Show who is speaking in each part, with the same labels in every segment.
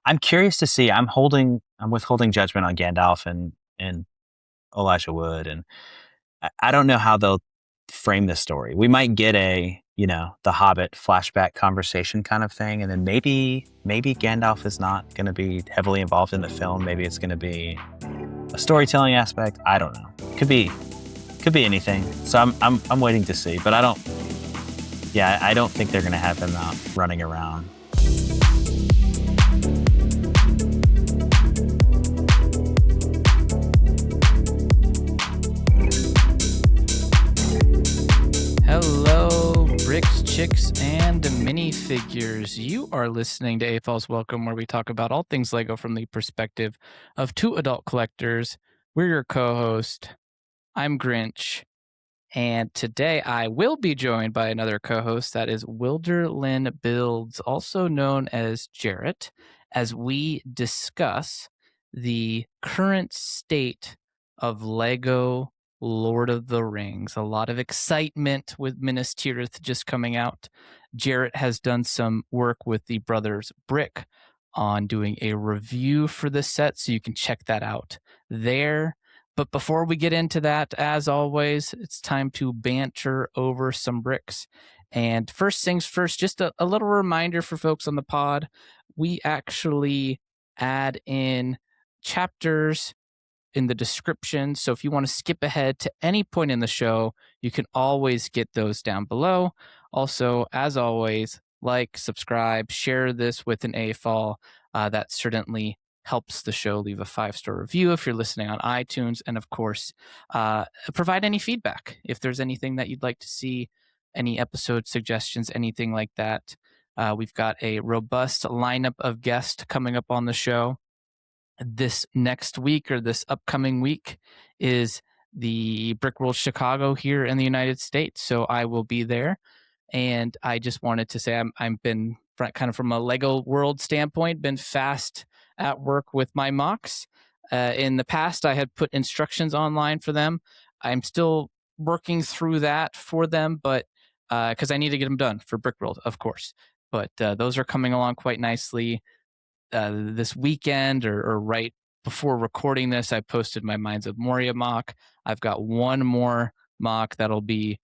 Speaker 1: I'm curious to see. I'm withholding judgment on Gandalf and Elijah Wood, and I don't know how they'll frame this story. We might get the Hobbit flashback conversation kind of thing, and then maybe Gandalf is not going to be heavily involved in the film. Maybe it's going to be a storytelling aspect. I don't know. Could be anything. So I'm waiting to see, but I don't. Yeah, I don't think they're going to have him out running around.
Speaker 2: Hello, bricks, chicks, and minifigures. You are listening to AFOLs Welcome, where we talk about all things LEGO from the perspective of two adult collectors. We're your co-host. I'm Grinch, and today I will be joined by another co-host, that is Wilderlandbuilds, also known as Jarrett, as we discuss the current state of LEGO Lord of the Rings. A lot of excitement with Minas Tirith just coming out. Jarrett has done some work with the brothers Brick on doing a review for the set, so you can check that out there. But before we get into that, as always, it's time to banter over some bricks. And first things first, just a little reminder for folks on the pod, we actually add in chapters in the description. So if you want to skip ahead to any point in the show, you can always get those down below. Also, as always, like, subscribe, share this with an AFOL. That certainly helps the show. Leave a 5-star review if you're listening on iTunes. And of course, provide any feedback. If there's anything that you'd like to see, any episode suggestions, anything like that. We've got a robust lineup of guests coming up on the show. This next week, or this upcoming week, is the Brick World Chicago here in the United States. So I will be there. And I just wanted to say I've been kind of from a LEGO World standpoint, been fast at work with my mocks. In the past, I had put instructions online for them. I'm still working through that for them, but because I need to get them done for Brick World, of course. But those are coming along quite nicely. This weekend or right before recording this, I posted my Mines of Moria mock. I've got one more mock that'll be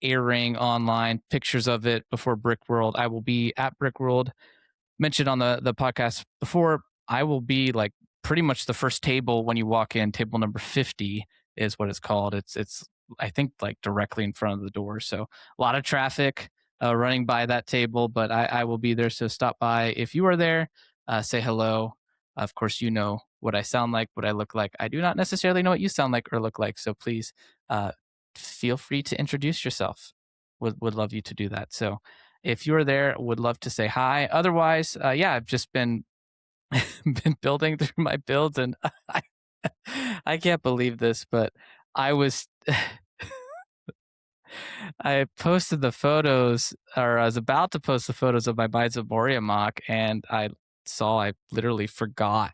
Speaker 2: airing online, pictures of it before Brick World. I will be at Brick World. Mentioned on the podcast before, I will be like pretty much the first table when you walk in. Table number 50 is what it's called. It's I think like directly in front of the door. So a lot of traffic running by that table, but I will be there. So stop by if you are there. Say hello. Of course, you know what I sound like, what I look like. I do not necessarily know what you sound like or look like. So please feel free to introduce yourself. Would love you to do that. So if you're there, would love to say hi. Otherwise, I've just been building through my builds, and I can't believe this, but I posted the photos, or I was about to post the photos of my Mines of Moria mock, and I literally forgot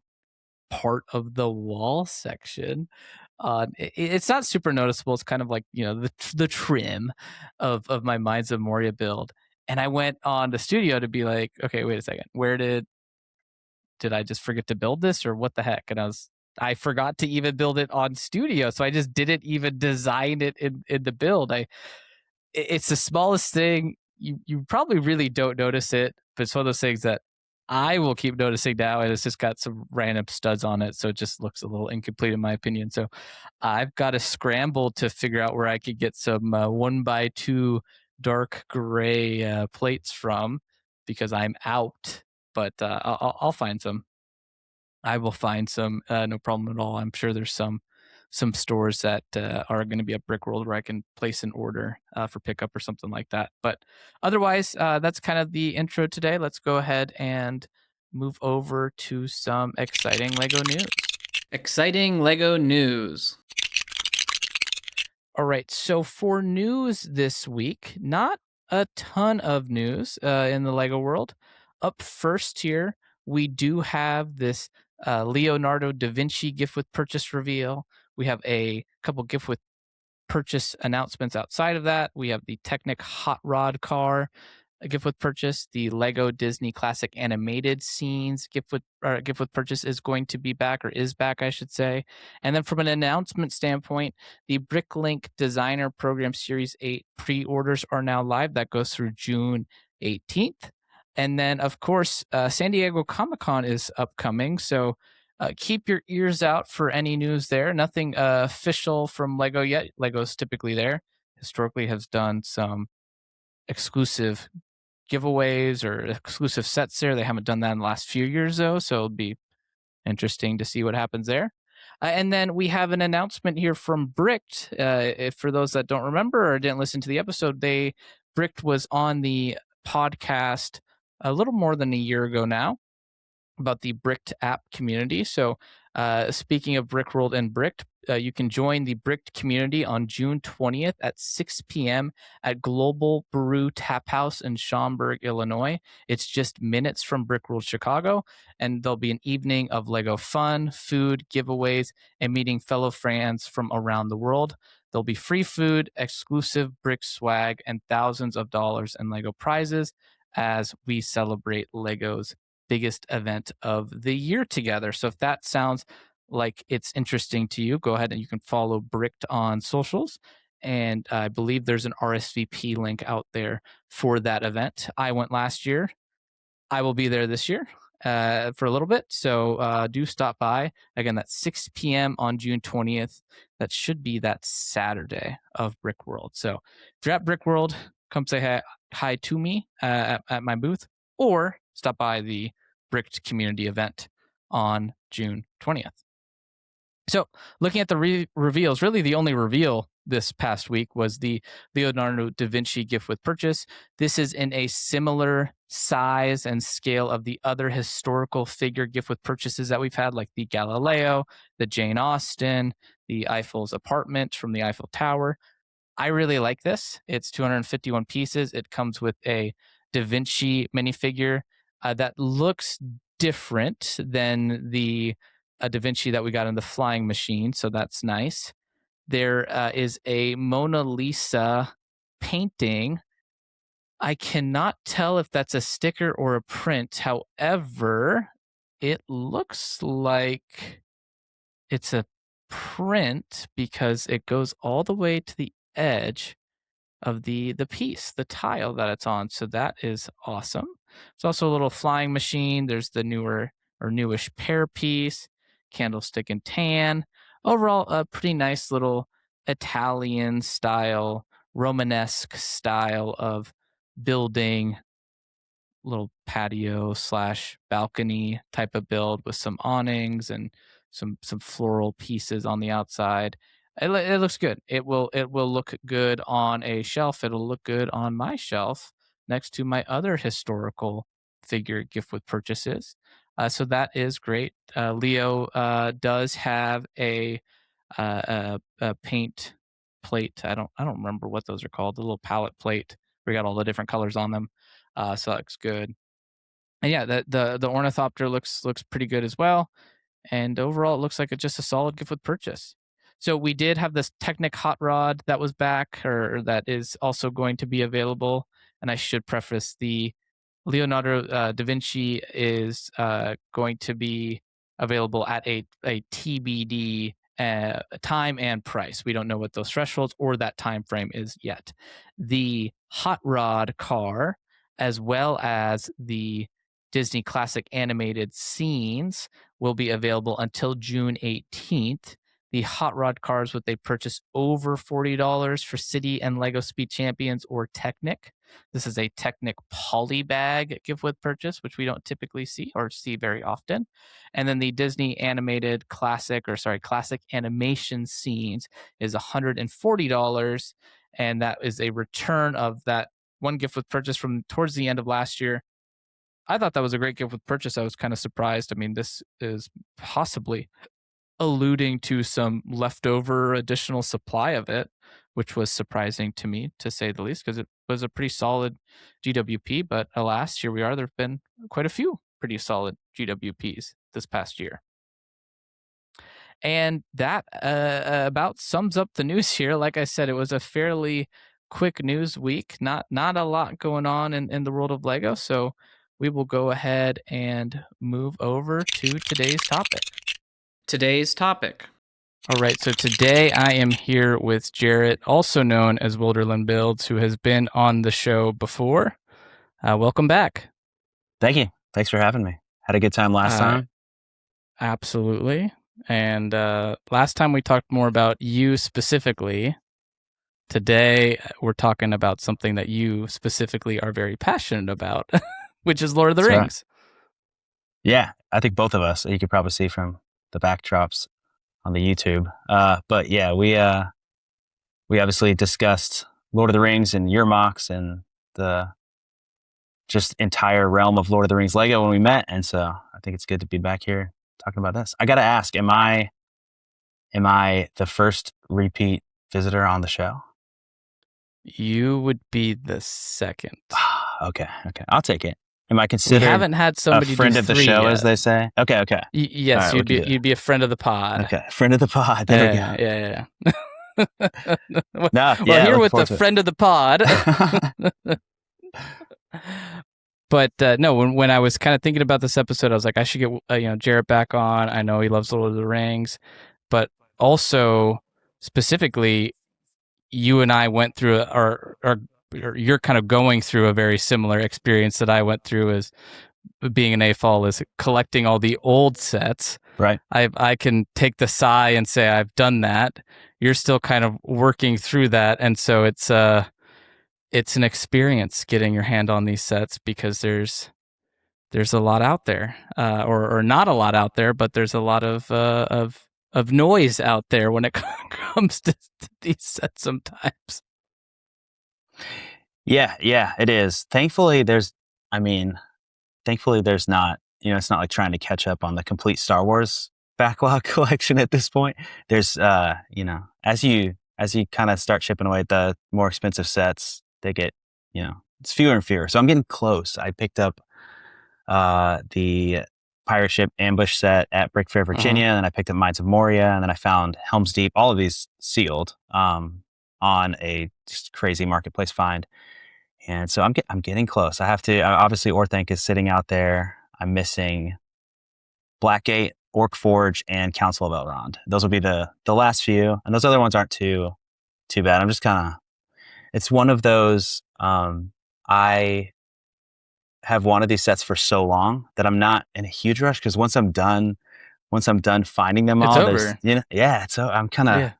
Speaker 2: part of the wall section. It's not super noticeable. It's kind of like, the trim of my Mines of Moria build. And I went on the studio to be like, okay, wait a second. Where did I just forget to build this, or what the heck? And I forgot to even build it on studio. So I just didn't even design it in the build. It's the smallest thing. You probably really don't notice it, but it's one of those things that I will keep noticing now, and it's just got some random studs on it, so it just looks a little incomplete in my opinion. So I've got to scramble to figure out where I could get some 1x2 dark gray plates from, because I'm out. But I'll find some. I will find some, no problem at all. I'm sure there's some stores that are going to be at Brick World where I can place an order for pickup or something like that. But otherwise, that's kind of the intro today. Let's go ahead and move over to some exciting LEGO news. Exciting LEGO news. All right, so for news this week, not a ton of news in the LEGO world. Up first here, we do have this Leonardo da Vinci gift with purchase reveal. We have a couple gift with purchase announcements outside of that. We have the Technic Hot Rod car gift with purchase. The Lego Disney Classic Animated Scenes gift with purchase is going to be back, or is back, I should say. And then from an announcement standpoint, the Bricklink Designer Program Series 8 pre-orders are now live. That goes through June 18th. And then, of course, San Diego Comic-Con is upcoming, so keep your ears out for any news there. Nothing official from Lego yet. Lego's typically there. Historically has done some exclusive giveaways or exclusive sets there. They haven't done that in the last few years, though, so it'll be interesting to see what happens there. And then we have an announcement here from Bricked. If for those that don't remember or didn't listen to the episode, Bricked was on the podcast a little more than a year ago now about the Bricked app community. So speaking of Brickworld and Bricked, you can join the Bricked community on June 20th at 6 p.m. at Global Brew Tap House in Schaumburg, Illinois. It's just minutes from Brickworld Chicago, and there'll be an evening of Lego fun, food, giveaways, and meeting fellow fans from around the world. There'll be free food, exclusive Brick swag, and thousands of dollars in Lego prizes as we celebrate Lego's biggest event of the year together. So if that sounds like it's interesting to you, go ahead and you can follow Bricked on socials. And I believe there's an RSVP link out there for that event. I went last year. I will be there this year for a little bit. So do stop by. Again, that's 6 p.m. on June 20th. That should be that Saturday of Brick World. So if you're at Brick World, come say hi to me at my booth, or stop by the Bricked community event on June 20th. So looking at the reveals, really the only reveal this past week was the Leonardo da Vinci gift with purchase. This is in a similar size and scale of the other historical figure gift with purchases that we've had, like the Galileo, the Jane Austen, the Eiffel's apartment from the Eiffel Tower. I really like this. It's 251 pieces. It comes with a Da Vinci minifigure that looks different than the Da Vinci that we got in the flying machine, so that's nice. There is a Mona Lisa painting. I cannot tell if that's a sticker or a print. However, it looks like it's a print because it goes all the way to the edge of the piece, the tile that it's on. So that is awesome. It's also a little flying machine. There's the newer or newish pear piece, candlestick and tan. Overall, a pretty nice little Italian style, Romanesque style of building, little patio / balcony type of build with some awnings and some floral pieces on the outside. It looks good. It will look good on a shelf. It'll look good on my shelf next to my other historical figure gift with purchases. So that is great. Leo does have a paint plate. I don't remember what those are called. The little palette plate. We got all the different colors on them. So that looks good. And yeah, the ornithopter looks pretty good as well. And overall, it looks like it's just a solid gift with purchase. So we did have this Technic hot rod that was back, or that is also going to be available. And I should preface, the Leonardo da Vinci is going to be available at a TBD time and price. We don't know what those thresholds or that time frame is yet. The hot rod car, as well as the Disney Classic Animated Scenes, will be available until June 18th. The hot rod cars, would they purchase over $40 for City and Lego Speed Champions or Technic. This is a Technic poly bag gift with purchase, which we don't typically see very often. And then the Disney Animated Classic Animation Scenes is $140. And that is a return of that one gift with purchase from towards the end of last year. I thought that was a great gift with purchase. I was kind of surprised. I mean, this is possibly alluding to some leftover additional supply of it, which was surprising to me, to say the least, because it was a pretty solid GWP. But alas, here we are. There have been quite a few pretty solid GWPs this past year. And that about sums up the news here. Like I said, it was a fairly quick news week. Not a lot going on in the world of Lego, so we will go ahead and move over to today's topic. Today's topic. All right, so today I am here with Jarrett, also known as Wilderlandbuilds, who has been on the show before. Welcome back.
Speaker 1: Thank you. Thanks for having me. Had a good time last time.
Speaker 2: Absolutely. And last time we talked more about you specifically. Today we're talking about something that you specifically are very passionate about, which is Lord of the
Speaker 1: That's
Speaker 2: Rings.
Speaker 1: Right. Yeah, I think both of us. You could probably see from the backdrops on the YouTube. But yeah, we obviously discussed Lord of the Rings and your mocks and the just entire realm of Lord of the Rings Lego when we met, and so I think it's good to be back here talking about this. I got to ask, am I the first repeat visitor on the show?
Speaker 2: You would be the second.
Speaker 1: Okay, I'll take it. Am I considered
Speaker 2: we haven't had somebody
Speaker 1: a friend of the show,
Speaker 2: yet,
Speaker 1: as they say? Okay.
Speaker 2: Yes,
Speaker 1: right,
Speaker 2: you'd be a friend of the pod.
Speaker 1: Okay, friend of the pod. There we go.
Speaker 2: Yeah.
Speaker 1: No,
Speaker 2: well, here with the friend of the pod. But no, when I was kind of thinking about this episode, I was like, I should get Jarrett back on. I know he loves Lord of the Rings, but also specifically, you and I went through, or you're kind of going through a very similar experience that I went through as being an AFOL, is collecting all the old sets.
Speaker 1: Right.
Speaker 2: I can take the sigh and say I've done that. You're still kind of working through that, and so it's an experience getting your hand on these sets, because there's a lot out there, or not a lot out there, but there's a lot of noise out there when it comes to these sets sometimes.
Speaker 1: Yeah, it is. Thankfully, there's not, it's not like trying to catch up on the complete Star Wars backlog collection at this point. There's, as you kind of start chipping away at the more expensive sets, they get, it's fewer and fewer. So I'm getting close. I picked up the pirate ship ambush set at Brick Fair, Virginia, and then I picked up Mines of Moria, and then I found Helm's Deep. All of these sealed on a just crazy marketplace find. And so I'm getting close. I have to, obviously Orthanc is sitting out there. I'm missing Blackgate, Orc Forge, and Council of Elrond. Those will be the last few, and those other ones aren't too bad. I'm just kind of, it's one of those, I have wanted these sets for so long that I'm not in a huge rush, because once I'm done finding them
Speaker 2: it's
Speaker 1: all,
Speaker 2: over.
Speaker 1: I'm kind of,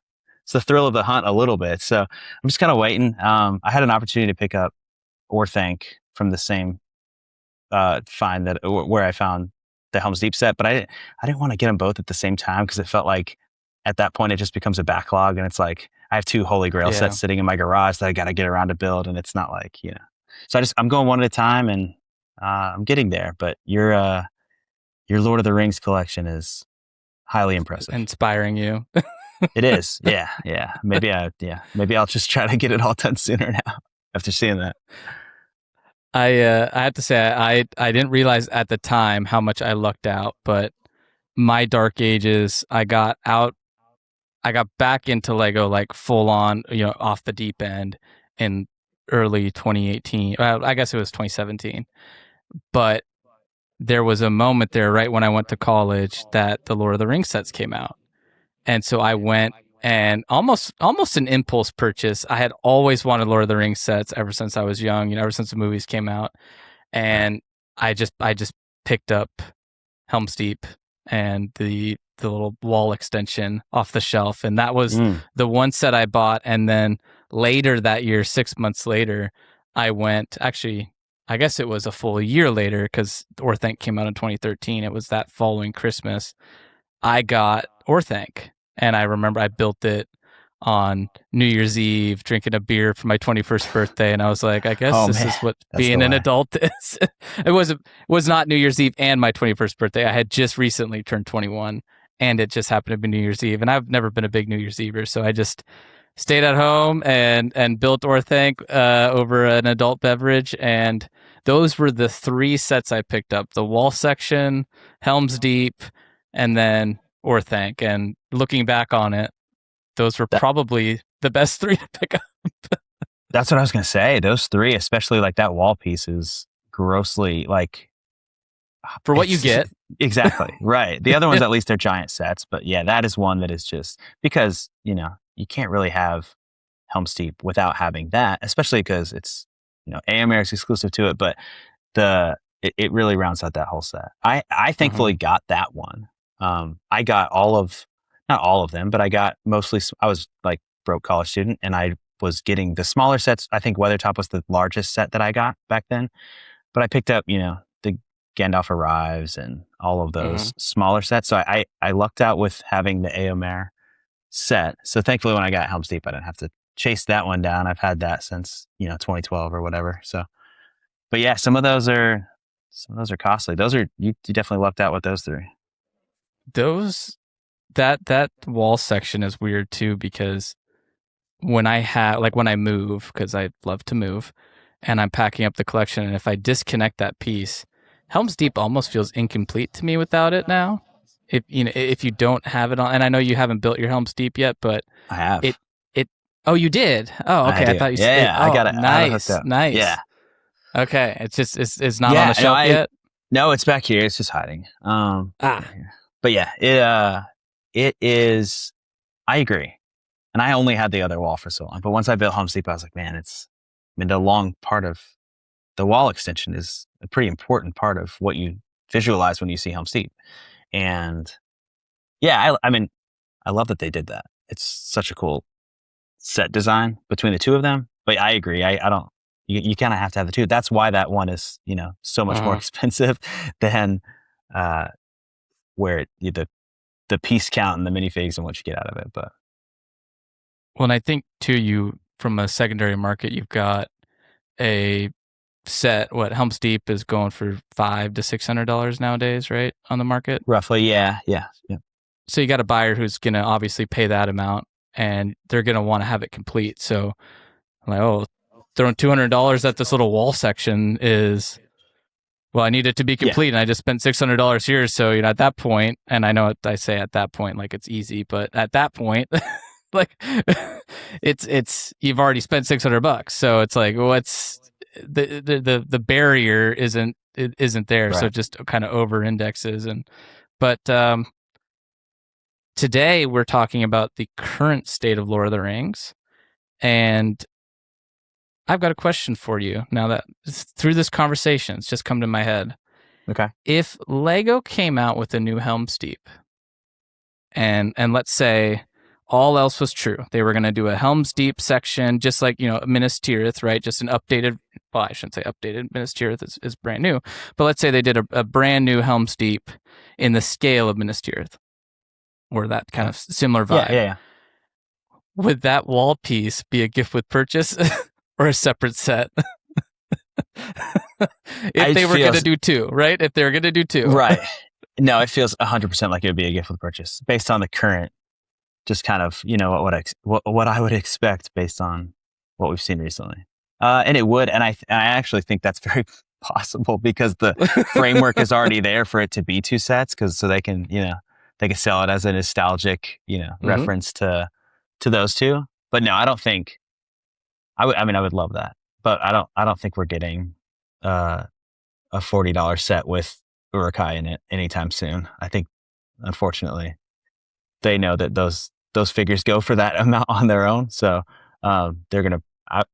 Speaker 1: it's the thrill of the hunt a little bit. So I'm just kind of waiting. I had an opportunity to pick up Orthanc from the same find where I found the Helm's Deep set, but I didn't want to get them both at the same time, because it felt like at that point it just becomes a backlog, and it's like I have 2 Holy Grail sets sitting in my garage that I got to get around to build, and it's not like, so I'm going one at a time, and I'm getting there. But your Lord of the Rings collection is highly impressive,
Speaker 2: inspiring you.
Speaker 1: It is. Yeah. Maybe I'll just try to get it all done sooner now after seeing that.
Speaker 2: I have to say, I didn't realize at the time how much I lucked out, but my Dark Ages, I got back into Lego like full on, off the deep end in early 2018. I guess it was 2017. But there was a moment there right when I went to college that the Lord of the Rings sets came out. And so I went, and almost an impulse purchase. I had always wanted Lord of the Rings sets ever since I was young, ever since the movies came out. And I just picked up Helm's Deep and the little wall extension off the shelf. And that was the one set I bought. And then later that year, 6 months later, I went, actually, I guess it was a full year later, because Orthanc came out in 2013. It was that following Christmas. I got Orthanc, and I remember I built it on New Year's Eve, drinking a beer for my 21st birthday, and I was like, I guess this is what being an adult is. It was not New Year's Eve and my 21st birthday. I had just recently turned 21, and it just happened to be New Year's Eve, and I've never been a big New Year's Ever, so I just stayed at home and built Orthanc over an adult beverage, and those were the 3 sets I picked up: the wall section, Helm's Deep, and then Orthanc. And looking back on it, those were probably the best 3 to pick up.
Speaker 1: That's what I was gonna say. Those three, especially like that wall piece, is grossly like
Speaker 2: For what you get.
Speaker 1: Exactly right. The other ones, at least, they're giant sets, but yeah, that is one that is just because you can't really have Helm's Deep without having that, especially because it's AMR is exclusive to it, but it really rounds out that whole set. I thankfully got that one. I got not all of them, but I got mostly. I was like broke college student, and I was getting the smaller sets. I think Weathertop was the largest set that I got back then, but I picked up the Gandalf Arrives and all of those smaller sets. So I lucked out with having the AOMare set. So thankfully, when I got Helm's Deep, I didn't have to chase that one down. I've had that since 2012 or whatever. So, but yeah, some of those are costly. Those are you definitely lucked out with those three.
Speaker 2: That wall section is weird too, because when I move, because I love to move, and I'm packing up the collection, and if I disconnect that piece, Helm's Deep almost feels incomplete to me without it now. If you don't have it on, and I know you haven't built your Helm's Deep yet, but
Speaker 1: I have.
Speaker 2: Oh, you did? Oh, okay. I thought you said.
Speaker 1: Yeah, I got it.
Speaker 2: Nice,
Speaker 1: hooked up.
Speaker 2: nice.
Speaker 1: Yeah.
Speaker 2: Okay, it's not on the shelf yet.
Speaker 1: No, it's back here. It's just hiding. But yeah, it is. I agree, and I only had the other wall for so long. But once I built Helm's Deep, I was like, man, the long part of the wall extension is a pretty important part of what you visualize when you see Helm's Deep. And yeah, I love that they did that. It's such a cool set design between the two of them. But I agree. I don't. You kind of have to have the two. That's why that one is so much more expensive than where the piece count and the minifigs and what you get out of it. But
Speaker 2: well, and I think too, you from a secondary market, you've got a set. What Helm's Deep is going for $500 to $600 nowadays, right, on the market?
Speaker 1: Roughly, yeah.
Speaker 2: So you got a buyer who's going to obviously pay that amount, and they're going to want to have it complete. So I'm like, throwing $200 at this little wall section is, well, I need it to be complete, and I just spent $600 here. So at that point, and I know I say at that point like it's easy, but at that point, like it's you've already spent $600. So it's like, what's the barrier isn't there, right. So it just kind of over indexes. But today we're talking about the current state of Lord of the Rings, and I've got a question for you now that through this conversation, it's just come to my head.
Speaker 1: Okay.
Speaker 2: If Lego came out with a new Helm's Deep, and let's say all else was true, they were going to do a Helm's Deep section, just like Minas Tirith, right? Just an updated. Well, I shouldn't say updated. Minas Tirith is brand new, but let's say they did a brand new Helm's Deep in the scale of Minas Tirith, or that kind of similar vibe.
Speaker 1: Yeah.
Speaker 2: Would that wall piece be a gift with purchase? Or a separate set? If they were going to do two, right? If they were going to do two.
Speaker 1: Right. No, it feels 100% like it would be a gift with purchase based on the current, just kind of, what I would expect based on what we've seen recently. And it would. And I actually think that's very possible because the framework is already there for it to be two sets, so they can, they can sell it as a nostalgic, reference to those two. But no, I don't think. I would love that, but I don't think we're getting a $40 set with Uruk-hai in it anytime soon. I think, unfortunately, they know that those figures go for that amount on their own. So they're gonna. I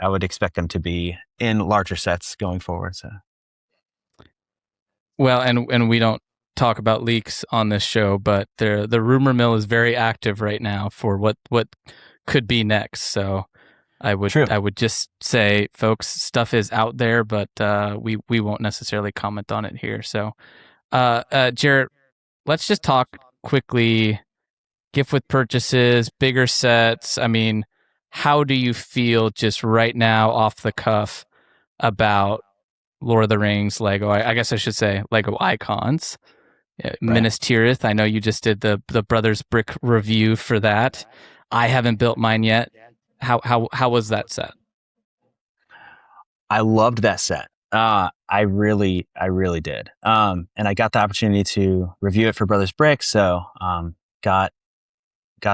Speaker 1: would expect them to be in larger sets going forward. So.
Speaker 2: Well, and we don't talk about leaks on this show, but the rumor mill is very active right now for what could be next. So. I would just say, folks, stuff is out there, but we won't necessarily comment on it here. So, Jarrett, let's just talk quickly. Gift with purchases, bigger sets. I mean, how do you feel just right now, off the cuff, about Lord of the Rings Lego? I guess I should say Lego icons. Right. Minas Tirith. I know you just did the Brothers Brick review for that. I haven't built mine yet. How was that set?
Speaker 1: I loved that set. I really did. And I got the opportunity to review it for Brothers Brick. So, got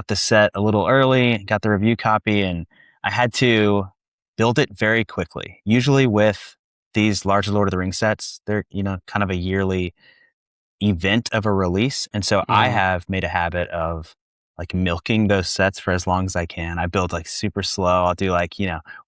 Speaker 1: the set a little early, got the review copy, and I had to build it very quickly. Usually with these larger Lord of the Rings sets, they're, kind of a yearly event of a release. And so I have made a habit of like milking those sets for as long as I can. I build like super slow. I'll do like,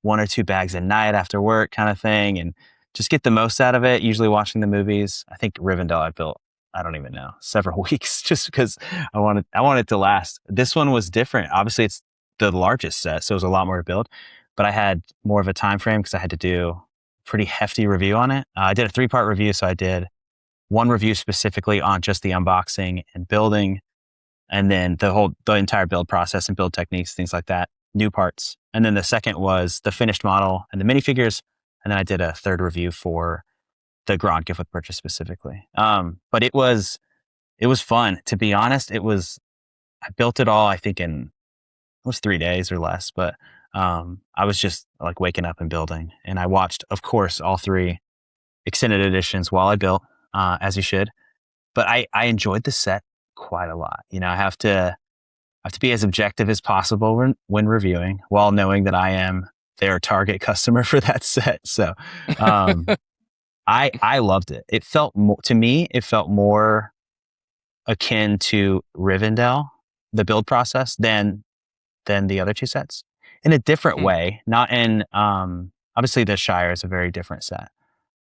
Speaker 1: 1 or 2 bags a night after work kind of thing and just get the most out of it. Usually watching the movies. I think Rivendell I built, I don't even know, several weeks just because I wanted it to last. This one was different. Obviously it's the largest set, so it was a lot more to build, but I had more of a time frame because I had to do a pretty hefty review on it. I did a 3-part review. So I did one review specifically on just the unboxing and building, and then the entire build process and build techniques, things like that, new parts. And then the second was the finished model and the minifigures. And then I did a third review for the Grand gift with purchase specifically. But it was fun. To be honest, I built it all, I think it was 3 days or less, but I was just like waking up and building. And I watched, of course, all 3 extended editions while I built, as you should. But I enjoyed the set quite a lot. I have to be as objective as possible when reviewing, while knowing that I am their target customer for that set. So I loved it. It felt to me, it felt more akin to Rivendell, the build process, than the other 2 sets, in a different way. Not in obviously the Shire is a very different set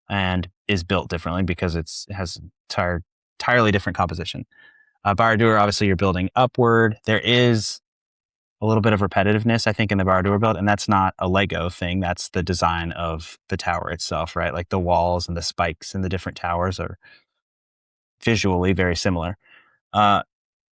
Speaker 1: and is built differently because it has entirely different composition. Barad-dûr, obviously you're building upward. There is a little bit of repetitiveness, I think, in the Barad-dûr build, and that's not a Lego thing. That's the design of the tower itself, right? Like the walls and the spikes and the different towers are visually very similar.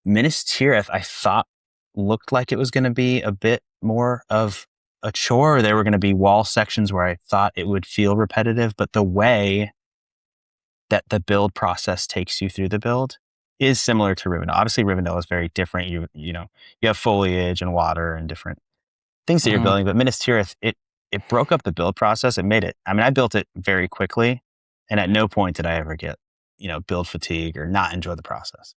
Speaker 1: Minas Tirith, I thought, looked like it was going to be a bit more of a chore. There were going to be wall sections where I thought it would feel repetitive, but the way that the build process takes you through the build is similar to Rivendell. Obviously, Rivendell is very different. You have foliage and water and different things that you're building, but Minas Tirith, it broke up the build process. It made it. I mean, I built it very quickly, and at no point did I ever get build fatigue or not enjoy the process.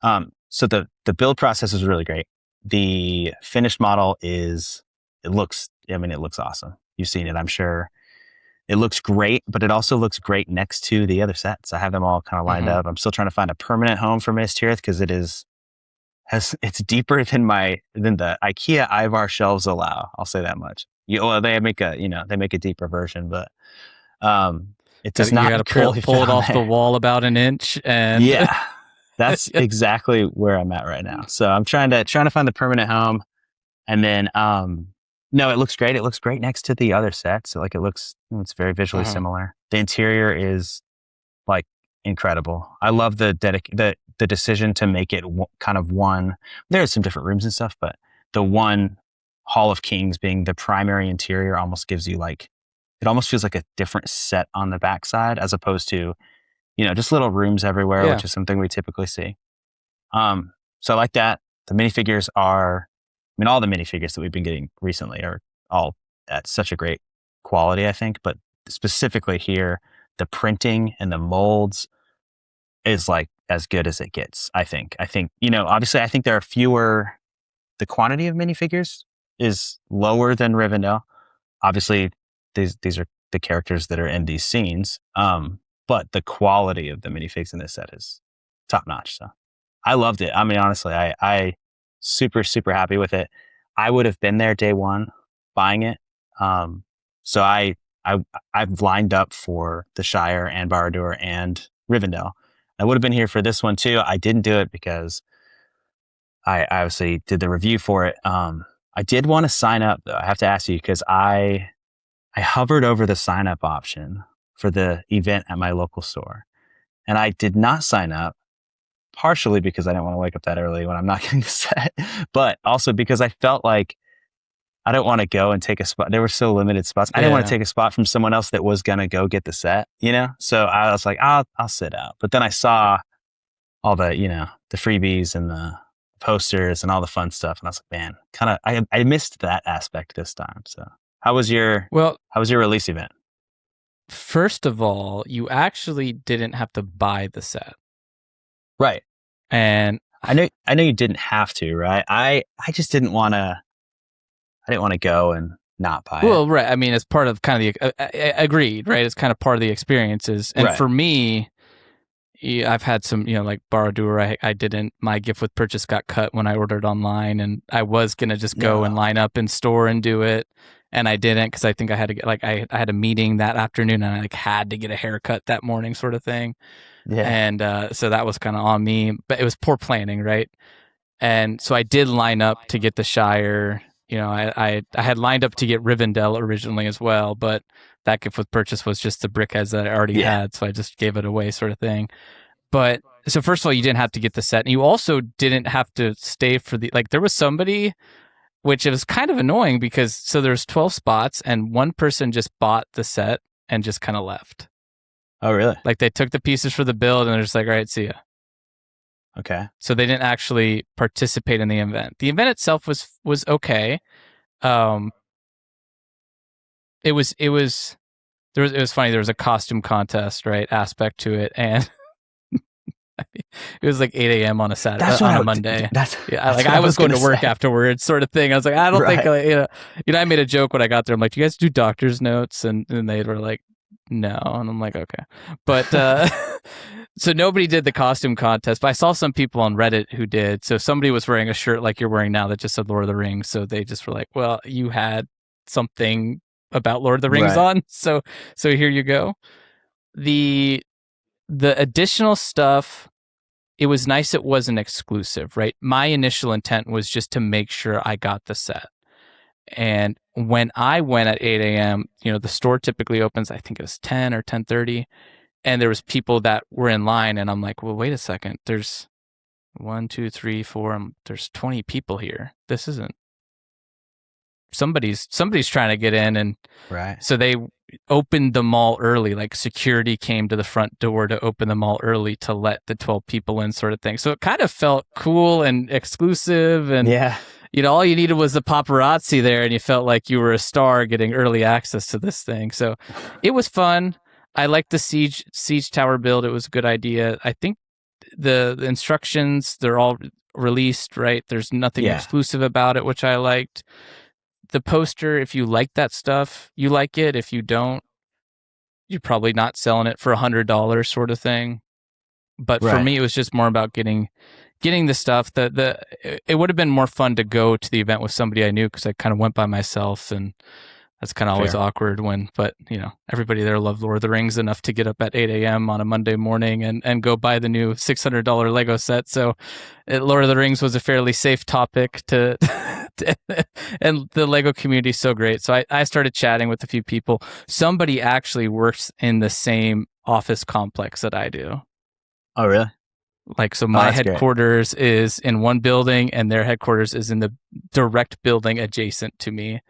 Speaker 1: So the build process is really great. The finished model it looks awesome. You've seen it, I'm sure. It looks great, but it also looks great next to the other sets. I have them all kind of lined up. I'm still trying to find a permanent home for Minas Tirith because it's deeper than the IKEA Ivar shelves allow. I'll say that much. They make a deeper version, but it does not.
Speaker 2: You got to pull it off the wall about an inch, and
Speaker 1: yeah, that's exactly where I'm at right now. So I'm trying to find the permanent home, and then no, it looks great. It looks great next to the other sets. So, like it's very visually similar. The interior is like incredible. I love the decision to make it kind of one. There's some different rooms and stuff, but the one Hall of Kings being the primary interior almost gives you it almost feels like a different set on the backside as opposed to, just little rooms everywhere, which is something we typically see. So I like that. The minifigures all the minifigures that we've been getting recently are all at such a great quality, I think, but specifically here, the printing and the molds is like as good as it gets, I think. Obviously I think there are the quantity of minifigures is lower than Rivendell. Obviously these are the characters that are in these scenes. But the quality of the minifigs in this set is top notch. So I loved it. I mean, honestly, I super, super happy with it. I would have been there day one buying it. So I've lined up for the Shire and Barad-dûr and Rivendell. I would have been here for this one too. I didn't do it because I obviously did the review for it. I did want to sign up though. I have to ask you because I hovered over the sign up option for the event at my local store, and I did not sign up. Partially because I didn't want to wake up that early when I'm not getting the set, but also because I felt like I don't want to go and take a spot. There were so limited spots. I didn't want to take a spot from someone else that was going to go get the set, So I was like, I'll sit out. But then I saw all the, the freebies and the posters and all the fun stuff. And I was like, man, I missed that aspect this time. So how was your release event?
Speaker 2: First of all, you actually didn't have to buy the set.
Speaker 1: Right.
Speaker 2: And
Speaker 1: I know you didn't have to, right? I just didn't want to. I didn't want to go and not buy
Speaker 2: Well,
Speaker 1: it.
Speaker 2: right. I mean, it's part of kind of the agreed, right? It's kind of part of the experiences. And
Speaker 1: Right.
Speaker 2: for me, I've had some, like Borrowed where I didn't. My gift with purchase got cut when I ordered online, and I was gonna just go and line up in store and do it, and I didn't because I think I had to get I had a meeting that afternoon, and I had to get a haircut that morning, sort of thing.
Speaker 1: Yeah.
Speaker 2: And so that was kind of on me, but it was poor planning, right? And so I did line up to get the Shire. I had lined up to get Rivendell originally as well, but that gift with purchase was just the brickheads that I already had, so I just gave it away, sort of thing. But so first of all, you didn't have to get the set, and you also didn't have to stay for there was somebody, which it was kind of annoying because so there's 12 spots, and one person just bought the set and just kind of left.
Speaker 1: Oh, really?
Speaker 2: Like they took the pieces for the build and they're just like, all right, see ya.
Speaker 1: Okay.
Speaker 2: So they didn't actually participate in the event. The event itself was okay. It was funny. There was a costume contest, right, aspect to it, and it was like 8 a.m. on a Monday. I was going to work afterwards, sort of thing. I was like, I don't think, I made a joke when I got there. I'm like, do you guys do doctor's notes? And they were like, no. And I'm like, okay. But so nobody did the costume contest, but I saw some people on Reddit who did. So somebody was wearing a shirt like you're wearing now that just said Lord of the Rings. So they just were like, well, you had something about Lord of the Rings on. So here you go. The additional stuff, it was nice it wasn't exclusive, right? My initial intent was just to make sure I got the set. And when I went at 8 a.m., the store typically opens, I think it was 10 or 10:30, and there was people that were in line, and I'm like, well, wait a second. There's 1, 2, 3, 4. There's 20 people here. This isn't. Somebody's trying to get in, and so they opened the mall early. Like security came to the front door to open the mall early to let the 12 people in, sort of thing. So it kind of felt cool and exclusive, and all you needed was the paparazzi there, and you felt like you were a star getting early access to this thing. So it was fun. I liked the siege tower build. It was a good idea. I think the instructions, they're all released, right? There's nothing exclusive about it, which I liked. The poster, if you like that stuff, you like it. If you don't, you're probably not selling it for $100, sort of thing. But for me, it was just more about getting the stuff. It would have been more fun to go to the event with somebody I knew, because I kind of went by myself, and that's kind of always awkward but everybody there loved Lord of the Rings enough to get up at 8 a.m. on a Monday morning and go buy the new $600 Lego set. So Lord of the Rings was a fairly safe topic to and the Lego community is so great. So I started chatting with a few people. Somebody actually works in the same office complex that I do.
Speaker 1: Oh, really?
Speaker 2: So my headquarters is in one building, and their headquarters is in the direct building adjacent to me.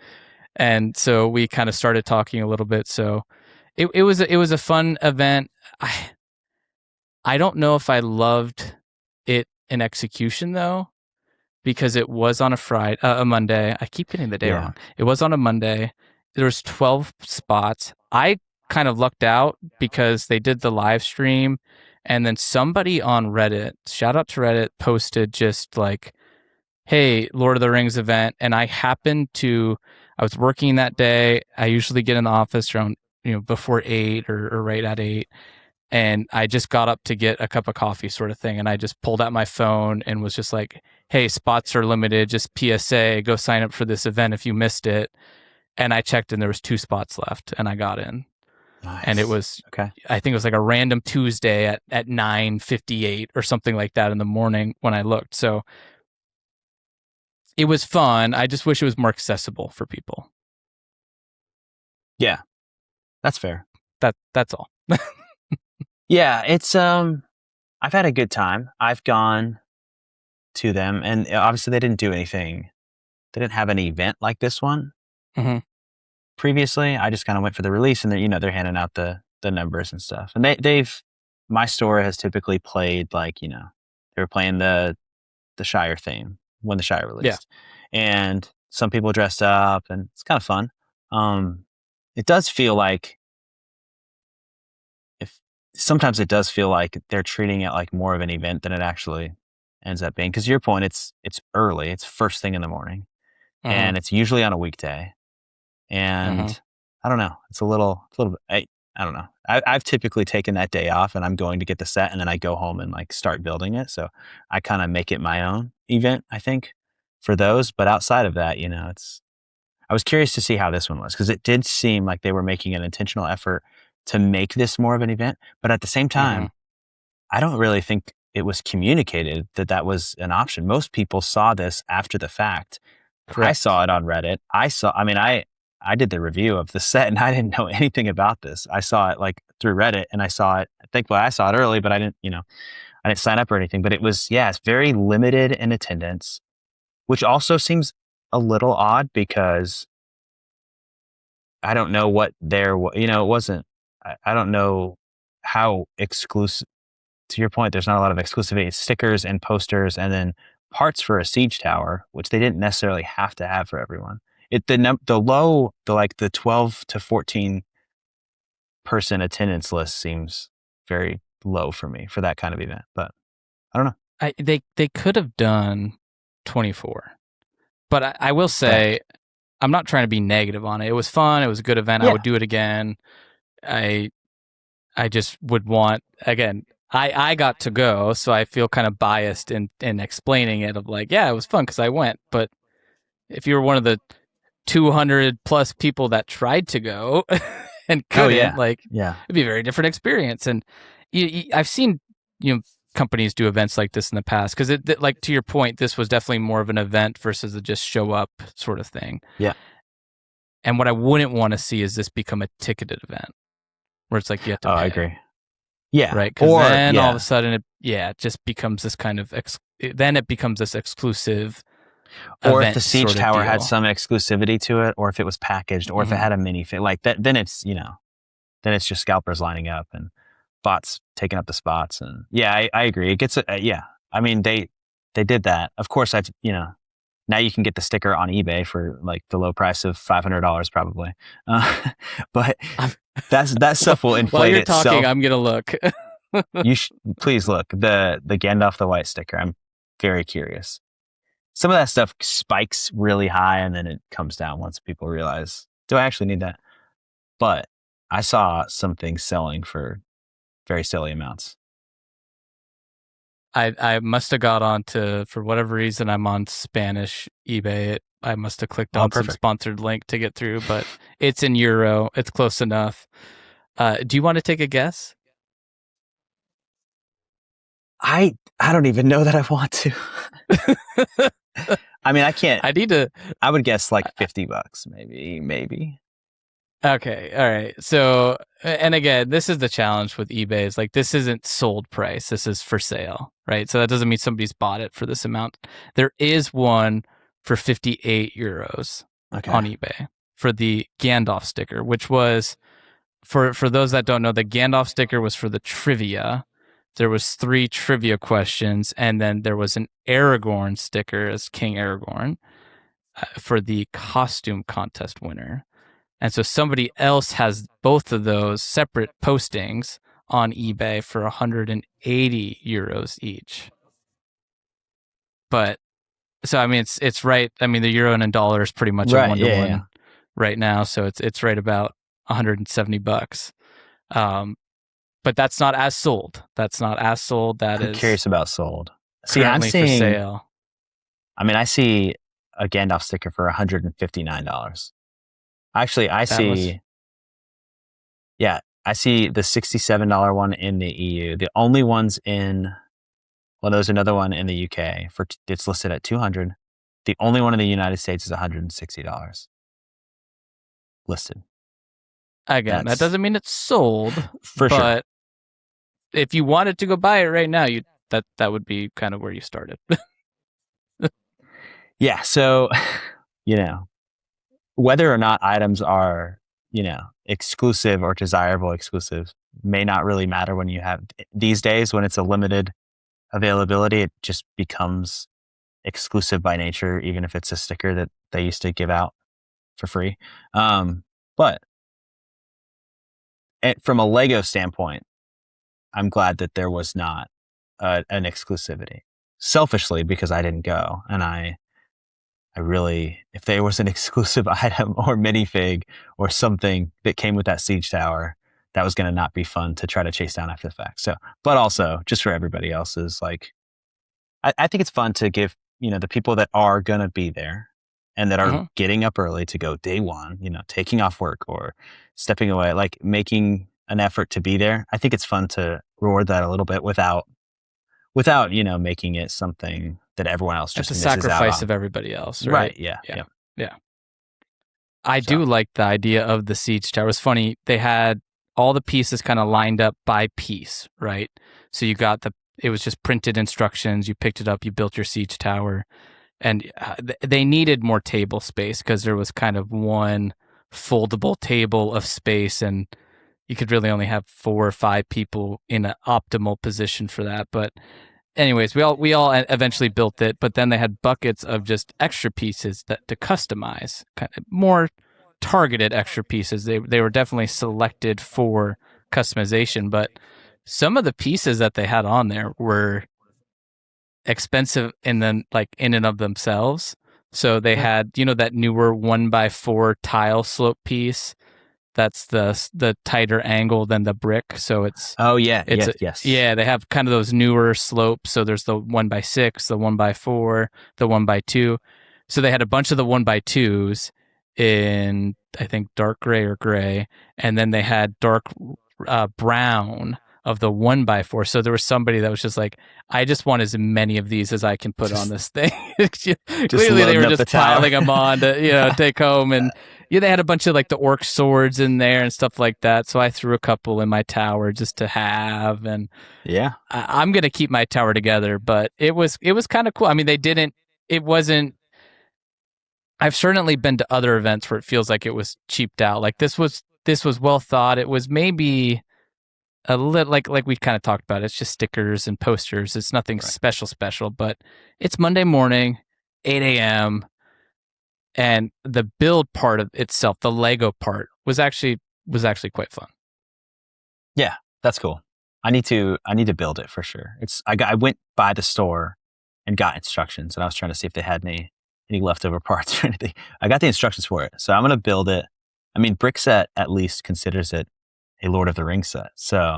Speaker 2: And so we kind of started talking a little bit. So it was a fun event. I don't know if I loved it in execution though, because it was on a Monday. I keep getting the day wrong. It was on a Monday. There was 12 spots. I kind of lucked out because they did the live stream, and then somebody on Reddit, shout out to Reddit, posted just like, hey, Lord of the Rings event. And I was working that day. I usually get in the office around, before 8 or right at 8. And I just got up to get a cup of coffee, sort of thing. And I just pulled out my phone and was just like, hey, spots are limited, just PSA, go sign up for this event if you missed it. And I checked, and there was 2 spots left, and I got in.
Speaker 1: Nice.
Speaker 2: And it was, I think it was like a random Tuesday at 9:58 or something like that in the morning when I looked. So it was fun. I just wish it was more accessible for people.
Speaker 1: Yeah, that's fair.
Speaker 2: That's all.
Speaker 1: Yeah, it's I've had a good time. I've gone to them, and obviously they didn't do anything. They didn't have an event like this one previously. I just kind of went for the release, and they're handing out the numbers and stuff. And my store has typically played they were playing the Shire theme when the Shire released, and some people dressed up, and it's kind of fun. It does feel like sometimes it does feel like they're treating it like more of an event than it actually ends up being. Because to your point, it's early, it's first thing in the morning, and it's usually on a weekday, and I don't know. It's a little bit. I don't know. I've typically taken that day off, and I'm going to get the set, and then I go home and like start building it. So I kind of make it my own event, I think, for those. But outside of that, I was curious to see how this one was, because it did seem like they were making an intentional effort to make this more of an event. But at the same time, I don't really think it was communicated that that was an option. Most people saw this after the fact.
Speaker 2: Correct.
Speaker 1: I saw it on Reddit. I did the review of the set, and I didn't know anything about this. I saw it like through Reddit, and I saw it. Thankfully, I saw it early, but I didn't sign up or anything. But it was, it's very limited in attendance, which also seems a little odd, because I don't know what it wasn't. I don't know how exclusive. To your point, there's not a lot of exclusivity. It's stickers and posters, and then parts for a siege tower, which they didn't necessarily have to have for everyone. The 12 to 14 person attendance list seems very low for me for that kind of event, but I don't know.
Speaker 2: They could have done 24, but I will say, I'm not trying to be negative on it. It was fun. It was a good event.
Speaker 1: Yeah.
Speaker 2: I would do it again. I just would want, again, I got to go, so I feel kind of biased in explaining it, of like, yeah, it was fun because I went. But if you were one of the 200 plus people that tried to go and couldn't, it'd be a very different experience. And I've seen companies do events like this in the past, because like, to your point, this was definitely more of an event versus a just show up sort of thing.
Speaker 1: Yeah.
Speaker 2: And what I wouldn't want to see is this become a ticketed event where it's like you have to pay.
Speaker 1: I agree. Yeah.
Speaker 2: Right. Because then all of a sudden, it just becomes this kind of then it becomes this exclusive.
Speaker 1: Or if the siege tower had some exclusivity to it, or if it was packaged, or if it had a mini fit like that, then it's then it's just scalpers lining up and bots taking up the spots. And I agree. It gets I mean, they did that. Of course, now you can get the sticker on eBay for like the low price of $500 probably. But that stuff will inflate
Speaker 2: While you're
Speaker 1: itself.
Speaker 2: talking, I'm gonna look.
Speaker 1: You please look, the Gandalf the White sticker. I'm very curious. Some of that stuff spikes really high, and then it comes down once people realize, do I actually need that? But I saw some things selling for very silly amounts.
Speaker 2: I must have got onto, for whatever reason, I'm on Spanish eBay. I must have clicked on some sponsored link to get through, but it's in euro. It's close enough. Do you want to take a guess?
Speaker 1: I don't even know that I want to. I mean, I can't. I would guess like $50, maybe.
Speaker 2: Okay, all right. So, and again, this is the challenge with eBay, is like, this isn't sold price. This is for sale, right? So that doesn't mean somebody's bought it for this amount. There is one for 58 euros on eBay for the Gandalf sticker, which was, for those that don't know, the Gandalf sticker was for the trivia. There was 3 trivia questions, and then there was an Aragorn sticker as King Aragorn for the costume contest winner. And so somebody else has both of those separate postings on eBay for 180 euros each. But so, I mean, it's right. I mean, the euro and dollar is pretty much a 1-to-1 right now. So it's right about $170. But that's not as sold. I'm
Speaker 1: curious about sold.
Speaker 2: See, I'm seeing for sale.
Speaker 1: I mean, I see a Gandalf sticker for $159. Actually, I see the $67 one in the EU. The only ones there's another one in the UK it's listed at $200. The only one in the United States is $160 listed.
Speaker 2: Again, that doesn't mean it's sold
Speaker 1: for sure.
Speaker 2: But if you wanted to go buy it right now, that would be kind of where you started.
Speaker 1: Yeah. So, whether or not items are, exclusive or desirable exclusive may not really matter when you have, these days, when it's a limited availability, it just becomes exclusive by nature, even if it's a sticker that they used to give out for free. But from a Lego standpoint, I'm glad that there was not an exclusivity. Selfishly, because I didn't go, and I if there was an exclusive item or minifig or something that came with that siege tower, that was going to not be fun to try to chase down after the fact. So, but also just for everybody else's, like, I think it's fun to give, the people that are going to be there and that are getting up early to go day one, taking off work or stepping away, like making an effort to be there. I think it's fun to reward that a little bit without, making it something that everyone else just misses out on.
Speaker 2: It's a sacrifice of everybody else, right?
Speaker 1: Yeah.
Speaker 2: I do like the idea of the siege tower. It was funny. They had all the pieces kind of lined up by piece, right? So you got it was just printed instructions. You picked it up, you built your siege tower, and they needed more table space because there was kind of one foldable table of space, and you could really only have 4 or 5 people in an optimal position for that. But anyways, we all eventually built it, but then they had buckets of just extra pieces to customize, kind of more targeted extra pieces. They were definitely selected for customization, but some of the pieces that they had on there were expensive and then like in and of themselves. So they had, that newer 1x4 tile slope piece. That's the tighter angle than the brick. So it's
Speaker 1: yes.
Speaker 2: Yeah, they have kind of those newer slopes. So there's the 1x6, the 1x4, the 1x2. So they had a bunch of the 1x2s in, I think, dark gray or gray, and then they had dark brown of the 1x4. So there was somebody that was just like, I just want as many of these as I can put on this thing. Clearly they were just piling them on to take home. And they had a bunch of like the orc swords in there and stuff like that. So I threw a couple in my tower just to have. And I'm going to keep my tower together, but it was kind of cool. I mean, I've certainly been to other events where it feels like it was cheaped out. Like this was well thought. It was maybe a little like we kind of talked about. It's just stickers and posters. It's nothing special, but it's Monday morning, 8 a.m. And the build part of itself, the Lego part, was actually quite fun.
Speaker 1: Yeah, that's cool. I need to build it for sure. I went by the store and got instructions, and I was trying to see if they had any leftover parts or anything. I got the instructions for it, so I'm gonna build it. I mean, Brickset at least considers it a Lord of the Rings set, so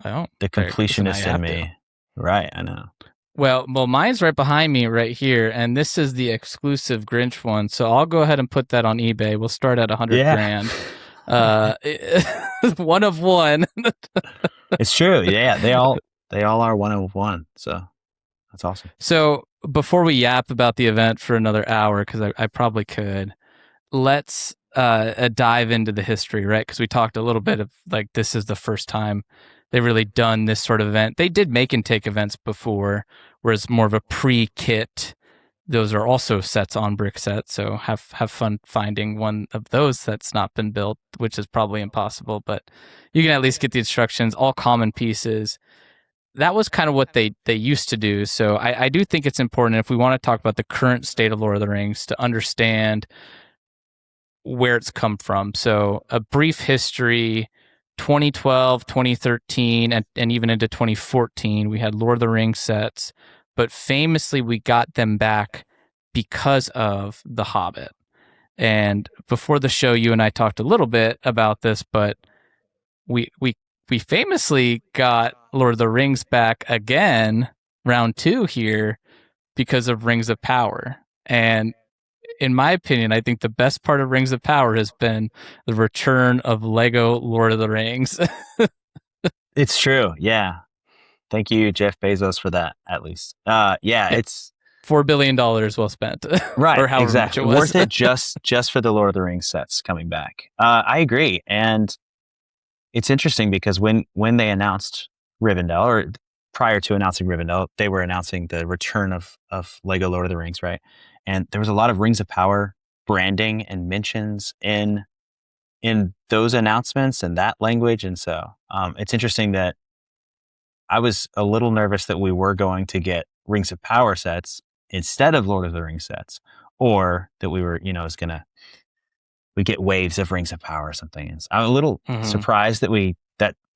Speaker 1: the completionist in me, right? I know.
Speaker 2: Well, mine's right behind me right here, and this is the exclusive Grinch one. So I'll go ahead and put that on eBay. We'll start at $100,000. One of one.
Speaker 1: It's true. Yeah, they all are one of one. So that's awesome.
Speaker 2: So before we yap about the event for another hour, because I probably could, let's dive into the history, right? Because we talked a little bit of like this is the first time they've really done this sort of event. They did make and take events before, whereas more of a pre-kit. Those are also sets on Brickset, so have fun finding one of those that's not been built, which is probably impossible, but you can at least get the instructions, all common pieces. That was kind of what they used to do. So I do think it's important, if we want to talk about the current state of Lord of the Rings, to understand where it's come from. So a brief history, 2012, 2013, and even into 2014, we had Lord of the Rings sets, but famously we got them back because of The Hobbit. And before the show, you and I talked a little bit about this, but we famously got Lord of the Rings back again, round 2 here, because of Rings of Power. And in my opinion, I think the best part of Rings of Power has been the return of Lego Lord of the Rings.
Speaker 1: It's true. Yeah. Thank you, Jeff Bezos, for that, at least. It's
Speaker 2: $4 billion well spent.
Speaker 1: Right.
Speaker 2: Or however
Speaker 1: exactly.
Speaker 2: much it was.
Speaker 1: Worth it just for the Lord of the Rings sets coming back. I agree. And it's interesting because when they announced Rivendell, or prior to announcing Rivendell, they were announcing the return of Lego Lord of the Rings, right? And there was a lot of Rings of Power branding and mentions in those announcements and that language. And so it's interesting that I was a little nervous that we were going to get Rings of Power sets instead of Lord of the Rings sets, or that we were, we get waves of Rings of Power or something. And I'm a little surprised that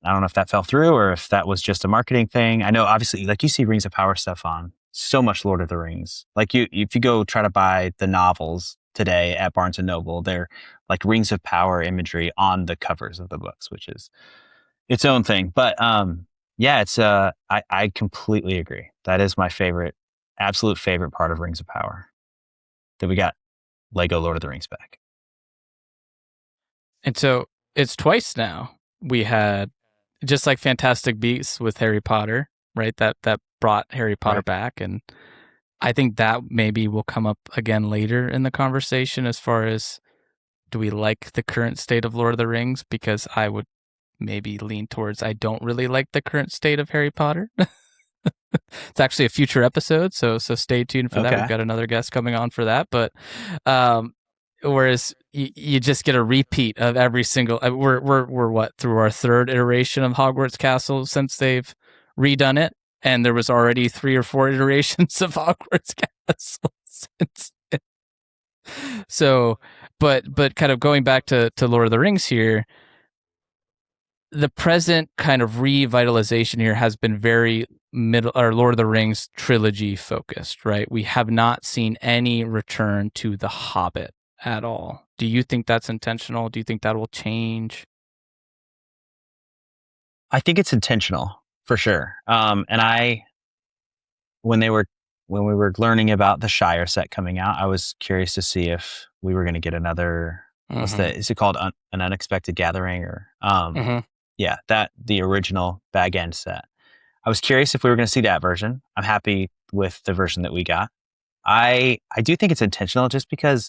Speaker 1: I don't know if that fell through or if that was just a marketing thing. I know obviously like you see Rings of Power stuff on so much Lord of the Rings. Like if you go try to buy the novels today at Barnes and Noble, they're like Rings of Power imagery on the covers of the books, which is its own thing. But yeah, it's I completely agree. That is my absolute favorite part of Rings of Power. That we got Lego Lord of the Rings back.
Speaker 2: And so it's twice now. We had just like Fantastic Beasts with Harry Potter, right? That brought Harry Potter back, and I think that maybe will come up again later in the conversation as far as do we like the current state of Lord of the Rings? Because I would maybe lean towards I don't really like the current state of Harry Potter. It's actually a future episode, so stay tuned for that. We've got another guest coming on for that. But whereas you just get a repeat of every single. We're what, through our third iteration of Hogwarts Castle since they've redone it, and there was already 3 or 4 iterations of Hogwarts Castle since. So, but kind of going back to Lord of the Rings here, the present kind of revitalization here has been very Lord of the Rings trilogy focused, right? We have not seen any return to The Hobbit at all. Do you think that's intentional? Do you think that will change?
Speaker 1: I think it's intentional for sure. And when we were learning about the Shire set coming out, I was curious to see if we were going to get another. Is it called An Unexpected Gathering or yeah, the original Bag End set. I was curious if we were going to see that version. I'm happy with the version that we got. I do think it's intentional just because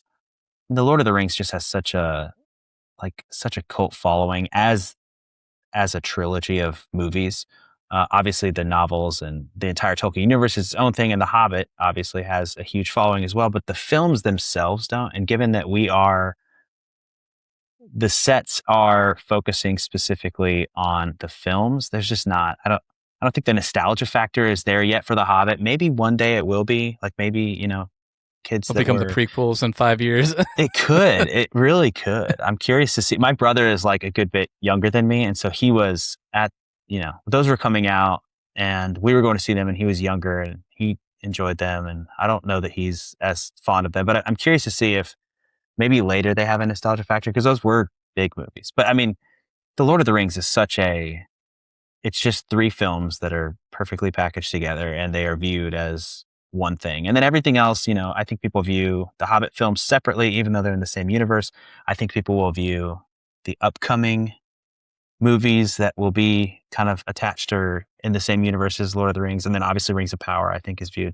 Speaker 1: the Lord of the Rings just has such a cult following as a trilogy of movies. Obviously, the novels and the entire Tolkien universe is its own thing, and The Hobbit obviously has a huge following as well. But the films themselves don't. And given that the sets are focusing specifically on the films, there's just not. I don't think the nostalgia factor is there yet for The Hobbit. Maybe one day it will be. Like maybe kids
Speaker 2: will become the prequels in 5 years.
Speaker 1: It could. It really could. I'm curious to see. My brother is like a good bit younger than me, and so he was at those were coming out, and we were going to see them, and he was younger, and he enjoyed them, and I don't know that he's as fond of them, but I'm curious to see if maybe later they have a nostalgia factor because those were big movies. But I mean, The Lord of the Rings is it's just 3 films that are perfectly packaged together, and they are viewed as one thing. And then everything else, I think people view the Hobbit films separately, even though they're in the same universe. I think people will view the upcoming movies that will be kind of attached or in the same universe as Lord of the Rings. And then obviously Rings of Power, I think, is viewed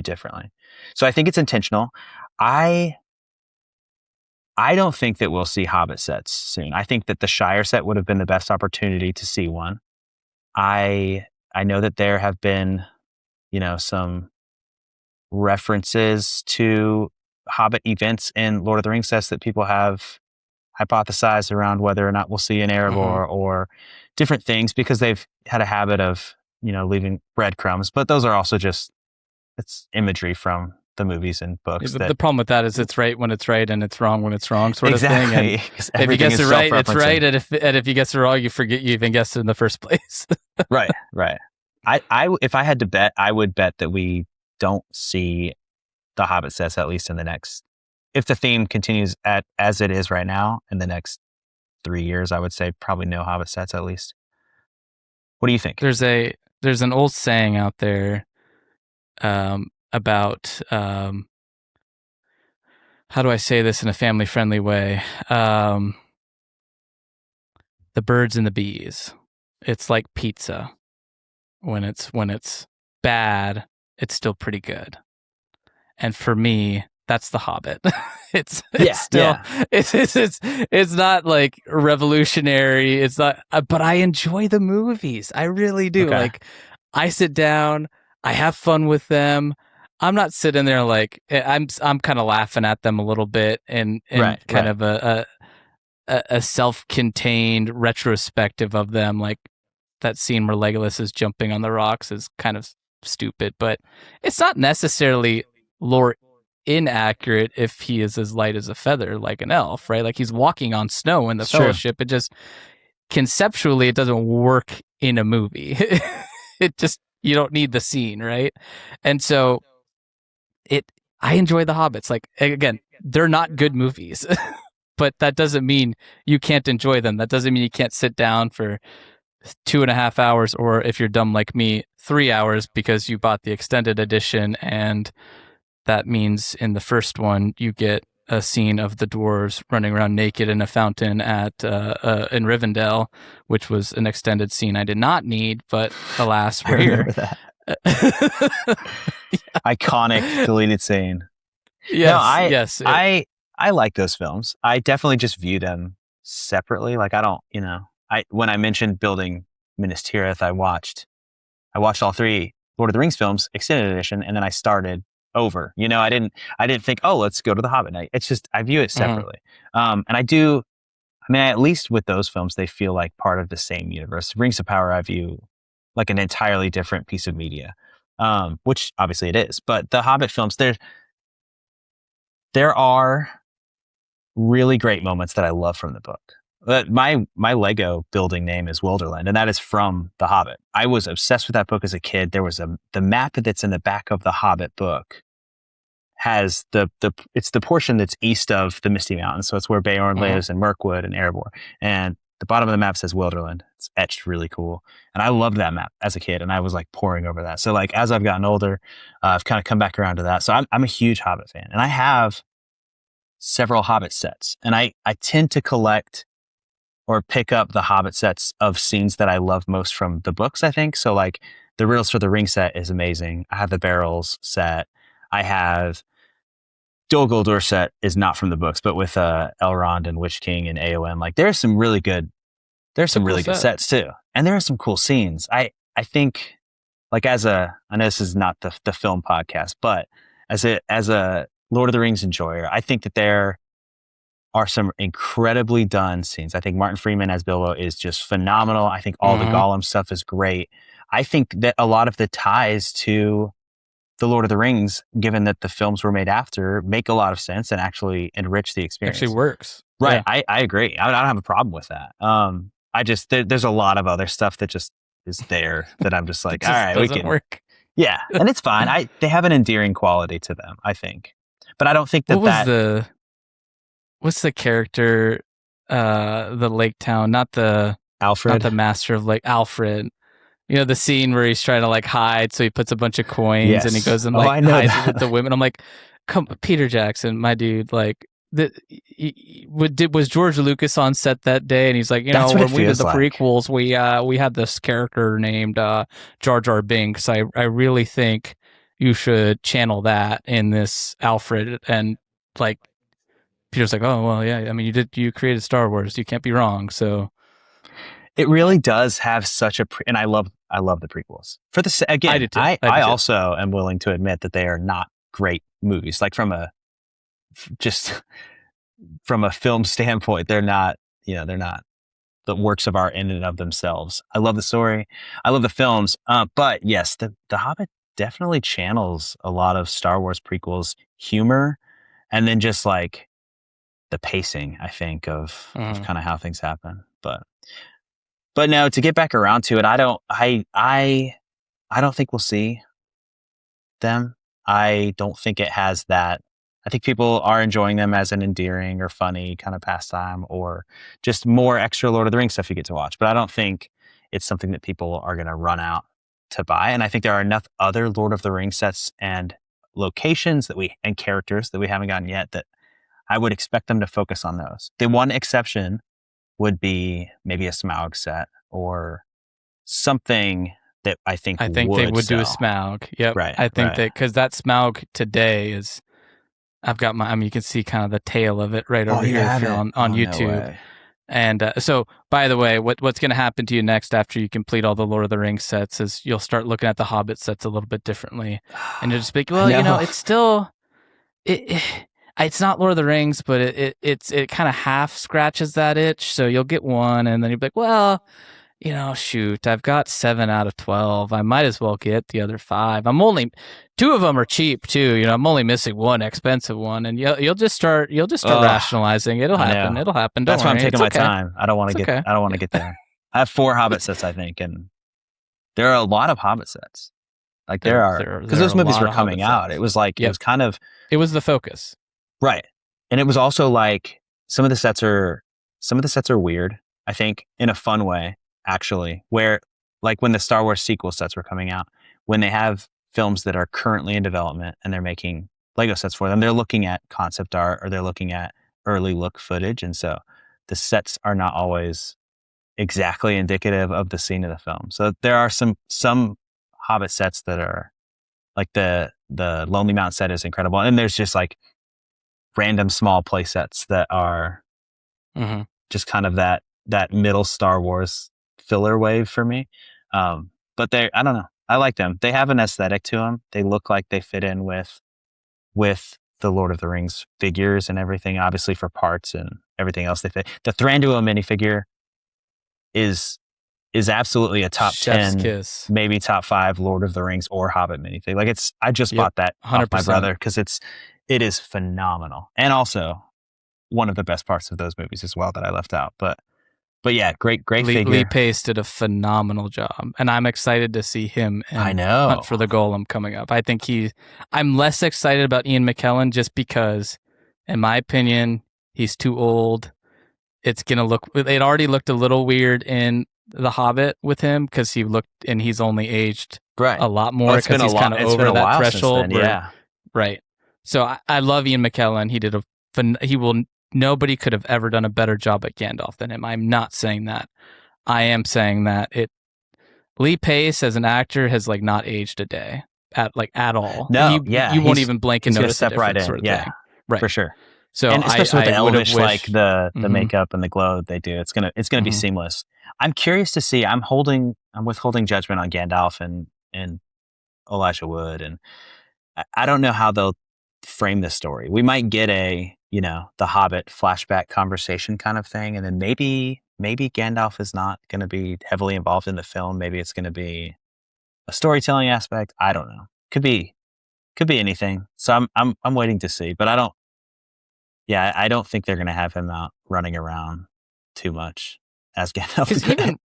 Speaker 1: differently. So I think it's intentional. I don't think that we'll see Hobbit sets soon. I think that the Shire set would have been the best opportunity to see one. I know that there have been, some references to Hobbit events in Lord of the Rings sets that people have hypothesized around whether or not we'll see an Erebor or different things because they've had a habit of, leaving breadcrumbs. But those are also it's imagery from the movies and books.
Speaker 2: The problem with that is it's right when it's right and it's wrong when it's wrong, sort of thing.
Speaker 1: And
Speaker 2: if you guess it right, it's right, and if you guess it wrong, you forget you even guessed it in the first place.
Speaker 1: Right. If I had to bet, I would bet that we don't see the Hobbit sets at least in the next. If the theme continues as it is right now in the next 3 years, I would say probably no Hobbit sets at least. What do you think?
Speaker 2: There's an old saying out there about how do I say this in a family friendly way? The birds and the bees. It's like pizza. When it's bad, it's still pretty good. And for me, that's The Hobbit. It's not like revolutionary. It's not, but I enjoy the movies. I really do.
Speaker 1: Okay.
Speaker 2: Like, I sit down, I have fun with them. I'm not sitting there like I'm kind of laughing at them a little bit and kind of a self-contained retrospective of them. Like that scene where Legolas is jumping on the rocks is kind of stupid, but it's not necessarily lore inaccurate if he is as light as a feather like an elf, right? Like he's walking on snow in the Fellowship. It just conceptually it doesn't work in a movie. It just you don't need the scene, right? And so I enjoy the Hobbits. Like, again, they're not good movies, but that doesn't mean you can't enjoy them. That doesn't mean you can't sit down for 2.5 hours, or if you're dumb like me, 3 hours because you bought the extended edition. And that means in the first one, you get a scene of the dwarves running around naked in a fountain in Rivendell, which was an extended scene I did not need, but alas, we're
Speaker 1: I remember
Speaker 2: here.
Speaker 1: that. Iconic deleted scene.
Speaker 2: Yes,
Speaker 1: yes. I like those films. I definitely just view them separately. Like I don't, when I mentioned building Minas Tirith, I watched all 3 Lord of the Rings films, extended edition, and then I started over. I didn't think, oh, let's go to the Hobbit night. It's just I view it separately. And at least with those films, they feel like part of the same universe. Rings of Power I view like an entirely different piece of media, which obviously it is. But the Hobbit films, there are really great moments that I love from the book. My Lego building name is Wilderland, and that is from The Hobbit. I was obsessed with that book as a kid. There was the map that's in the back of the Hobbit book has it's the portion that's east of the Misty Mountains, so it's where Beorn lives and Mirkwood and Erebor. And the bottom of the map says Wilderland. It's etched really cool, and I loved that map as a kid, and I was like poring over that. So like as I've gotten older, I've kind of come back around to that. So I'm a huge Hobbit fan, and I have several Hobbit sets, and I tend to collect or pick up the Hobbit sets of scenes that I love most from the books, I think. So like the Riddles for the Ring set is amazing. I have the Barrels set. I have Dol Guldur set is not from the books, but with Elrond and Witch King and Eowyn. Like there's some really good good sets too. And there are some cool scenes. I think like I know this is not the film podcast, but as a Lord of the Rings enjoyer, I think that there are some incredibly done scenes. I think Martin Freeman as Bilbo is just phenomenal. I think all the Gollum stuff is great. I think that a lot of the ties to the Lord of the Rings, given that the films were made after, make a lot of sense and actually enrich the experience.
Speaker 2: Actually works.
Speaker 1: Right. Yeah. I agree. I don't have a problem with that. There's a lot of other stuff that just is there that I'm just like, all right, we can
Speaker 2: work.
Speaker 1: Yeah. And it's fine. They have an endearing quality to them, I think. But I don't think
Speaker 2: what's the character, the lake town, not the master of Lake, Alfred. The scene where he's trying to like hide, so he puts a bunch of coins and he goes and like hides with the women. I'm like, come, Peter Jackson, my dude, like was George Lucas on set that day? And he's like, when we did the prequels, we had this character named Jar Jar Binks. I really think you should channel that in this Alfred. And like Peter's like, oh well, yeah. I mean, you created Star Wars. You can't be wrong. So.
Speaker 1: It really does have such and I love the prequels. For the again, I also am willing to admit that they are not great movies. Like from a film standpoint, they're not the works of art in and of themselves. I love the story, I love the films, but yes, the Hobbit definitely channels a lot of Star Wars prequels humor, and then just like the pacing, I think of kind of how things happen, But no, to get back around to it, I don't think we'll see them. I don't think it has that. I think people are enjoying them as an endearing or funny kind of pastime, or just more extra Lord of the Rings stuff you get to watch. But I don't think it's something that people are going to run out to buy. And I think there are enough other Lord of the Rings sets and locations and characters that we haven't gotten yet that I would expect them to focus on those. The one exception would be maybe a Smaug set or something that I think they would
Speaker 2: do a Smaug. Yep.
Speaker 1: Right.
Speaker 2: I think that because that Smaug today is, I've got you can see kind of the tail of it right over here if you're on YouTube. No, and so, by the way, what's going to happen to you next after you complete all the Lord of the Rings sets is you'll start looking at the Hobbit sets a little bit differently, and you'll just be like, well, it's still it's not Lord of the Rings, but it kind of half scratches that itch. So you'll get one, and then you'll be like, well, shoot, I've got 7 out of 12. I might as well get the other 5. 2 of them are cheap too. I'm only missing one expensive one, and you'll just start rationalizing. It'll happen. It'll happen.
Speaker 1: That's why I'm taking my time. I don't want to get there. I have 4 Hobbit sets, I think, and there are a lot of Hobbit sets. Like there are, because
Speaker 2: there are
Speaker 1: those
Speaker 2: a
Speaker 1: movies
Speaker 2: lot
Speaker 1: were
Speaker 2: of Hobbit
Speaker 1: coming out.
Speaker 2: sets.
Speaker 1: It was like, it
Speaker 2: Yep.
Speaker 1: was kind of,
Speaker 2: It was the focus.
Speaker 1: right. And it was also like some of the sets are weird, I think, in a fun way, actually, where like when the Star Wars sequel sets were coming out, when they have films that are currently in development and they're making Lego sets for them, they're looking at concept art or they're looking at early look footage. And so the sets are not always exactly indicative of the scene of the film. So there are some Hobbit sets that are like the Lonely Mountain set is incredible. And there's just like random small play sets that are just kind of that middle Star Wars filler wave for me. But I don't know. I like them. They have an aesthetic to them. They look like they fit in with the Lord of the Rings figures and everything, obviously for parts and everything else they fit. The Thranduil minifigure is absolutely a top
Speaker 2: Chef's
Speaker 1: 10,
Speaker 2: kiss.
Speaker 1: maybe top 5 Lord of the Rings or Hobbit minifigure. Like I just bought that off my
Speaker 2: 100%.
Speaker 1: brother because it is phenomenal. And also one of the best parts of those movies as well that I left out. But yeah, great figure.
Speaker 2: Lee Pace did a phenomenal job, and I'm excited to see him in
Speaker 1: I know.
Speaker 2: Hunt for the Golem coming up. I think I'm less excited about Ian McKellen just because, in my opinion, he's too old. It already looked a little weird in The Hobbit with him because he's only aged a lot more because he's kind of over that threshold.
Speaker 1: Yeah.
Speaker 2: Right. So I love Ian McKellen. Nobody could have ever done a better job at Gandalf than him. I'm not saying that. I am saying that Lee Pace as an actor has like not aged a day at all.
Speaker 1: No,
Speaker 2: you won't even blink and notice
Speaker 1: step right in.
Speaker 2: sort of
Speaker 1: yeah,
Speaker 2: thing. Right.
Speaker 1: For sure.
Speaker 2: So
Speaker 1: and especially with the elvish, like the
Speaker 2: mm-hmm.
Speaker 1: makeup and the glow they do, it's gonna
Speaker 2: mm-hmm.
Speaker 1: be seamless. I'm curious to see. I'm withholding judgment on Gandalf and Elijah Wood, and I don't know how they'll frame this story. We might get the Hobbit flashback conversation kind of thing, and then maybe Gandalf is not going to be heavily involved in the film. Maybe it's going to be a storytelling aspect. I don't know. Could be anything. So I'm waiting to see, but I don't think they're going to have him out running around too much as Gandalf.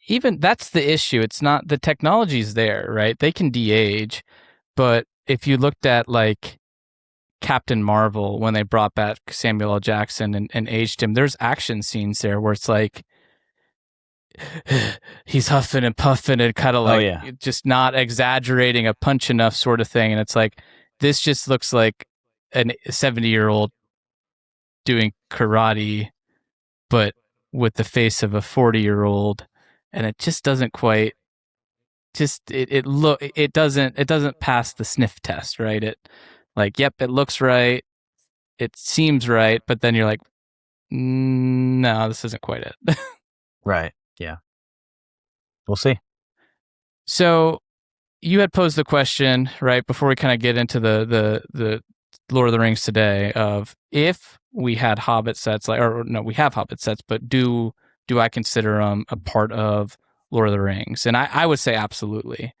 Speaker 2: Even that's the issue. It's not the technology's there, right? They can de-age, but if you looked at like Captain Marvel when they brought back Samuel L. Jackson and aged him, there's action scenes there where it's like he's huffing and puffing and kind of like just not exaggerating a punch enough sort of thing. And it's like, this just looks like a 70-year-old doing karate, but with the face of a 40-year-old. And it just doesn't quite it doesn't pass the sniff test, right? It looks right. It seems right. But then you're like, no, this isn't quite it.
Speaker 1: Right. Yeah. We'll see.
Speaker 2: So you had posed the question, right, before we kind of get into the Lord of the Rings today of if we had Hobbit sets, we have Hobbit sets, but do I consider them a part of Lord of the Rings? And I would say absolutely.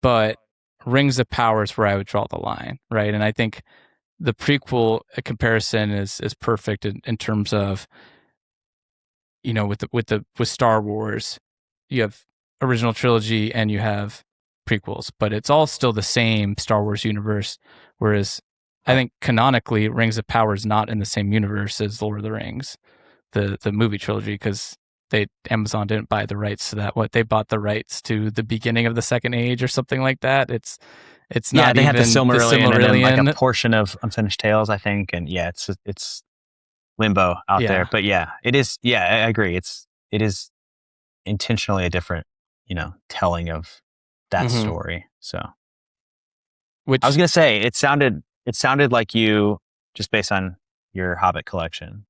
Speaker 2: But Rings of Power is where I would draw the line, right? And I think the prequel comparison is perfect in terms of, with Star Wars, you have original trilogy and you have prequels, but it's all still the same Star Wars universe. Whereas I think canonically, Rings of Power is not in the same universe as Lord of the Rings, the movie trilogy, because Amazon didn't buy the rights to that. They bought the rights to the beginning of the Second Age or something like that. It's not
Speaker 1: they
Speaker 2: even
Speaker 1: have the Silmarillion and then like a portion of Unfinished Tales, I think, and it's limbo out there. But it is. Yeah, I agree. It is intentionally a different, telling of that story. So, I was gonna say it sounded like you, just based on your Hobbit collection,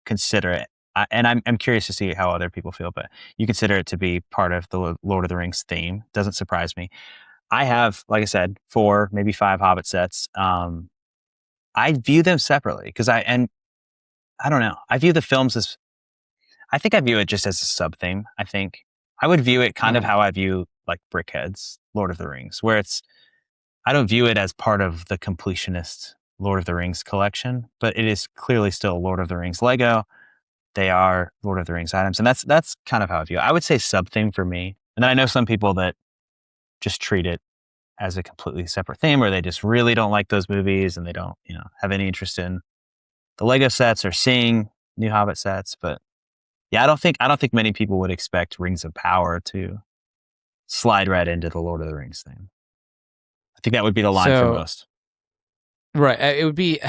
Speaker 1: consider it. And I'm curious to see how other people feel, but you consider it to be part of the Lord of the Rings theme. Doesn't surprise me. I have, like I said, 4, maybe 5 Hobbit sets. I view them separately because I don't know. I view the films as, I think I view it just as a sub theme. I think I would view it kind of how I view like Brickhead's Lord of the Rings, where I don't view it as part of the completionist Lord of the Rings collection, but it is clearly still Lord of the Rings Lego. They are Lord of the Rings items. And that's kind of how I view it. I would say sub theme for me. And then I know some people that just treat it as a completely separate theme, or they just really don't like those movies and they don't, have any interest in the Lego sets or seeing new Hobbit sets. But yeah, I don't think many people would expect Rings of Power to slide right into the Lord of the Rings thing. I think that would be the line for most.
Speaker 2: Right. It'd be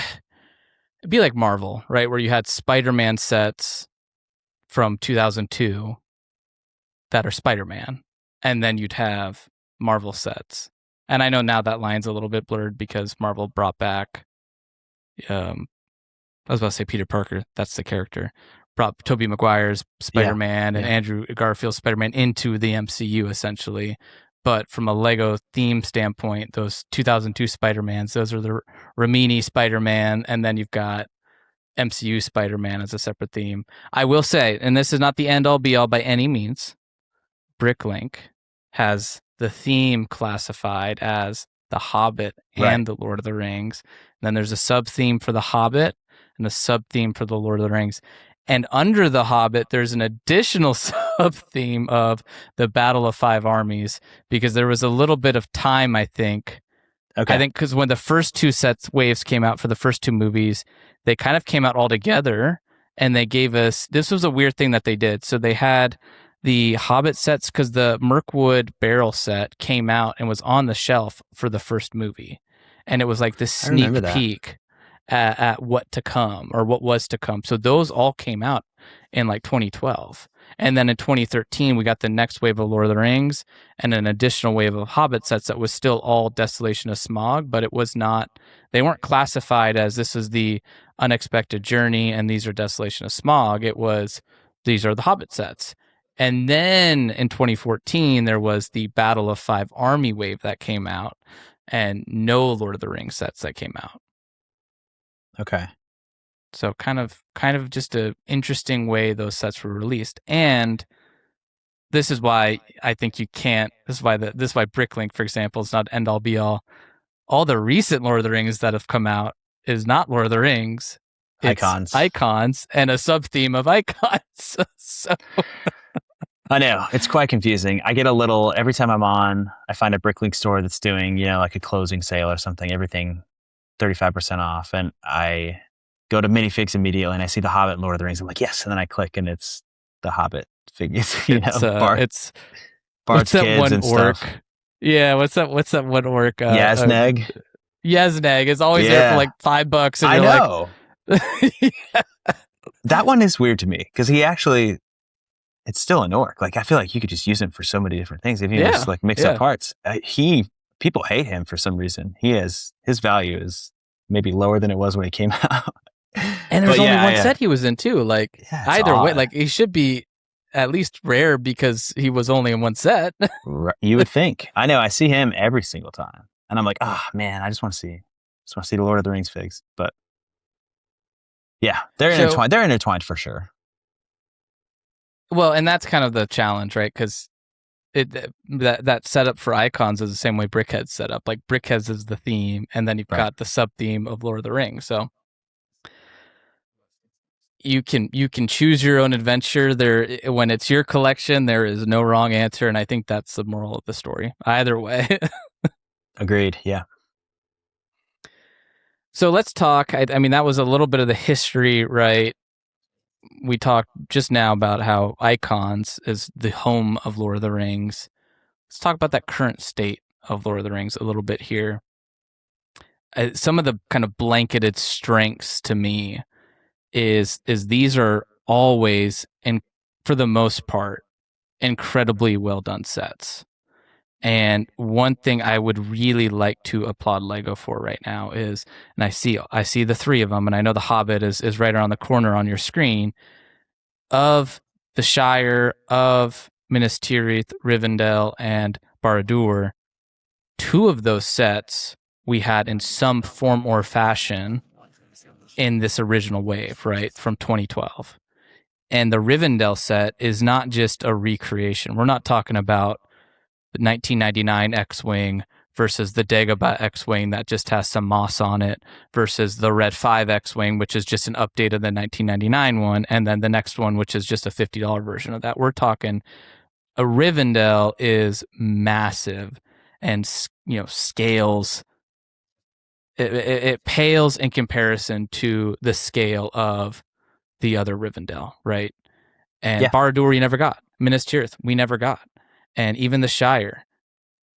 Speaker 2: like Marvel, right? Where you had Spider-Man sets from 2002 that are Spider-Man, and then you'd have Marvel sets. And I know now that line's a little bit blurred because Marvel brought back, I was about to say Peter Parker, that's the character, brought Tobey Maguire's Spider-Man and Andrew Garfield's Spider-Man into the MCU, essentially. But from a Lego theme standpoint, those 2002 Spider-Mans, those are the Raimi Spider-Man, and then you've got MCU Spider-Man as a separate theme. I will say, and this is not the end-all be-all by any means, Bricklink has the theme classified as The Hobbit and The Lord of the Rings. And then there's a sub-theme for The Hobbit and a sub-theme for The Lord of the Rings. And under The Hobbit, there's an additional sub-theme of the Battle of Five Armies, because there was a little bit of time, I think. Okay. I think because when the first two waves came out for the first two movies, they kind of came out all together, and they gave us, this was a weird thing that they did. So they had the Hobbit sets, because the Mirkwood barrel set came out and was on the shelf for the first movie. And it was like this sneak peek at what to come, or what was to come. So those all came out in like 2012. And then in 2013, we got the next wave of Lord of the Rings and an additional wave of Hobbit sets that was still all Desolation of Smaug, but it was not, they weren't classified as this is the Unexpected Journey and these are Desolation of Smaug. It was, these are the Hobbit sets. And then in 2014, there was the Battle of Five Army wave that came out, and no Lord of the Rings sets that came out.
Speaker 1: Okay.
Speaker 2: So kind of just an interesting way those sets were released. And this is why I think you can't, this is why Bricklink, for example, is not end all be all. All the recent Lord of the Rings that have come out is not Lord of the Rings. It's icons and a sub-theme of icons. So
Speaker 1: I know, it's quite confusing. I get a little, every time I find a Bricklink store that's doing, like a closing sale or something, everything 35% off. And I go to minifigs immediately and I see the Hobbit and Lord of the Rings. I'm like, yes. And then I click and it's the Hobbit figures,
Speaker 2: it's
Speaker 1: Bard's kids and orc stuff.
Speaker 2: Yeah. What's that one orc?
Speaker 1: Yazneg.
Speaker 2: Yazneg is always there for like $5. And
Speaker 1: I know. That one is weird to me because it's still an orc. Like, I feel like you could just use him for so many different things if you just like mix up parts. People hate him for some reason. His value is maybe lower than it was when he came out.
Speaker 2: And there's only one set he was in too. Like, either way, like he should be at least rare because he was only in one set.
Speaker 1: You would think. I know. I see him every single time, and I'm like, man, I just want to see the Lord of the Rings figs. But yeah, they're intertwined. They're intertwined for sure.
Speaker 2: Well, and that's kind of the challenge, right? Because that setup for icons is the same way Brickhead's set up. Like, Brickheads is the theme, and then you've got the sub theme of Lord of the Rings. So you can choose your own adventure. There, when it's your collection, there is no wrong answer, and I think that's the moral of the story. Either way.
Speaker 1: Agreed. Yeah.
Speaker 2: So let's talk. I mean, that was a little bit of the history, right? We talked just now about how Icons is the home of Lord of the Rings. Let's talk about that current state of Lord of the Rings a little bit here. Some of the kind of blanketed strengths to me is these are always, and for the most part, incredibly well done sets. And one thing I would really like to applaud Lego for right now is, and I see the three of them, and I know the Hobbit is right around the corner on your screen, of the Shire, of Minas Tirith, Rivendell, and Barad-dûr. Two of those sets we had in some form or fashion in this original wave, right, from 2012. And the Rivendell set is not just a recreation. We're not talking about the 1999 X-Wing versus the Dagobah X-Wing that just has some moss on it versus the Red 5 X-Wing, which is just an update of the 1999 one, and then the next one, which is just a $50 version of that. We're talking a Rivendell is massive and scales. It pales in comparison to the scale of the other Rivendell, right? And
Speaker 1: Yeah.
Speaker 2: Barad-dûr you never got. Minas Tirith we never got. And even the Shire,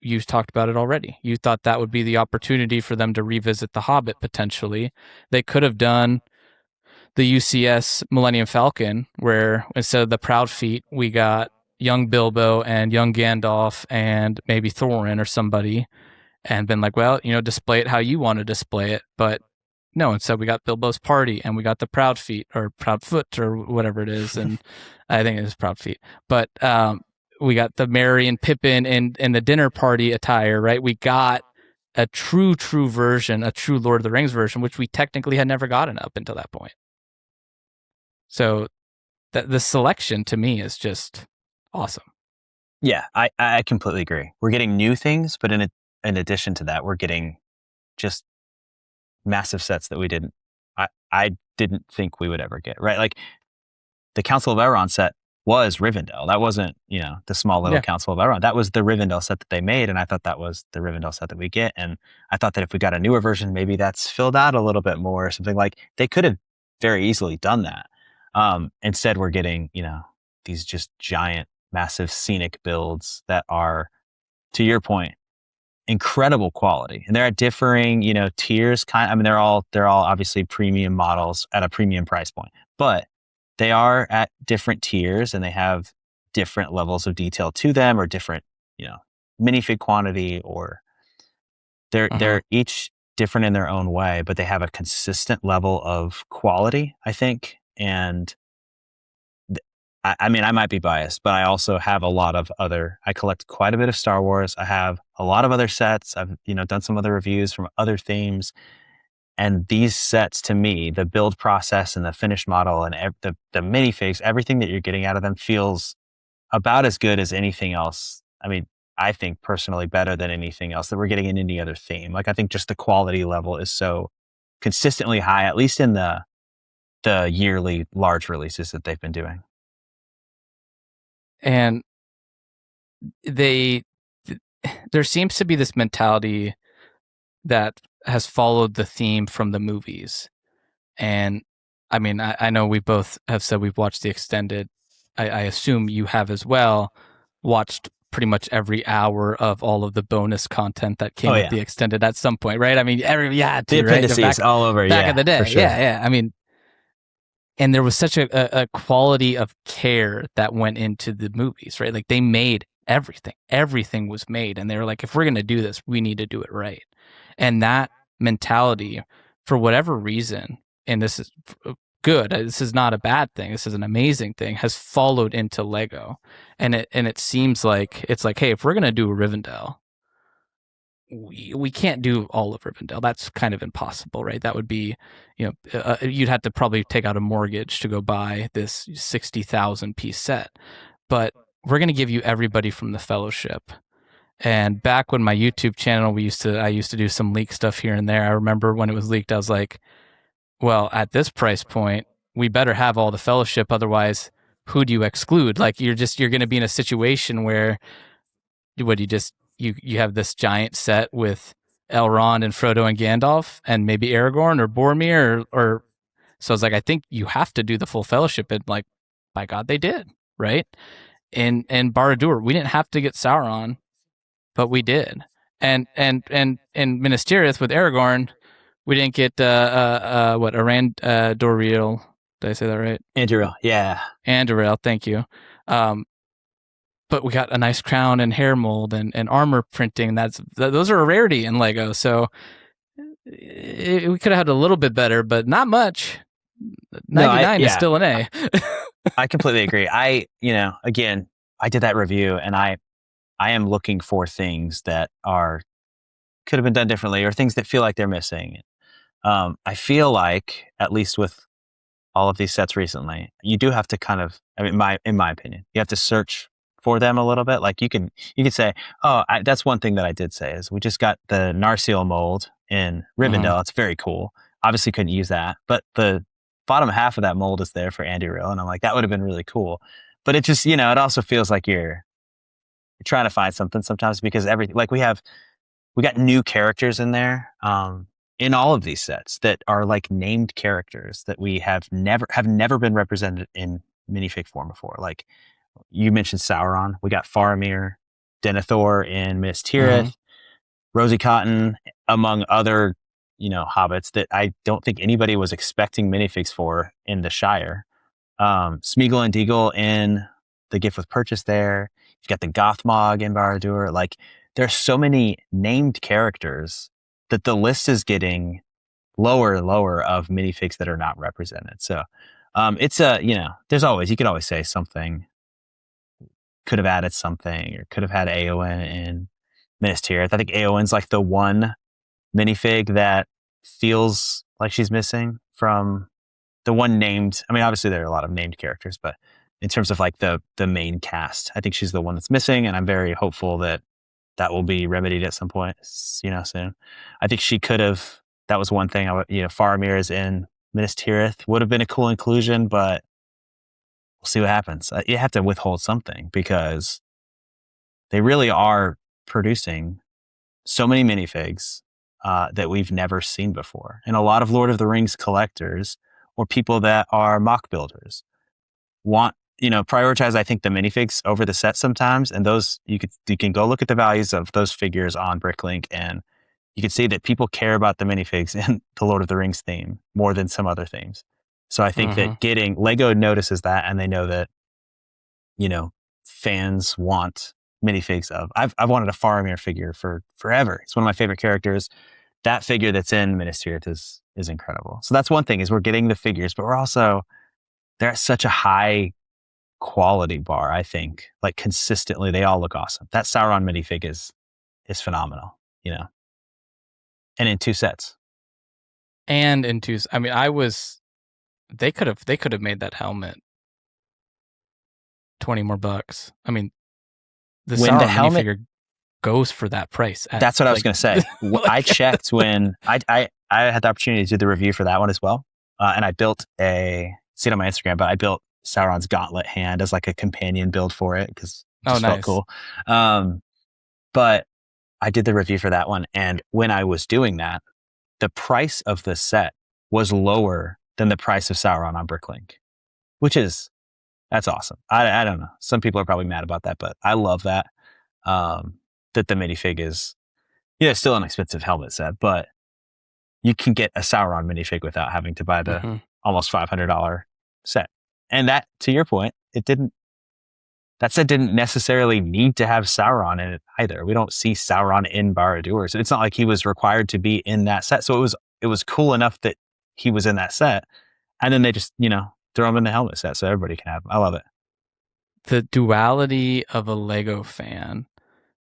Speaker 2: you talked about it already. You thought that would be the opportunity for them to revisit The Hobbit potentially. They could have done the UCS Millennium Falcon, where instead of the Proud Feet, we got young Bilbo and young Gandalf and maybe Thorin or somebody, and been like, well, display it how you want to display it. But no, instead we got Bilbo's party and we got the Proud Feet or Proud Foot or whatever it is. And I think it is Proud Feet. But we got the Merry and Pippin in the dinner party attire, right? We got a true version, a true Lord of the Rings version, which we technically had never gotten up until that point. So the selection to me is just awesome.
Speaker 1: Yeah, I completely agree. We're getting new things, but in addition to that, we're getting just massive sets that I didn't think we would ever get, right? Like the Council of Elrond set was Rivendell. That wasn't, the small little Council of Elrond. That was the Rivendell set that they made, and I thought that was the Rivendell set that we get. And I thought that if we got a newer version, maybe that's filled out a little bit more or something. Like they could have very easily done that. Instead, we're getting, these just giant, massive scenic builds that are, to your point, incredible quality. And they're at differing, tiers. They're all obviously premium models at a premium price point, but they are at different tiers and they have different levels of detail to them, or different, minifig quantity, or they're each different in their own way, but they have a consistent level of quality, I think. And I might be biased, but I also have a lot of I collect quite a bit of Star Wars. I have a lot of other sets. I've, done some other reviews from other themes. And these sets, to me, the build process and the finished model and the minifigs, everything that you're getting out of them feels about as good as anything else. I think personally better than anything else that we're getting in any other theme. Like, I think just the quality level is so consistently high, at least in the yearly large releases that they've been doing.
Speaker 2: And there seems to be this mentality that has followed the theme from the movies. And I know we both have said we've watched the extended. I assume you have as well watched pretty much every hour of all of the bonus content that came with the extended at some point, right? You had to,
Speaker 1: the appendices, right? All over,
Speaker 2: back in the day.
Speaker 1: Sure.
Speaker 2: Yeah. And there was such a quality of care that went into the movies, right? Like they made everything. Everything was made. And they were like, if we're going to do this, we need to do it right. And that mentality, for whatever reason, and this is good, this is not a bad thing, this is an amazing thing, has followed into Lego. And it seems like, it's like, hey, if we're going to do a Rivendell, we can't do all of Rivendell. That's kind of impossible, right? That would be, you'd have to probably take out a mortgage to go buy this 60,000 piece set. But we're going to give you everybody from the Fellowship. And back when my YouTube channel, I used to do some leak stuff here and there. I remember when it was leaked, I was like, well, at this price point, we better have all the Fellowship. Otherwise, who do you exclude? Like you're going to be in a situation where you have this giant set with Elrond and Frodo and Gandalf and maybe Aragorn or Boromir or so I was like, I think you have to do the full Fellowship. And like, by God, they did, right? And Barad-dûr, we didn't have to get Sauron, but we did. And Minas Tirith with Aragorn, we didn't get Arandoril. Did I say that right?
Speaker 1: Anduril, yeah.
Speaker 2: Anduril, thank you. But we got a nice crown and hair mold and armor printing. Those are a rarity in Lego. So we could have had a little bit better, but not much. 99 is still an A.
Speaker 1: I completely agree. Again, I did that review, and I am looking for things that could have been done differently, or things that feel like they're missing. I feel like, at least with all of these sets recently, you do have to kind of, in my opinion, you have to search for them a little bit. Like you can say, that's one thing that I did say is we just got the Narsil mold in Rivendell. It's very cool. Obviously couldn't use that, but the bottom half of that mold is there for Anduril, and I'm like, that would have been really cool. But it just, it also feels like you're trying to find something sometimes, because everything, like we have we got new characters in there in all of these sets that are like named characters that we have never been represented in minifig form before. Like you mentioned Sauron, we got Faramir, Denethor in Minas Tirith, Rosie Cotton, among other, hobbits that I don't think anybody was expecting minifigs for in the Shire. Smeagol and Deagle in The Gift with Purchase there. You've got the Gothmog in Barad-dûr. Like, there's so many named characters that the list is getting lower and lower of minifigs that are not represented. So it's there's always, you could always say something could have added something or could have had Éowyn in Minas Tirith. I think Éowyn's like the one minifig that feels like she's missing from the one named. I mean, obviously there are a lot of named characters, but in terms of like the main cast, I think she's the one that's missing, and I'm very hopeful that will be remedied at some point, soon. I think she could have. That was one thing. Faramir is in Minas Tirith. Would have been a cool inclusion, but we'll see what happens. You have to withhold something because they really are producing so many minifigs that we've never seen before. And a lot of Lord of the Rings collectors or people that are mock builders want, prioritize, I think, the minifigs over the set sometimes. And those, you can go look at the values of those figures on Bricklink, and you can see that people care about the minifigs and the Lord of the Rings theme more than some other themes. So I think that Lego notices that, and they know that, fans want minifigs of. I've wanted a Faramir figure for forever. It's one of my favorite characters. That figure that's in Minas Tirith is incredible. So that's one thing, is we're getting the figures, but they're at such a high quality bar, I think. Like consistently, they all look awesome. That Sauron minifig is phenomenal, and in 2 sets.
Speaker 2: And in 2, I mean, they could have made that helmet $20 more bucks. I mean, the Sauron minifigure goes for that price.
Speaker 1: That's what I was going to say. I checked when I had the opportunity to do the review for that one as well. And I built see it on my Instagram, but I built Sauron's gauntlet hand as like a companion build for it because it just felt cool. But I did the review for that one. And when I was doing that, the price of the set was lower than the price of Sauron on Bricklink, that's awesome. I don't know. Some people are probably mad about that, but I love that. That the minifig is, still an expensive helmet set, but you can get a Sauron minifig without having to buy the almost $500 set. And that, to your point, that set didn't necessarily need to have Sauron in it either. We don't see Sauron in Barad-dûr. So it's not like he was required to be in that set. So it was cool enough that he was in that set. And then they just, throw him in the helmet set so everybody can have him. I love it.
Speaker 2: The duality of a Lego fan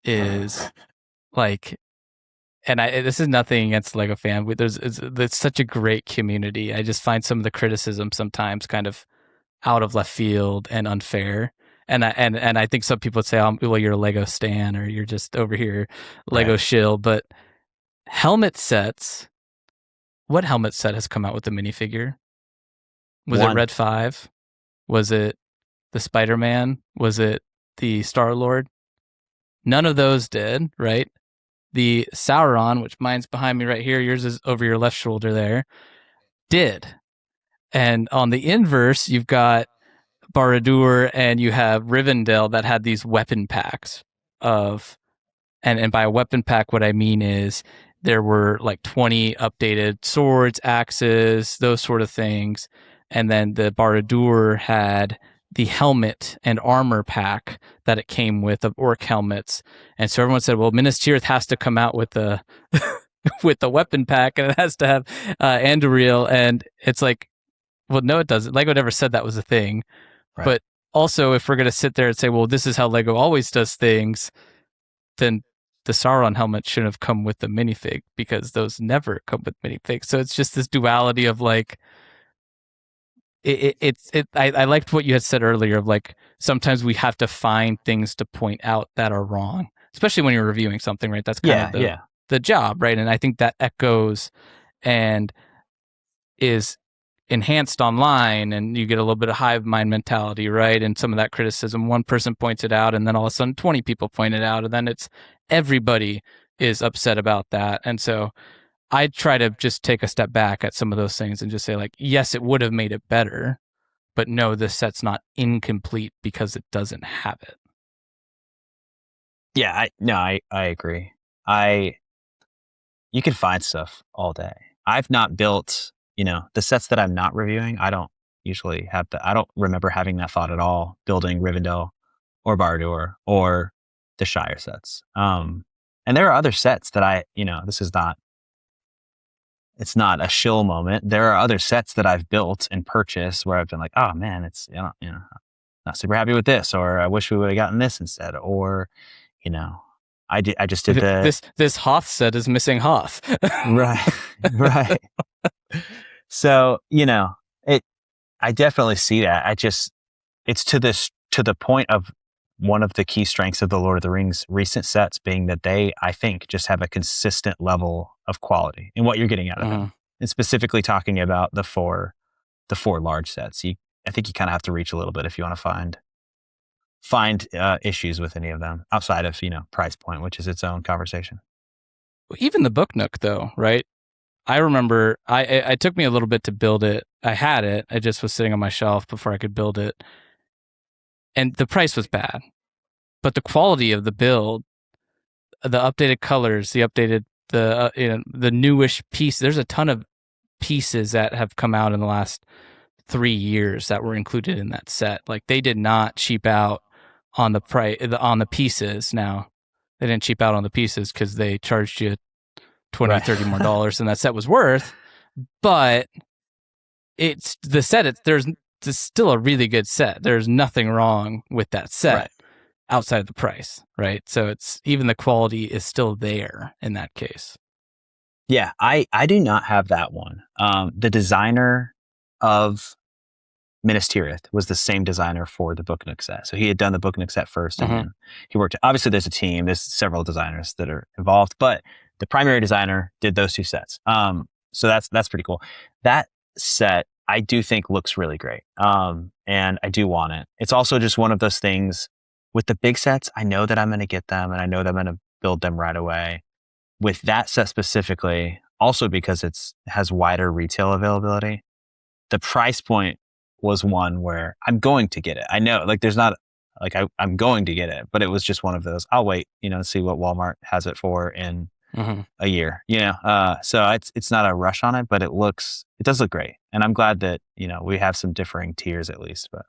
Speaker 2: is like, and this is nothing against Lego fan. It's such a great community. I just find some of the criticism sometimes kind of out of left field and unfair. And I think some people would say, well, you're a Lego stan, or you're just over here Lego shill. But helmet sets, what helmet set has come out with the minifigure? Was it Red 5? Was it the Spider-Man? Was it the Star-Lord? None of those did, right? The Sauron, which mine's behind me right here, yours is over your left shoulder there, did. And on the inverse, you've got Barad-dûr and you have Rivendell that had these weapon packs of, and by a weapon pack, what I mean is there were like 20 updated swords, axes, those sort of things. And then the Barad-dûr had the helmet and armor pack that it came with of orc helmets. And so everyone said, well, Minas Tirith has to come out with the with the weapon pack, and it has to have Anduril. And it's like, well, no, it doesn't. Lego never said that was a thing. Right. But also, if we're going to sit there and say, well, this is how Lego always does things, then the Sauron helmet shouldn't have come with the minifig, because those never come with minifigs. So it's just this duality of like, I liked what you had said earlier of like, sometimes we have to find things to point out that are wrong, especially when you're reviewing something, right? That's kind of the job, right? And I think that echoes and is enhanced online, and you get a little bit of hive mind mentality, right? And some of that criticism, one person points it out, and then all of a sudden 20 people point it out, and then it's everybody is upset about that. And so I try to just take a step back at some of those things and just say, like, yes, it would have made it better, but no, this set's not incomplete because it doesn't have it.
Speaker 1: Yeah, I agree. You can find stuff all day. I've not built, the sets that I'm not reviewing. I don't usually have I don't remember having that thought at all, building Rivendell or Bardur or the Shire sets. And there are other sets that this is not, it's not a shill moment. There are other sets that I've built and purchased where I've been like, oh man, it's, not super happy with this, or I wish we would have gotten this instead, or, I just did
Speaker 2: this Hoth set is missing Hoth.
Speaker 1: Right. Right. So, I definitely see that. It's to the point of one of the key strengths of the Lord of the Rings recent sets being that they, I think, just have a consistent level of quality in what you're getting out of them. And specifically talking about the four large sets, I think you kind of have to reach a little bit if you want to find issues with any of them outside of, price point, which is its own conversation.
Speaker 2: Even the Book Nook, though, right? I remember it took me a little bit to build it. I had it. I just was sitting on my shelf before I could build it. And the price was bad. But the quality of the build, the updated colors, the newish piece, there's a ton of pieces that have come out in the last 3 years that were included in that set. Like, they did not cheap out on the price on the pieces. Now, they didn't cheap out on the pieces because they charged you $20, right. $30 more dollars than that set was worth. But it's the set. There's still a really good set. There's nothing wrong with that set, right, outside of the price, right? So it's even the quality is still there in that case.
Speaker 1: Yeah, I do not have that one. The designer of Minas Tirith was the same designer for the Book Nook set. So he had done the Book Nook set first, and then he worked. Obviously, there's a team. There's several designers that are involved, but the primary designer did those two sets. So that's pretty cool. That set I do think looks really great, and I do want it. It's also just one of those things with the big sets. I know that I'm going to get them, and I know that I'm going to build them right away. With that set specifically, also because it has wider retail availability, the price point was one where I'm going to get it. I know, like, there's not, like, I'm going to get it, but it was just one of those, I'll wait, see what Walmart has it for in a year, so it's not a rush on it, but it does look great. And I'm glad that, we have some differing tiers at least. But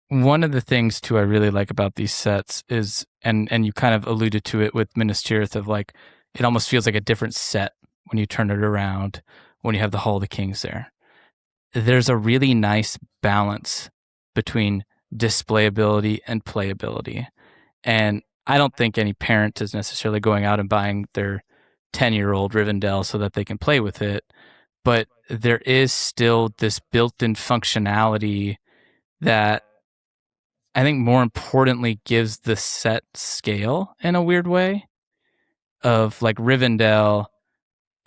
Speaker 2: one of the things too I really like about these sets is, and you kind of alluded to it with Minas Tirith, of like, it almost feels like a different set when you turn it around, when you have the Hall of the Kings there. There's a really nice balance between displayability and playability. And I don't think any parent is necessarily going out and buying their 10-year-old Rivendell so that they can play with it. But there is still this built-in functionality that I think more importantly gives the set scale in a weird way. Of like Rivendell,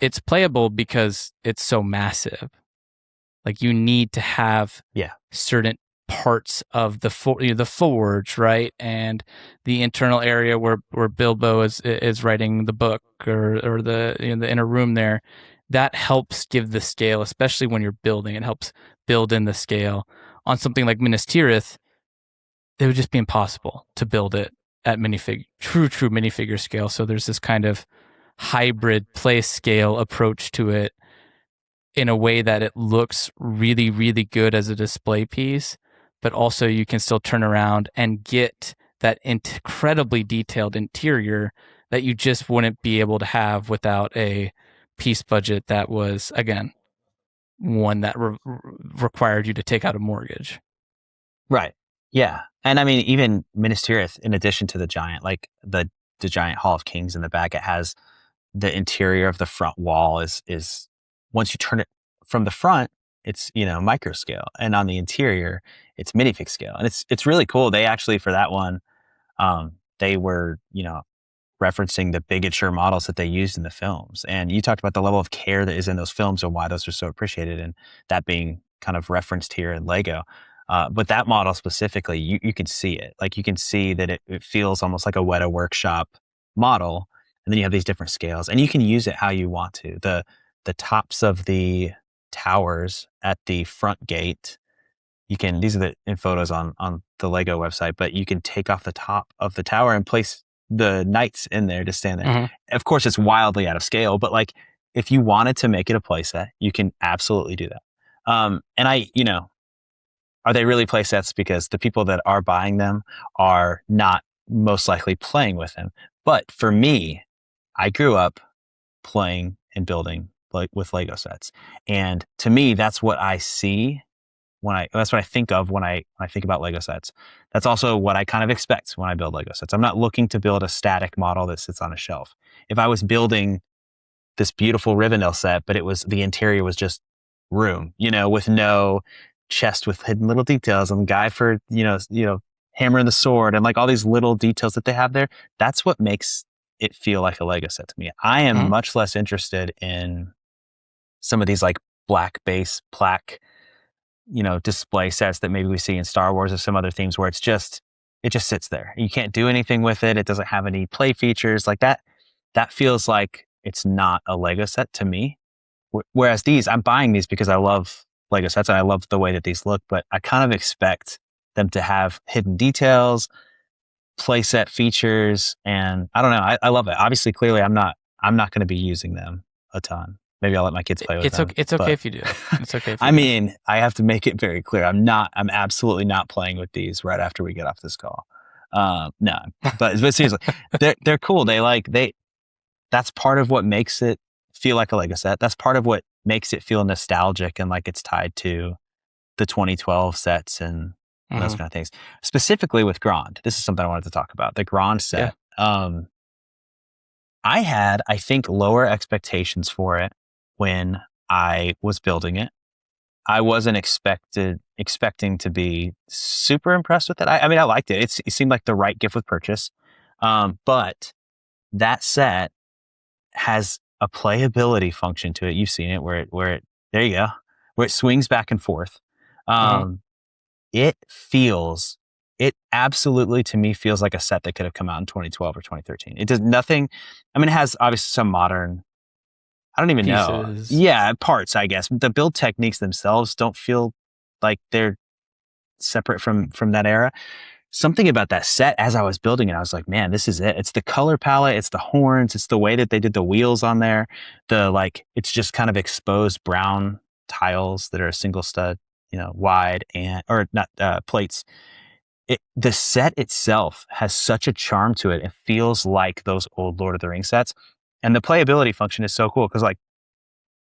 Speaker 2: it's playable because it's so massive. Like, you need to have certain parts of the forge, right, and the internal area where Bilbo is writing the book, or the the inner room there. That helps give the scale, especially when you're building. It helps build in the scale. On something like Minas Tirith, it would just be impossible to build it at true minifigure scale. So there's this kind of hybrid play scale approach to it, in a way that it looks really, really good as a display piece, but also you can still turn around and get that incredibly detailed interior that you just wouldn't be able to have without a piece budget that was, again, one that required you to take out a mortgage.
Speaker 1: Right. Yeah. And I mean, even Minas Tirith, in addition to the giant, like the giant Hall of Kings in the back, it has the interior of the front wall is once you turn it from the front, it's, micro scale, and on the interior, it's minifig scale. And it's really cool. They actually, for that one, they were, referencing the bigature models that they used in the films. And you talked about the level of care that is in those films and why those are so appreciated, and that being kind of referenced here in Lego. But that model specifically, you can see it. Like, you can see that it feels almost like a Weta workshop model, and then you have these different scales, and you can use it how you want to. The tops of the towers at the front gate, these are in photos on the Lego website, but you can take off the top of the tower and place the knights in there to stand there.
Speaker 2: Mhm.
Speaker 1: Of course, it's wildly out of scale, but like if you wanted to make it a playset, you can absolutely do that. And are they really play sets? Because the people that are buying them are not most likely playing with them. But for me, I grew up playing and building with Lego sets. And to me, that's what I see that's what I think of when I think about Lego sets. That's also what I kind of expect when I build Lego sets. I'm not looking to build a static model that sits on a shelf. If I was building this beautiful Rivendell set, but the interior was just room, with no chest with hidden little details and guy for, hammering the sword and like all these little details that they have there, that's what makes it feel like a Lego set to me. I am much less interested in some of these like black base plaque, display sets that maybe we see in Star Wars or some other themes where it just sits there. You can't do anything with it. It doesn't have any play features like that. That feels like it's not a Lego set to me. Whereas I'm buying these because I love Lego sets and I love the way that these look, but I kind of expect them to have hidden details, playset features, and I don't know. I love it. Obviously, clearly, I'm not going to be using them a ton. Maybe I'll let my kids play with them.
Speaker 2: It's okay if you do. It's okay.
Speaker 1: I mean, I have to make it very clear. I'm absolutely not playing with these right after we get off this call. No, but seriously, they're cool. That's part of what makes it feel like a Lego set. That's part of what makes it feel nostalgic and like it's tied to the 2012 sets and those kind of things. Specifically with Grand, this is something I wanted to talk about. The Grand set. Yeah. I had, I think, lower expectations for it when I was building it. I wasn't expecting to be super impressed with it. I mean, I liked it. It seemed like the right gift with purchase. But that set has a playability function to it. You've seen it where it there you go, where it swings back and forth. It absolutely to me feels like a set that could have come out in 2012 or 2013. It does nothing. I mean, it has obviously some modern, I don't even know. Yeah, parts, I guess. The build techniques themselves don't feel like they're separate from that era. Something about that set as I was building it, I was like, man, this is it. It's the color palette, it's the horns, it's the way that they did the wheels on there. It's just kind of exposed brown tiles that are a single stud, wide or not plates. The set itself has such a charm to it. It feels like those old Lord of the Rings sets. And the playability function is so cool because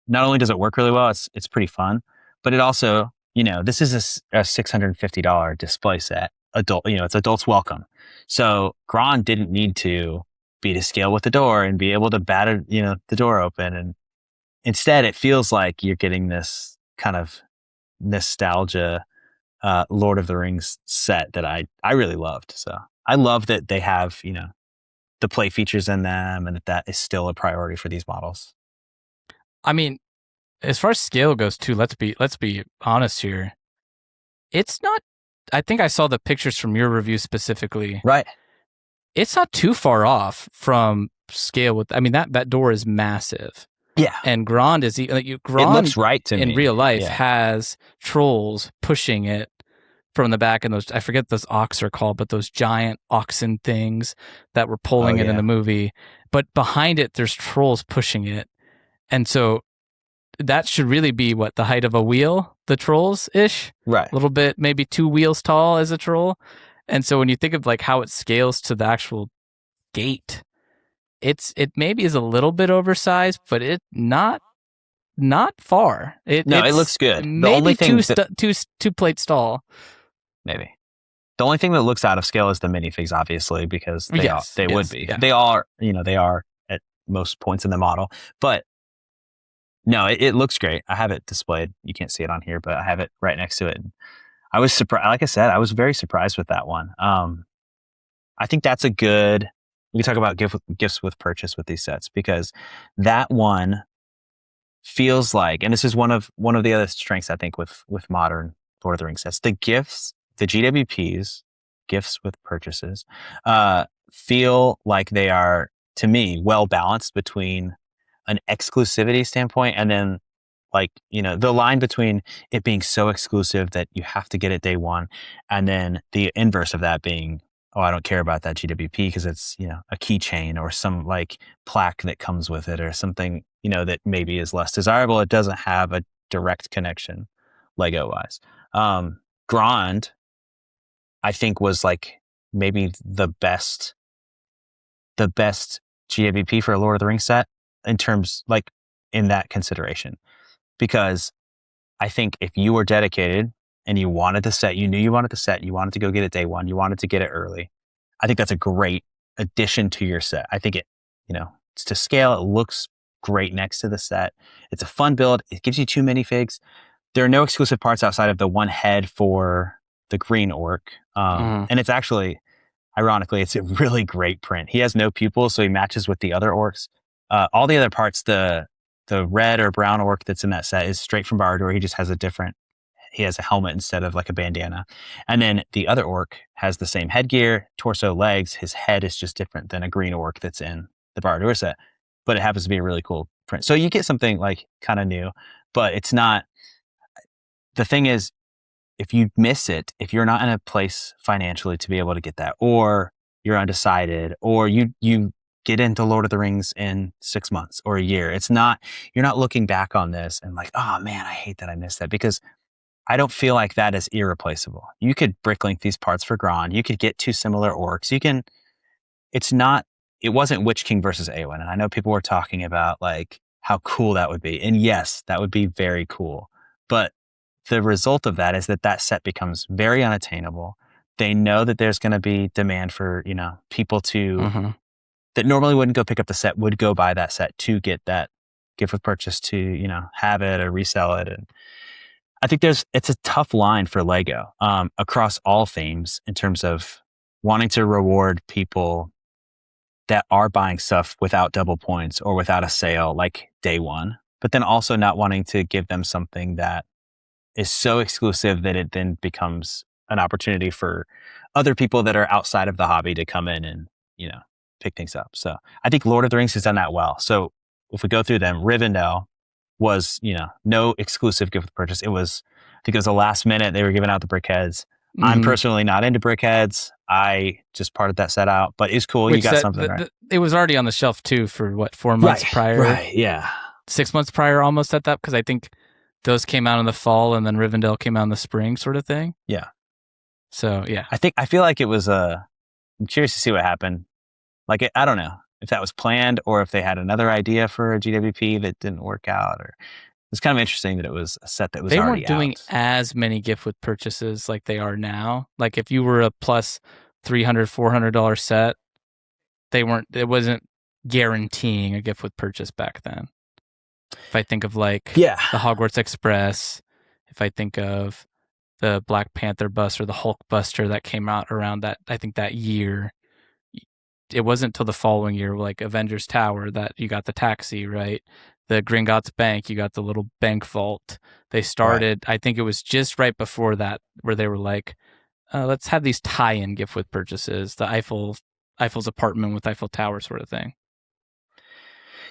Speaker 1: not only does it work really well, it's pretty fun, but it also, this is a $650 display set. It's adults welcome. So Grand didn't need to be to scale with the door and be able to batter, the door open. And instead it feels like you're getting this kind of nostalgia, Lord of the Rings set that I really loved. So I love that they have, the play features in them and that is still a priority for these models.
Speaker 2: I mean, as far as scale goes too, let's be honest here. It's not, I think I saw the pictures from your review specifically.
Speaker 1: Right.
Speaker 2: It's not too far off from scale with, I mean, that door is massive.
Speaker 1: Yeah.
Speaker 2: And Grand is, Grand
Speaker 1: it looks right to me.
Speaker 2: In real life has trolls pushing it from the back, and those, I forget those ox are called, but those giant oxen things that were pulling it in the movie. But behind it, there's trolls pushing it. And so that should really be the height of a wheel, the trolls-ish.
Speaker 1: Right.
Speaker 2: A little bit, maybe 2 wheels tall as a troll. And so when you think of how it scales to the actual gate, it maybe is a little bit oversized, but it not far. It
Speaker 1: looks good.
Speaker 2: Maybe the only thing two plates tall.
Speaker 1: Maybe. The only thing that looks out of scale is the minifigs, obviously, because they would be.
Speaker 2: Yeah.
Speaker 1: They are at most points in the model. But no, it looks great. I have it displayed. You can't see it on here, but I have it right next to it. And I was surprised. Like I said, I was very surprised with that one. I think that's we can talk about gifts with purchase with these sets, because that one feels like, and this is one of the other strengths I think with modern Lord of the Rings sets, the gifts, the GWPs, gifts with purchases, feel like they are to me, well balanced between an exclusivity standpoint and then like, the line between it being so exclusive that you have to get it day one, and then the inverse of that being, oh, I don't care about that GWP because it's, a keychain or some like plaque that comes with it or something, that maybe is less desirable. It doesn't have a direct connection Lego wise. Grand, I think, was like maybe the best GWP for a Lord of the Rings set in terms like in that consideration. Because I think if you were dedicated and you wanted the set, you knew you wanted the set, you wanted to go get it day one, you wanted to get it early, I think that's a great addition to your set. I think it's to scale. It looks great next to the set. It's a fun build. It gives you 2 minifigs. There are no exclusive parts outside of the one head for the green orc. And it's actually, ironically, it's a really great print. He has no pupils, so he matches with the other orcs. All the other parts, the red or brown orc that's in that set is straight from Barad-dûr. He has a helmet instead of like a bandana. And then the other orc has the same headgear, torso, legs. His head is just different than a green orc that's in the Barad-dûr set. But it happens to be a really cool print. So you get something like kind of new, but it's not. The thing is, if you miss it, if you're not in a place financially to be able to get that, or you're undecided, or you get into Lord of the Rings in 6 months or a year, you're not looking back on this and like, oh man, I hate that I missed that, because I don't feel like that is irreplaceable. You could bricklink these parts for Grand. You could get 2 similar orcs. It wasn't Witch King versus Eowyn. And I know people were talking about like how cool that would be. And yes, that would be very cool. But the result of that is that set becomes very unattainable. They know that there's going to be demand for, people that normally wouldn't go pick up the set would go buy that set to get that gift with purchase to, have it or resell it. And I think it's a tough line for Lego across all themes in terms of wanting to reward people that are buying stuff without double points or without a sale like day one, but then also not wanting to give them something that is so exclusive that it then becomes an opportunity for other people that are outside of the hobby to come in and, pick things up. So I think Lord of the Rings has done that well. So if we go through them, Rivendell was, no exclusive gift with purchase. I think it was the last minute they were giving out the brickheads. I'm personally not into brickheads. I just parted that set out, but it's cool. You got something, right?
Speaker 2: It was already on the shelf too for 4 months prior?
Speaker 1: Right, yeah.
Speaker 2: 6 months prior almost at that, because I think those came out in the fall and then Rivendell came out in the spring sort of thing.
Speaker 1: Yeah.
Speaker 2: So, yeah.
Speaker 1: I feel like it was I'm curious to see what happened. Like, I don't know if that was planned or if they had another idea for a GWP that didn't work out, or it's kind of interesting that it was a set that was already out.
Speaker 2: They weren't doing as many gift with purchases like they are now. Like if you were a plus $300, $400 set, it wasn't guaranteeing a gift with purchase back then. If I think of like the Hogwarts Express, if I think of the Black Panther bust or the Hulk buster that came out around that, I think that year, it wasn't till the following year, like Avengers Tower, that you got the taxi, right? The Gringotts Bank, you got the little bank vault. They started, I think it was just right before that, where they were like, let's have these tie-in gift with purchases, the Eiffel's apartment with Eiffel Tower sort of thing.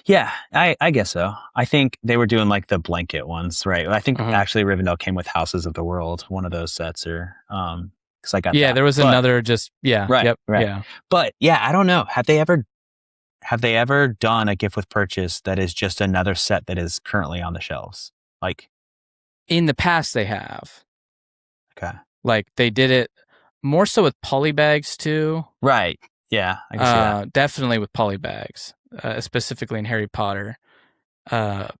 Speaker 1: Yeah, I guess so. I think they were doing like the blanket ones, right? I think actually Rivendell came with Houses of the World, one of those sets, or because I got that.
Speaker 2: There was another just right. Yeah.
Speaker 1: But yeah, I don't know. Have they ever done a gift with purchase that is just another set that is currently on the shelves? Like
Speaker 2: in the past, they have.
Speaker 1: Okay.
Speaker 2: Like they did it more so with polybags too.
Speaker 1: Right. Yeah, I can see that.
Speaker 2: Definitely with polybags. Specifically in Harry Potter. I'm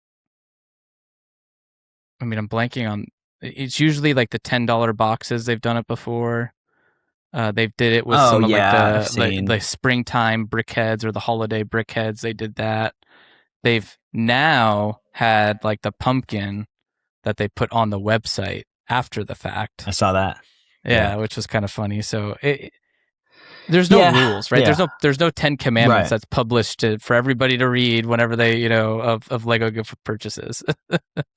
Speaker 2: blanking on. It's usually like the $10 boxes. They've done it before. They did it with some of like the springtime brickheads or the holiday brickheads. They did that. They've now had like the pumpkin that they put on the website after the fact.
Speaker 1: I saw that.
Speaker 2: Yeah. Which was kind of funny. So there's no rules, right?
Speaker 1: Yeah.
Speaker 2: There's no 10 commandments that's published for everybody to read whenever they, of Lego gift purchases.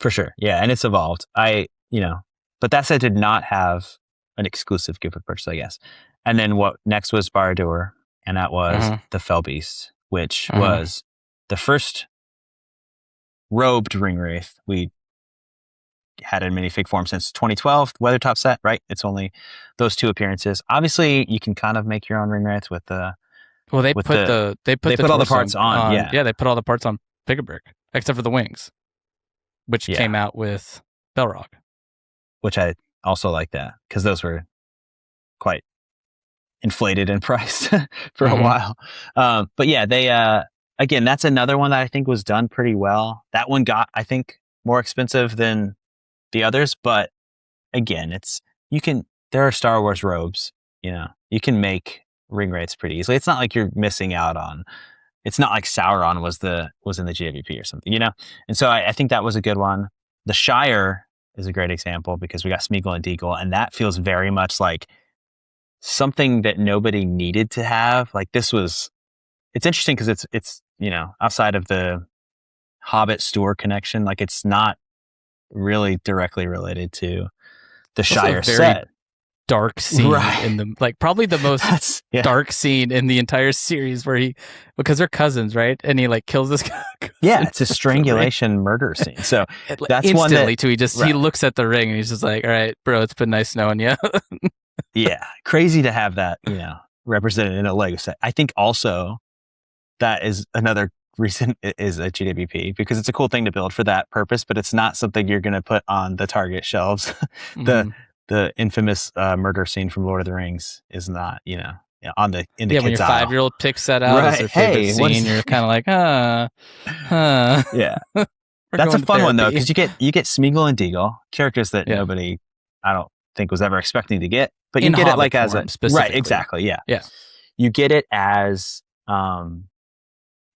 Speaker 1: For sure. Yeah. And it's evolved. But that set did not have an exclusive gift with purchase, I guess. And then what next was Barad-dûr, and that was the Fell Beast. which was the first robed ring wraith we had in minifig form since 2012 Weathertop set, right? It's only those 2 appearances. Obviously, you can kind of make your own ring wraith with the.
Speaker 2: Well, they put
Speaker 1: all the parts on. Yeah,
Speaker 2: they put all the parts on Pick-a-Brick except for the wings, which came out with Belrog.
Speaker 1: Which I also like that because those were quite inflated in price for a while. But yeah, they again, that's another one that I think was done pretty well. That one got, I think, more expensive than the others, but again, there are Star Wars robes, you can make ring wraiths pretty easily. It's not like you're missing out on, it's not like Sauron was in the GWP or something, And so I think that was a good one. The Shire is a great example because we got Smeagol and Deagle, and that feels very much like something that nobody needed to have. Like it's interesting because it's outside of the Hobbit Stour connection, like it's not really directly related to the Shire set.
Speaker 2: Dark scene in the probably the most dark scene in the entire series where because they're cousins, right? And he kills this guy.
Speaker 1: Yeah, it's a strangulation murder scene. So that's
Speaker 2: instantly
Speaker 1: one that
Speaker 2: too. He looks at the ring and he's just like, "All right, bro, it's been nice knowing you."
Speaker 1: Yeah, crazy to have that represented in a Lego set. I think also that is another reason it is a GWP because it's a cool thing to build for that purpose, but it's not something you're going to put on the Target shelves. The infamous murder scene from Lord of the Rings is not, in the kids' aisle.
Speaker 2: When your 5-year-old picks that out as their favorite scene, you're kind of like,
Speaker 1: Yeah, that's a fun one though because you get Smeagol and Deagle, characters that nobody, I don't think, was ever expecting to get, but you get it as a right, exactly, yeah. You get it as a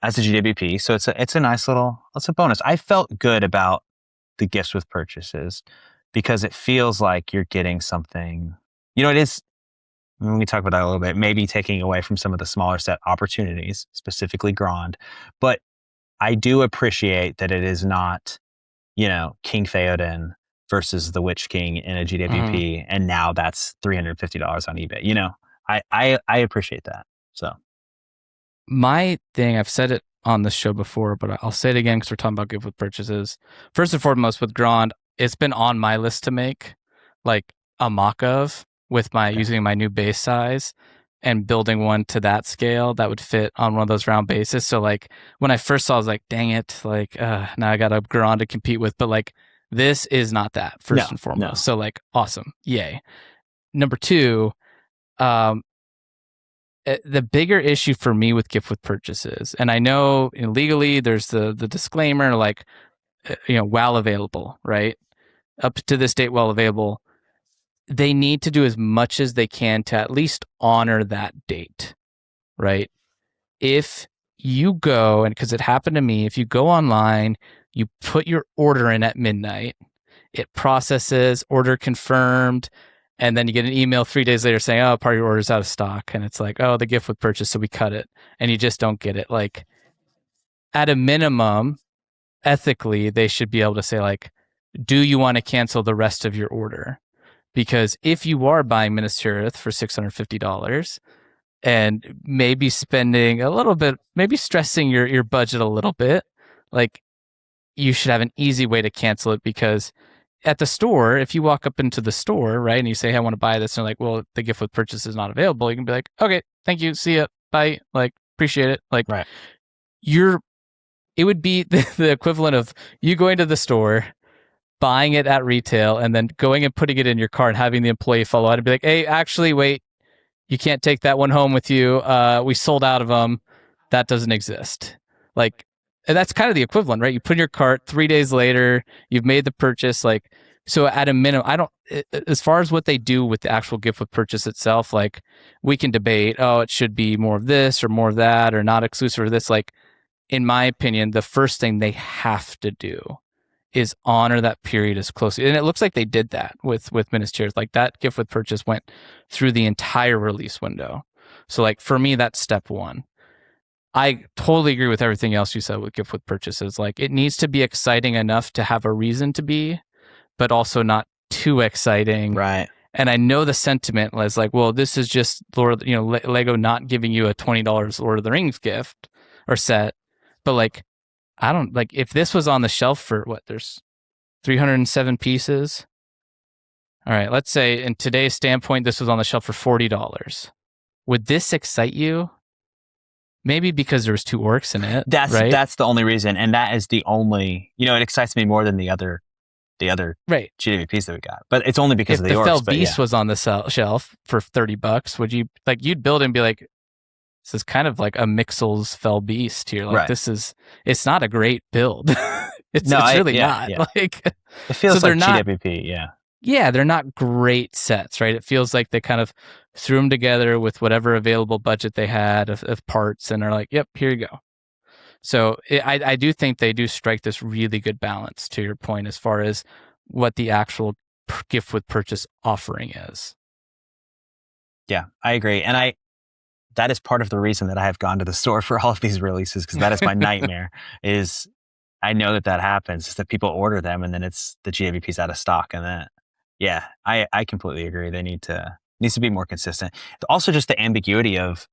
Speaker 1: GWP, so it's a nice little, it's a bonus. I felt good about the gifts with purchases because it feels like you're getting something, it is, when we talk about that a little bit, maybe taking away from some of the smaller set opportunities, specifically Grand, but I do appreciate that it is not, King Theoden versus the Witch King in a GWP, and now that's $350 on eBay. I appreciate that. So
Speaker 2: my thing, I've said it on the show before, but I'll say it again because we're talking about gift with purchases. First and foremost, with Grand, it's been on my list to make a mock of with using my new base size and building one to that scale that would fit on one of those round bases. So when I first saw it, I was like, dang it, now I got a Grand to compete with, but this is not that first and foremost. So awesome. Yay. Number 2, the bigger issue for me with gift with purchases, and I know legally there's the disclaimer while available, right? Up to this date, while available, they need to do as much as they can to at least honor that date, right? If you go, and because it happened to me, if you go online, you put your order in at midnight, it processes, order confirmed, and then you get an email 3 days later saying, oh, part of your order is out of stock. And it's like, oh, the gift with purchase, so we cut it. And you just don't get it. At a minimum, ethically, they should be able to say, do you want to cancel the rest of your order? Because if you are buying Minas Tirith for $650 and maybe spending a little bit, maybe stressing your budget a little bit, you should have an easy way to cancel it. Because at the store, if you walk up into the store, right, and you say, hey, I want to buy this, and they're like, well, the gift with purchase is not available, you can be like, okay, thank you, see ya, bye, appreciate it.
Speaker 1: Right.
Speaker 2: It would be the equivalent of you going to the store, buying it at retail, and then going and putting it in your car and having the employee follow out and be like, hey, actually, wait, you can't take that one home with you. We sold out of them. That doesn't exist. And that's kind of the equivalent, right? You put in your cart, 3 days later, you've made the purchase. So at a minimum, as far as what they do with the actual gift with purchase itself, we can debate, oh, it should be more of this or more of that or not exclusive of this. In my opinion, the first thing they have to do is honor that period as closely. And it looks like they did that with Minas Tirith. That gift with purchase went through the entire release window. So for me, that's step 1. I totally agree with everything else you said with gift with purchases. It needs to be exciting enough to have a reason to be, but also not too exciting.
Speaker 1: Right.
Speaker 2: And I know the sentiment was well, this is just Lego not giving you a $20 Lord of the Rings gift. or set. But like, I don't like if this was on the shelf for what there's 307 pieces. All right, let's say in today's standpoint, this was on the shelf for $40. Would this excite you? Maybe because there was 2 orcs in it. Right?
Speaker 1: That's the only reason, and that is the only. It excites me more than the other
Speaker 2: right
Speaker 1: GWPs that we got. But it's only because
Speaker 2: if
Speaker 1: of the orcs.
Speaker 2: Fell
Speaker 1: but
Speaker 2: Beast was on the shelf for $30, would you like you'd build it and be like, this is kind of like a Mixel's Fell Beast here. Like
Speaker 1: right.
Speaker 2: It's not a great build. It's really not.
Speaker 1: Yeah.
Speaker 2: Like
Speaker 1: it feels
Speaker 2: so
Speaker 1: like
Speaker 2: they're not
Speaker 1: GWP. Yeah.
Speaker 2: yeah, they're not great sets, right? It feels like they kind of threw them together with whatever available budget they had of parts and are like, yep, here you go. So I do think they do strike this really good balance, to your point, as far as what the actual gift with purchase offering is.
Speaker 1: Yeah, I agree. And that is part of the reason that I have gone to the store for all of these releases, because that is my nightmare. Is I know that happens, is that people order them and then it's the GWP's out of stock, and then yeah, I completely agree. They needs to be more consistent. Also, just the ambiguity of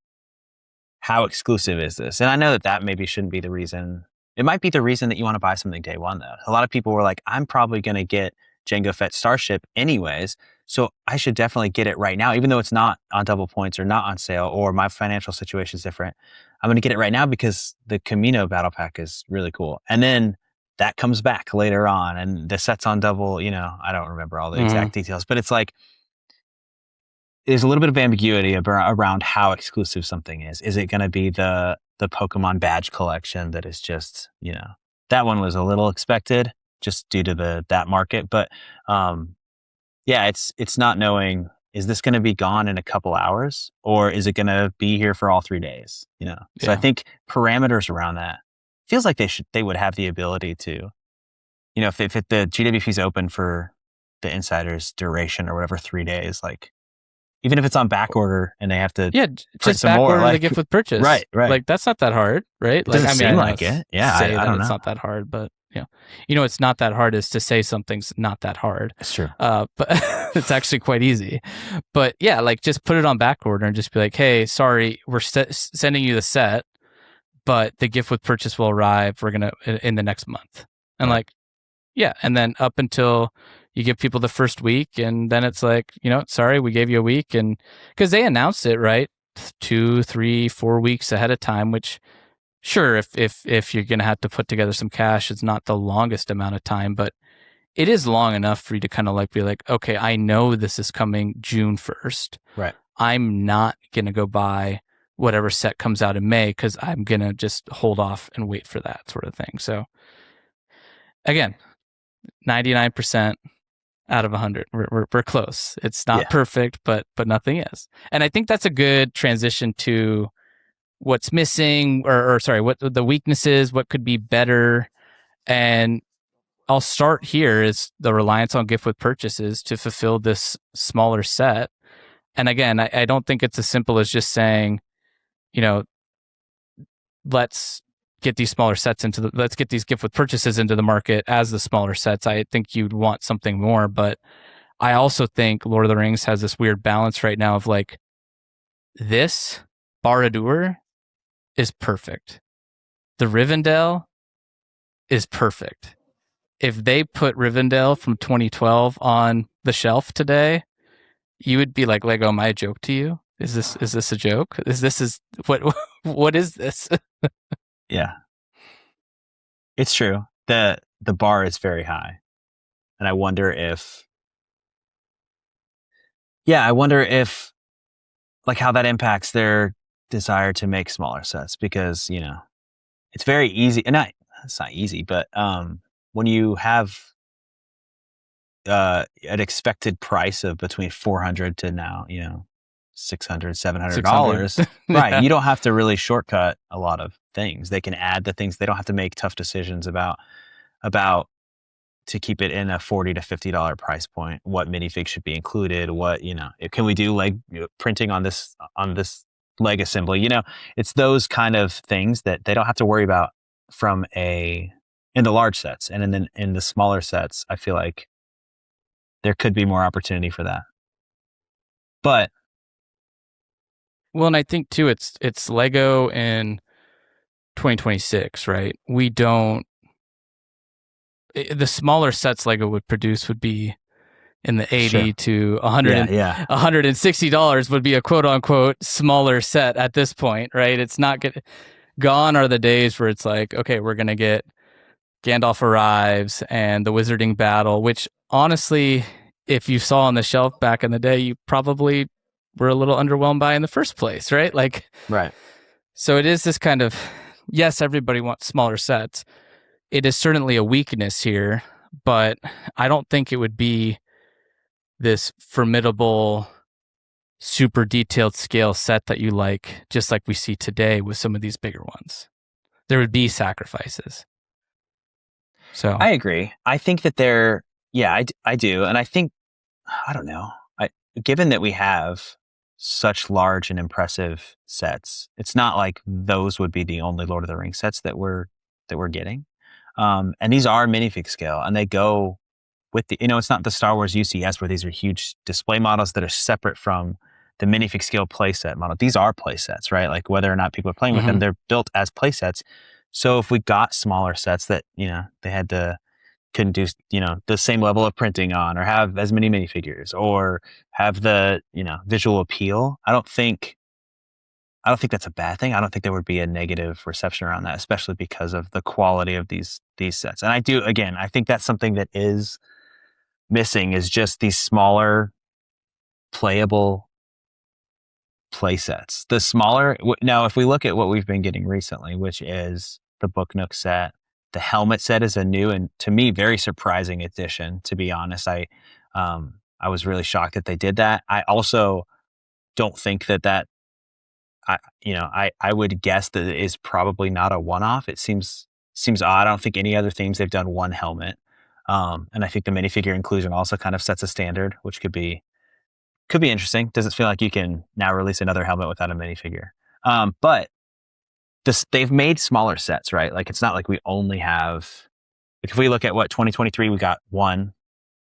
Speaker 1: how exclusive is this, and I know that maybe shouldn't be the reason. It might be the reason that you want to buy something day one, though. A lot of people were like, I'm probably going to get Jango Fett Starship anyways, so I should definitely get it right now, even though it's not on double points or not on sale, or my financial situation is different. I'm going to get it right now because the Camino battle pack is really cool. And then that comes back later on, and the set's on double, I don't remember all the exact details, but it's like, there's a little bit of ambiguity around how exclusive something is. Is it going to be the Pokemon badge collection that is just, that one was a little expected just due to that market. But yeah, it's not knowing, is this going to be gone in a couple hours, or is it going to be here for all 3 days? So I think parameters around that feels like they would have the ability to, if the GWP is open for the insider's duration or whatever, 3 days, like, even if it's on back order and they have to
Speaker 2: just
Speaker 1: some
Speaker 2: back
Speaker 1: more,
Speaker 2: order
Speaker 1: like,
Speaker 2: the gift with purchase.
Speaker 1: Right.
Speaker 2: Like that's not that hard, right?
Speaker 1: It doesn't seem like it. Yeah,
Speaker 2: I don't know. It's
Speaker 1: know.
Speaker 2: not that hard, but it's not that hard is to say something's not that hard.
Speaker 1: It's true.
Speaker 2: But it's actually quite easy. But yeah, like just put it on back order and just be like, hey, sorry, we're sending you the set, but the gift with purchase will arrive. We're gonna in the next month, and
Speaker 1: right.
Speaker 2: like, yeah, and then up until you give people the first week, and then it's like, sorry, we gave you a week, and because they announced it right 2, 3, 4 weeks ahead of time, which sure, if you're gonna have to put together some cash, it's not the longest amount of time, but it is long enough for you to kind of like be like, okay, I know this is coming June 1st.
Speaker 1: Right.
Speaker 2: I'm not gonna go buy whatever set comes out in May because I'm gonna just hold off and wait for that sort of thing. So again, 99% out of 100. We're close. It's not perfect, but nothing is. And I think that's a good transition to what's missing, or sorry, what the weaknesses, what could be better. And I'll start here is the reliance on gift with purchases to fulfill this smaller set. And again, I don't think it's as simple as just saying, let's get these smaller sets let's get these gift with purchases into the market as the smaller sets. I think you'd want something more, but I also think Lord of the Rings has this weird balance right now of like, this Barad-dûr is perfect. The Rivendell is perfect. If they put Rivendell from 2012 on the shelf today, you would be like, Lego, am I a joke to you? Is this a joke? What is this?
Speaker 1: Yeah. It's true. The bar is very high. And I wonder if like how that impacts their desire to make smaller sets, because, it's very easy, and it's not easy, but when you have an expected price of between $400 to now, $600, $700, right? Yeah. You don't have to really shortcut a lot of things. They can add the things. They don't have to make tough decisions about to keep it in a $40 to $50 price point. What minifig should be included? What, can we do like printing on this leg assembly? It's those kind of things that they don't have to worry about in the large sets, and then in the smaller sets, I feel like there could be more opportunity for that. But
Speaker 2: well, and I think too, it's Lego and 2026, right? We don't. The smaller sets Lego would produce would be in the 80 to 100 $160 would be a quote unquote smaller set at this point, right? It's not gone are the days where it's like, okay, we're going to get Gandalf Arrives and the Wizarding Battle, which honestly, if you saw on the shelf back in the day, you probably were a little underwhelmed by in the first place, right? Like,
Speaker 1: right.
Speaker 2: So it is this kind of, yes, everybody wants smaller sets. It is certainly a weakness here, but I don't think it would be this formidable, super detailed scale set that you like, just like we see today with some of these bigger ones. There would be sacrifices. So
Speaker 1: I agree. I think that I do. And I think, I don't know, given that we have such large and impressive sets, it's not like those would be the only Lord of the Rings sets that we're getting. And these are minifig scale, and they go with the, it's not the Star Wars UCS where these are huge display models that are separate from the minifig scale playset model. These are playsets, right? Like whether or not people are playing with them, they're built as playsets. So if we got smaller sets that, couldn't do, the same level of printing on, or have as many minifigures, or have the, visual appeal, I don't think that's a bad thing. I don't think there would be a negative reception around that, especially because of the quality of these sets. And I think that's something that is missing, is just these smaller playable play sets. The smaller, now if we look at what we've been getting recently, which is the Book Nook set, the helmet set is a new and, to me, very surprising addition, to be honest. I was really shocked that they did that. I also don't think that I would guess that it is probably not a one-off. It seems odd. I don't think any other themes they've done one helmet. And I think the minifigure inclusion also kind of sets a standard, which could be interesting. Does it feel like you can now release another helmet without a minifigure? But they've made smaller sets, right? Like, it's not like we only have, like, if we look at what 2023, we got one.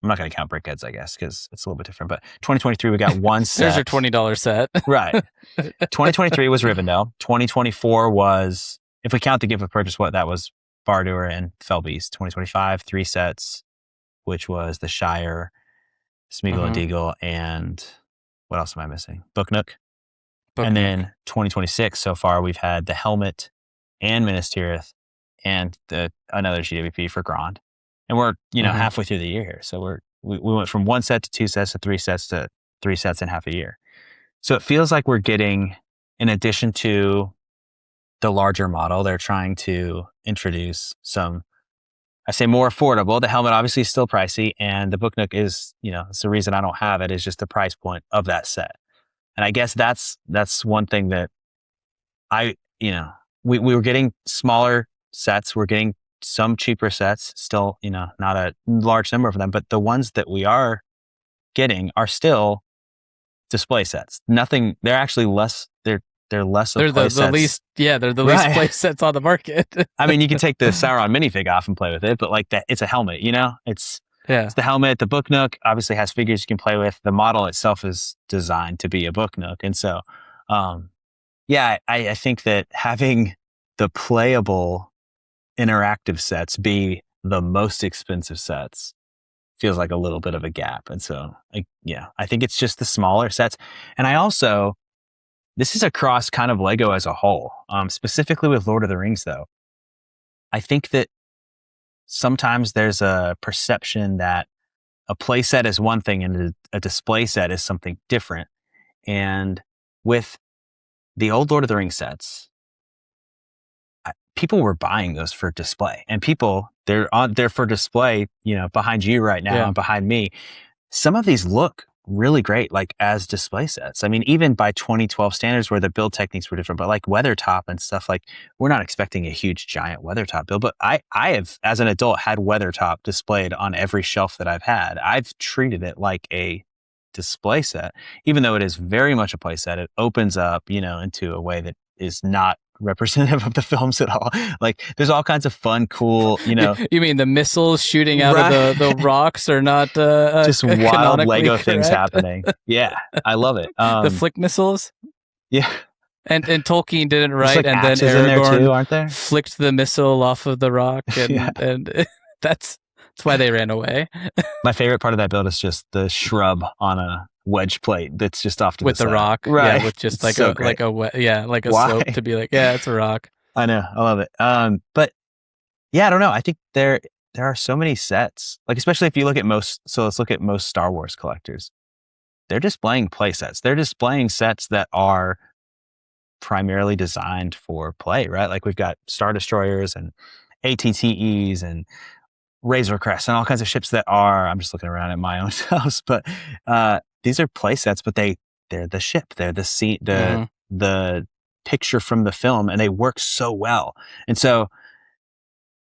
Speaker 1: I'm not going to count Brickheads, I guess, because it's a little bit different. But 2023, we got one set.
Speaker 2: There's your $20 set.
Speaker 1: Right. 2023 was Rivendell. 2024 was, if we count the gift of purchase, that was Bardur and Fellbeast. 2025, 3 sets, which was the Shire, Smeagol and Deagle, and what else am I missing? Book Nook. And then 2026, so far, we've had the helmet and Minas Tirith and another GWP for Grond. And we're, halfway through the year here. So we went from 1 set to 2 sets to 3 sets to 3 sets in half a year. So it feels like we're getting, in addition to the larger model, they're trying to introduce some, I say, more affordable. The helmet obviously is still pricey, and the Book Nook is, it's the reason I don't have it, is just the price point of that set. And I guess that's one thing that we were getting smaller sets. We're getting some cheaper sets, still, not a large number of them, but the ones that we are getting are still display sets. They're actually less, they're less of play sets. They're the least play sets on the market. I mean, you can take the Sauron minifig off and play with it, but like that, it's a helmet, it's the helmet. The Book Nook obviously has figures you can play with. The model itself is designed to be a Book Nook. And so, I think that having the playable interactive sets be the most expensive sets feels like a little bit of a gap. And so, I think it's just the smaller sets. And this is across kind of Lego as a whole, specifically with Lord of the Rings, though. I think that sometimes there's a perception that a play set is one thing and a display set is something different. And with the old Lord of the Rings sets, people were buying those for display, and they're for display, behind you right now and behind me. Some of these look really great, like as display sets. I mean, even by 2012 standards, where the build techniques were different, but like Weathertop and stuff, like we're not expecting a huge giant Weathertop build, but I have, as an adult, had Weathertop displayed on every shelf that I've had. I've treated it like a display set, even though it is very much a play set. It opens up, into a way that is not representative of the films at all. Like, there's all kinds of fun, cool,
Speaker 2: You mean the missiles shooting out of the rocks are not
Speaker 1: just wild Lego things happening? Yeah, I love it.
Speaker 2: The flick missiles.
Speaker 1: Yeah,
Speaker 2: And Tolkien didn't
Speaker 1: There's
Speaker 2: write,
Speaker 1: like
Speaker 2: and then
Speaker 1: axes in there
Speaker 2: Aragorn
Speaker 1: too, aren't there?
Speaker 2: flicked the missile off of the rock,
Speaker 1: Yeah.
Speaker 2: and that's why they ran away.
Speaker 1: My favorite part of that build is just the shrub on a wedge plate that's just off to
Speaker 2: With
Speaker 1: the
Speaker 2: the
Speaker 1: side.
Speaker 2: rock,
Speaker 1: Right.
Speaker 2: yeah, with just
Speaker 1: It's
Speaker 2: like
Speaker 1: so
Speaker 2: a
Speaker 1: great.
Speaker 2: like a
Speaker 1: Why?
Speaker 2: slope to be like, yeah, it's a rock.
Speaker 1: I know. I love it. But yeah, I don't know. I think there are so many sets. Like, especially if you look at let's look at most Star Wars collectors. They're displaying play sets. They're displaying sets that are primarily designed for play, right? Like we've got Star Destroyers and ATTEs and Razor Crest and all kinds of ships that are, I'm just looking around at my own house, but these are play sets, but they're the ship. They're the scene, the picture from the film, and they work so well. And so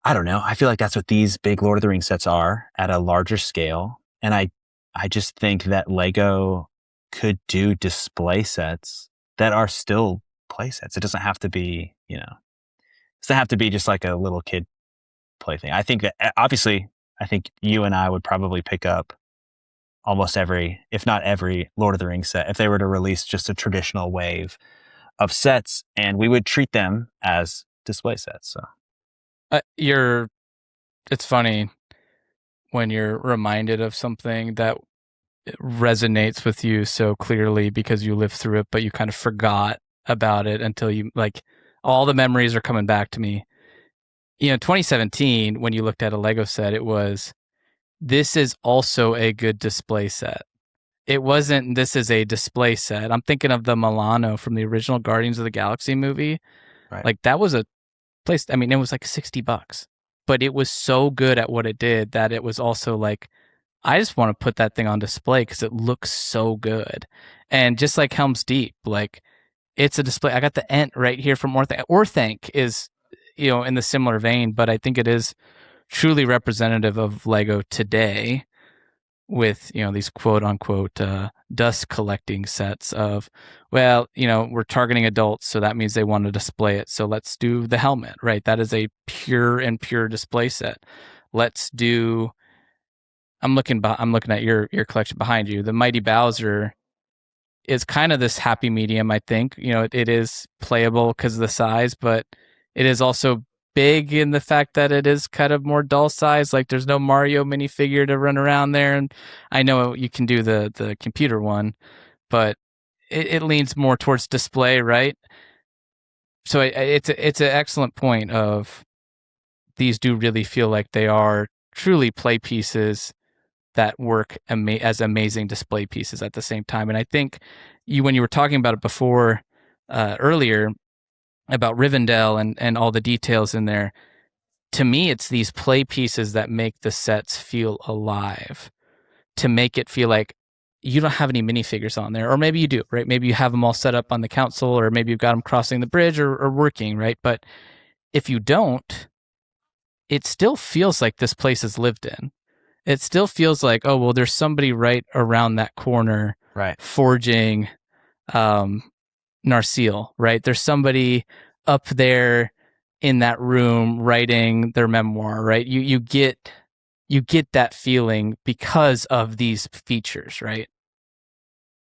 Speaker 1: I don't know. I feel like that's what these big Lord of the Rings sets are at a larger scale. And I just think that Lego could do display sets that are still play sets. It doesn't have to be, it doesn't have to be just like a little kid play thing. I think that obviously, I think you and I would probably pick up almost every, if not every, Lord of the Rings set if they were to release just a traditional wave of sets, and we would treat them as display sets. So
Speaker 2: It's funny when you're reminded of something that resonates with you so clearly because you lived through it, but you kind of forgot about it until you like all the memories are coming back to me. 2017, when you looked at a Lego set, it was, this is also a good display set. It wasn't, this is a display set. I'm thinking of the Milano from the original Guardians of the Galaxy movie.
Speaker 1: Right.
Speaker 2: Like that was a place, I mean, it was like $60, but it was so good at what it did that it was also like, I just want to put that thing on display because it looks so good. And just like Helm's Deep, like it's a display. I got the Ent right here from Orthanc. Orthanc is, in the similar vein, but I think it is truly representative of Lego today with, these quote unquote dust collecting sets of, well, we're targeting adults, so that means they want to display it. So let's do the helmet, right? That is a pure display set. Let's do, I'm looking at your collection behind you. The Mighty Bowser is kind of this happy medium, I think. It is playable because of the size, but it is also big in the fact that it is kind of more doll size. Like there's no Mario minifigure to run around there. And I know you can do the computer one, but it leans more towards display, right? So it's an excellent point of these do really feel like they are truly play pieces that work as amazing display pieces at the same time. And I think when you were talking about it before, earlier, about Rivendell and all the details in there, to me, it's these play pieces that make the sets feel alive, to make it feel like you don't have any minifigures on there, or maybe you do, right? Maybe you have them all set up on the council, or maybe you've got them crossing the bridge or working, right? But if you don't, it still feels like this place is lived in. It still feels like, oh, well, there's somebody right around that corner,
Speaker 1: right,
Speaker 2: forging Narsil, right? There's somebody up there in that room writing their memoir, right? You get that feeling because of these features, right?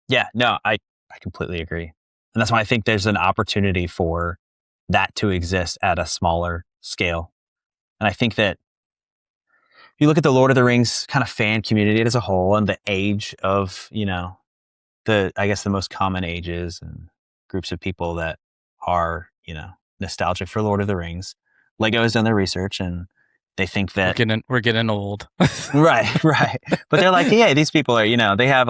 Speaker 1: Yeah, no, I completely agree. And that's why I think there's an opportunity for that to exist at a smaller scale. And I think that you look at the Lord of the Rings kind of fan community as a whole and the age of, I guess the most common ages and groups of people that are, nostalgic for Lord of the Rings. Lego has done their research and they think that
Speaker 2: we're getting old.
Speaker 1: right. But they're like, yeah, these people are, they have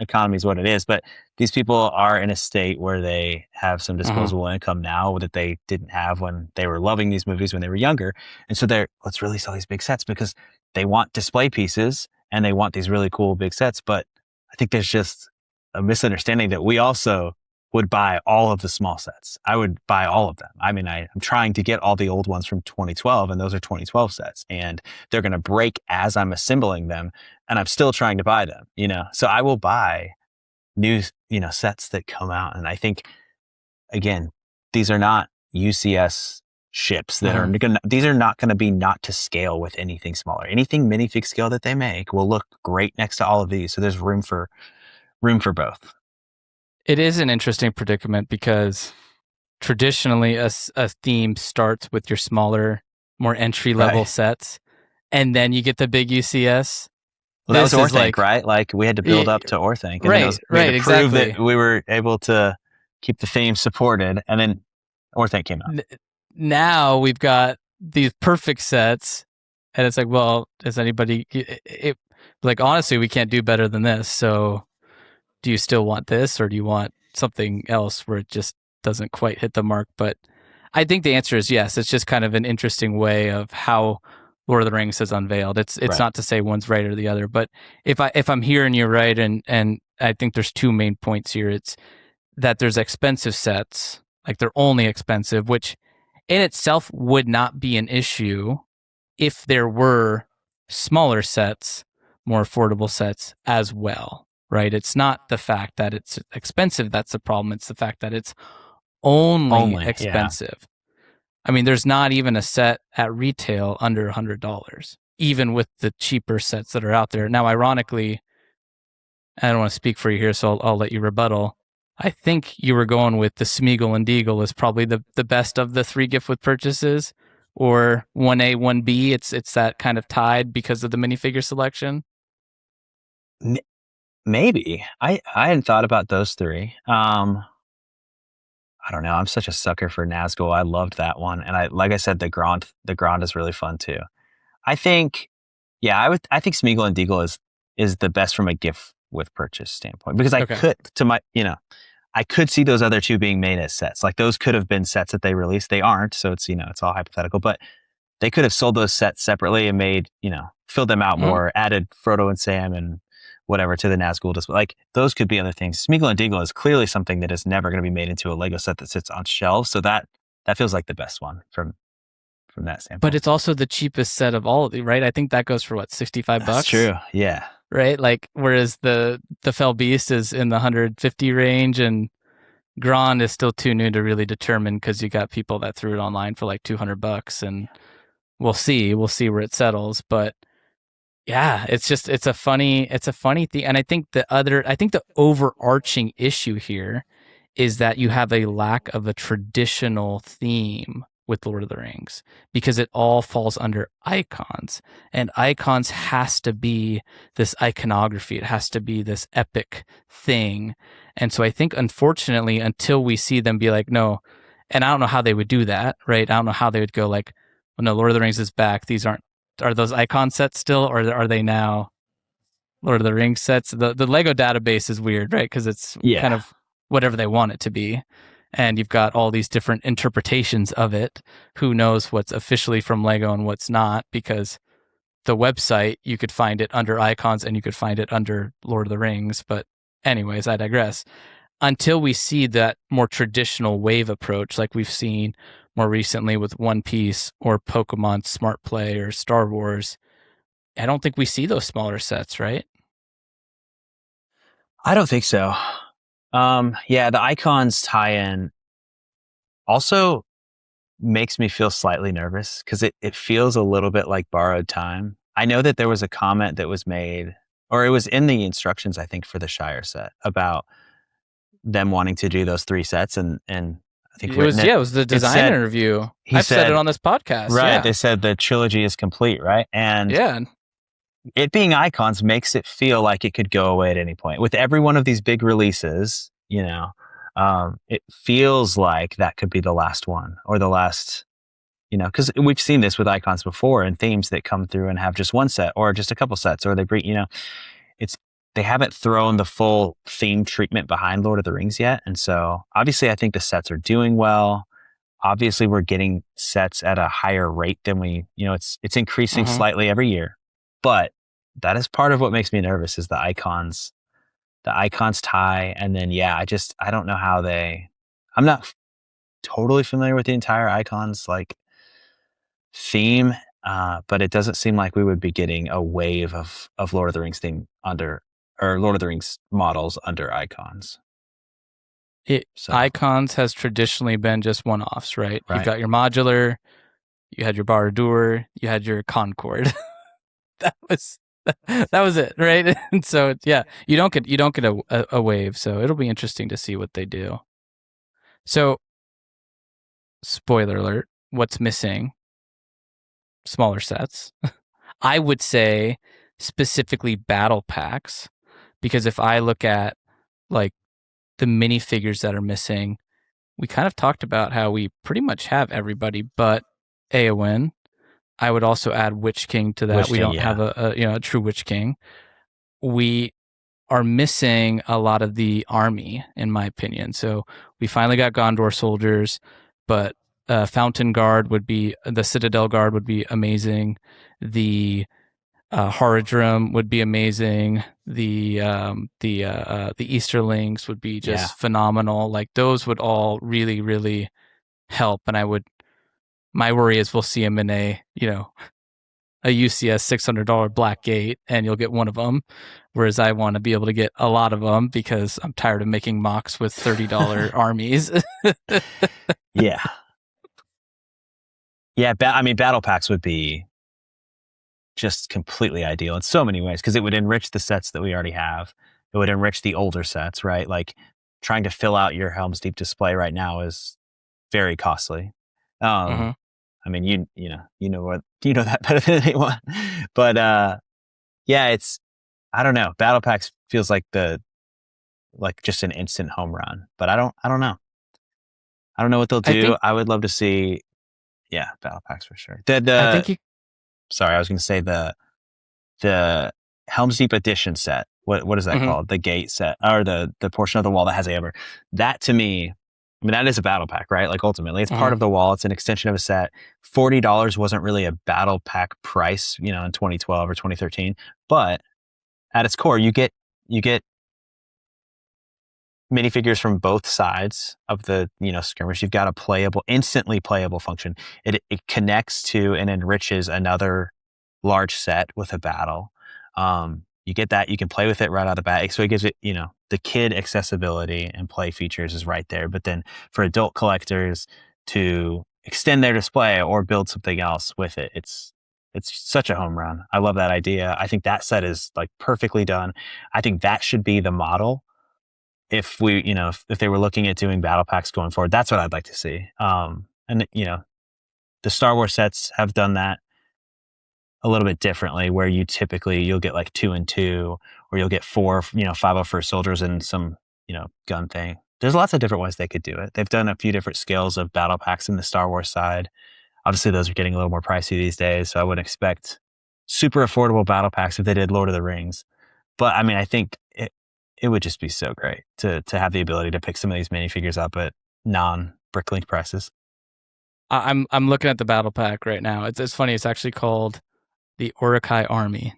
Speaker 1: economy is what it is, but these people are in a state where they have some disposable income now that they didn't have when they were loving these movies when they were younger. And so let's release all these big sets because they want display pieces and they want these really cool big sets. But I think there's just a misunderstanding that we also would buy all of the small sets. I would buy all of them. I mean, I'm trying to get all the old ones from 2012, and those are 2012 sets, and they're going to break as I'm assembling them, and I'm still trying to buy them, So I will buy new, sets that come out, and I think, again, these are not UCS ships that are these are not going to be not to scale with anything smaller. Anything minifig scale that they make will look great next to all of these. So there's room for both.
Speaker 2: It is an interesting predicament because traditionally a theme starts with your smaller, more entry level
Speaker 1: Right.
Speaker 2: sets, and then you get the big UCS.
Speaker 1: Well, that was
Speaker 2: This is
Speaker 1: Orthanc,
Speaker 2: like,
Speaker 1: right? Like we had to build up to Orthanc, and then
Speaker 2: right,
Speaker 1: we had to prove
Speaker 2: exactly.
Speaker 1: that we were able to keep the theme supported, and then Orthanc came out.
Speaker 2: Now we've got these perfect sets, and it's like, well, does anybody? Like honestly, we can't do better than this. So, do you still want this, or do you want something else where it just doesn't quite hit the mark? But I think the answer is yes. It's just kind of an interesting way of how Lord of the Rings has unveiled. It's
Speaker 1: Right.
Speaker 2: not to say one's right or the other, but if I'm hearing you right, and I think there's two main points here. It's that there's expensive sets, like they're only expensive, which in itself would not be an issue if there were smaller sets, more affordable sets as well, right? It's not the fact that it's expensive that's the problem. It's the fact that it's only
Speaker 1: Yeah.
Speaker 2: expensive. I mean, there's not even a set at retail under $100, even with the cheaper sets that are out there. Now, ironically, I don't want to speak for you here, so I'll let you rebuttal. I think you were going with the Smeagol and Deagle is probably the best of the three gift with purchases, or 1A, 1B. It's that kind of tied because of the minifigure selection.
Speaker 1: Maybe I hadn't thought about those three. I don't know. I'm such a sucker for Nazgul. I loved that one, and like I said, the Grand is really fun too. I think, yeah, I think Smeagol and Deagle is the best from a gift with purchase standpoint, because I could see those other two being made as sets. Like those could have been sets that they released. They aren't, so it's it's all hypothetical. But they could have sold those sets separately and made filled them out more, added Frodo and Sam and whatever to the Nazgul display. Like those could be other things. Smeagol and Deagle is clearly something that is never going to be made into a Lego set that sits on shelves. So that feels like the best one from that standpoint.
Speaker 2: But it's also the cheapest set of all of them, right? I think that goes for what, $65?
Speaker 1: That's true. Yeah.
Speaker 2: Right? Like whereas the Fell Beast is in the 150 range, and Grand is still too new to really determine because you got people that threw it online for like $200, and we'll see where it settles. But yeah, it's a funny thing. And I think the overarching issue here is that you have a lack of a traditional theme with Lord of the Rings, because it all falls under icons, and icons has to be this iconography. It has to be this epic thing. And so I think, unfortunately, until we see them be like, no, and I don't know how they would do that, right? I don't know how they would go like, well, no, Lord of the Rings is back. These are those icon sets still, or are they now Lord of the Rings sets? The Lego database is weird, right? Because it's kind of whatever they want it to be. And you've got all these different interpretations of it. Who knows what's officially from Lego and what's not? Because the website, you could find it under icons and you could find it under Lord of the Rings. But anyways, I digress. Until we see that more traditional wave approach, like we've seen more recently with One Piece or Pokemon Smart Play or Star Wars, I don't think we see those smaller sets, right?
Speaker 1: I don't think so. Yeah, the icons tie-in also makes me feel slightly nervous because it feels a little bit like borrowed time. I know that there was a comment that was made, or it was in the instructions, I think, for the Shire set about them wanting to do those 3 sets, and I think
Speaker 2: it was the design interview. I've said it on this podcast.
Speaker 1: Right.
Speaker 2: Yeah.
Speaker 1: They said the trilogy is complete, right? And
Speaker 2: yeah,
Speaker 1: it being icons makes it feel like it could go away at any point. With every one of these big releases, it feels like that could be the last one, or the last, because we've seen this with icons before and themes that come through and have just one set or just a couple sets, or they bring, they haven't thrown the full theme treatment behind Lord of the Rings yet. And so obviously I think the sets are doing well. Obviously we're getting sets at a higher rate than it's increasing slightly every year, but that is part of what makes me nervous, is the icons tie. And then, I don't know how I'm not totally familiar with the entire icons like theme, but it doesn't seem like we would be getting a wave of Lord of the Rings theme or Lord of the Rings models under icons.
Speaker 2: Icons has traditionally been just one-offs, right? You've got your modular, you had your Barad-dûr, you had your Concord. that That was it, right? And so yeah, you don't get a wave, so it'll be interesting to see what they do. So, spoiler alert, what's missing? Smaller sets. I would say specifically battle packs, because if I look at like the minifigures that are missing, we kind of talked about how we pretty much have everybody but Eowyn. I would also add Witch King to that.
Speaker 1: Witch
Speaker 2: We
Speaker 1: King,
Speaker 2: don't have a true Witch King. We are missing a lot of the army, in my opinion. So we finally got Gondor soldiers, but Fountain Guard would be, the Citadel Guard would be amazing. The Haradrim would be amazing. The Easterlings would be just phenomenal. Like those would all really, really help. And my worry is we'll see them in a UCS $600 black gate and you'll get one of them. Whereas I want to be able to get a lot of them because I'm tired of making mocks with $30 armies.
Speaker 1: Yeah. Yeah. Battle packs would be just completely ideal in so many ways because it would enrich the sets that we already have. It would enrich the older sets, right? Like trying to fill out your Helm's Deep display right now is very costly. I mean, you know that better than anyone. But yeah, I don't know. Battle packs feels like just an instant home run. But I don't know. I don't know what they'll do. I would love to see. Yeah, battle packs for sure. Sorry, I was going to say the Helm's Deep edition set. What is that called? The gate set or the portion of the wall that has Amber. That to me, I mean, that is a battle pack, right? Like ultimately, it's part of the wall. It's an extension of a set. $40 wasn't really a battle pack price, in 2012 or 2013. But at its core, you get minifigures from both sides of the skirmish. You've got a instantly playable function. It connects to and enriches another large set with a battle. You get that. You can play with it right out of the bat. So it gives it, the kid accessibility and play features is right there. But then for adult collectors to extend their display or build something else with it, it's such a home run. I love that idea. I think that set is like perfectly done. I think that should be the model. If we, if they were looking at doing battle packs going forward, that's what I'd like to see. And the Star Wars sets have done that a little bit differently, where you'll get like 2 and 2, or you'll get 4, 501st soldiers and some, gun thing. There's lots of different ways they could do it. They've done a few different scales of battle packs in the Star Wars side. Obviously, those are getting a little more pricey these days, so I wouldn't expect super affordable battle packs if they did Lord of the Rings. But I mean, I think it would just be so great to have the ability to pick some of these minifigures up at non-Bricklink prices.
Speaker 2: I'm looking at the battle pack right now. It's funny. It's actually called the Uruk-hai Army.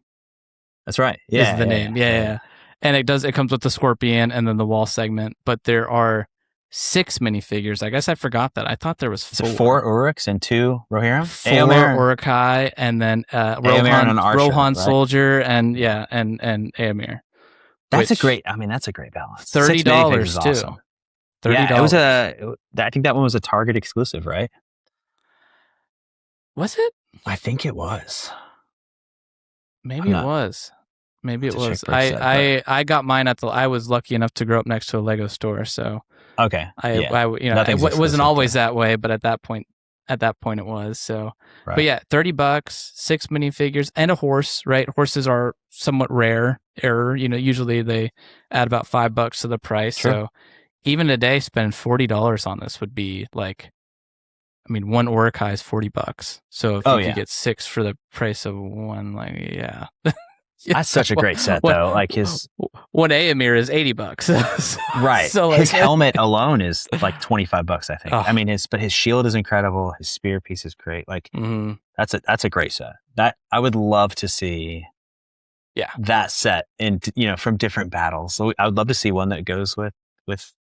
Speaker 1: That's right. Yeah,
Speaker 2: is the name. Yeah. And it comes with the Scorpion and then the wall segment. But there are 6 minifigures. I guess I forgot that. I thought there was 4.
Speaker 1: 4 Uruks and 2 Rohirrim?
Speaker 2: 4 Uruk-hai and then Rohan right? Soldier and Éomer.
Speaker 1: That's a great balance.
Speaker 2: $30 too.
Speaker 1: Awesome. $30. Yeah, I think that one was a Target exclusive, right?
Speaker 2: Was it?
Speaker 1: I think it was.
Speaker 2: Maybe it was. I got mine I was lucky enough to grow up next to a Lego store, so
Speaker 1: okay.
Speaker 2: It wasn't always that way, but at that point it was. So, right. But yeah, $30, 6 minifigures and a horse. Right, horses are somewhat rare. Usually they add about $5 to the price. True. So even today, spending $40 on this would be like, I mean, one Uruk-hai is $40. So if you could get 6 for the price of one, like, yeah.
Speaker 1: That's such a great set, though. Like
Speaker 2: one Éomer is $80.
Speaker 1: Right. So his helmet alone is like $25, I think. I mean, his shield is incredible. His spear piece is great. Like that's a great set. That I would love to see. Yeah, that set from different battles. So I would love to see one that goes with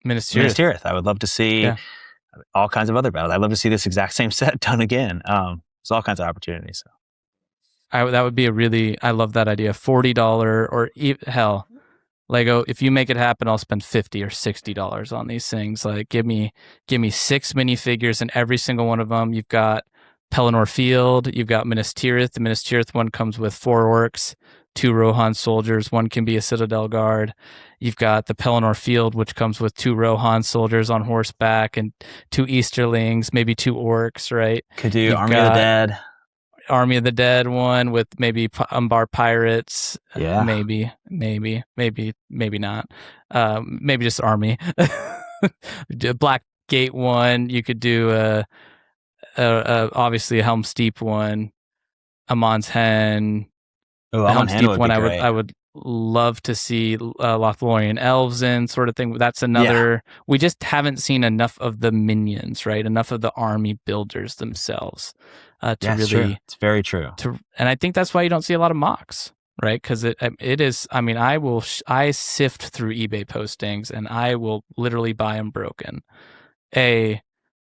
Speaker 2: Minas
Speaker 1: Tirith. I would love to see all kinds of other battles. I'd love to see this exact same set done again. There's all kinds of opportunities. So.
Speaker 2: That would be I love that idea. $40 or hell, Lego. If you make it happen, I'll spend $50 or $60 on these things. Like give me 6 minifigures and every single one of them. You've got Pelennor Field. You've got Minas Tirith. The Minas Tirith one comes with 4 orcs. 2 Rohan soldiers. One can be a Citadel guard. You've got the Pelennor Field, which comes with 2 Rohan soldiers on horseback and 2 Easterlings, maybe 2 orcs, right?
Speaker 1: Could do
Speaker 2: You've
Speaker 1: Army of the
Speaker 2: got
Speaker 1: Dead.
Speaker 2: Army of the Dead one with maybe Umbar pirates.
Speaker 1: Yeah.
Speaker 2: Maybe not. Maybe just Army. Black Gate one. You could do obviously a Helm's Deep one. Amon's Hen.
Speaker 1: Oh,
Speaker 2: Helm's
Speaker 1: Hen
Speaker 2: Deep
Speaker 1: would
Speaker 2: one.
Speaker 1: be great.
Speaker 2: I would love to see Lothlorien elves in, sort of thing. That's another. Yeah. We just haven't seen enough of the minions, right? Enough of the army builders themselves to really.
Speaker 1: True. It's very true.
Speaker 2: And I think that's why you don't see a lot of mocks, right? Because it is. I mean, I sift through eBay postings and I will literally buy them broken.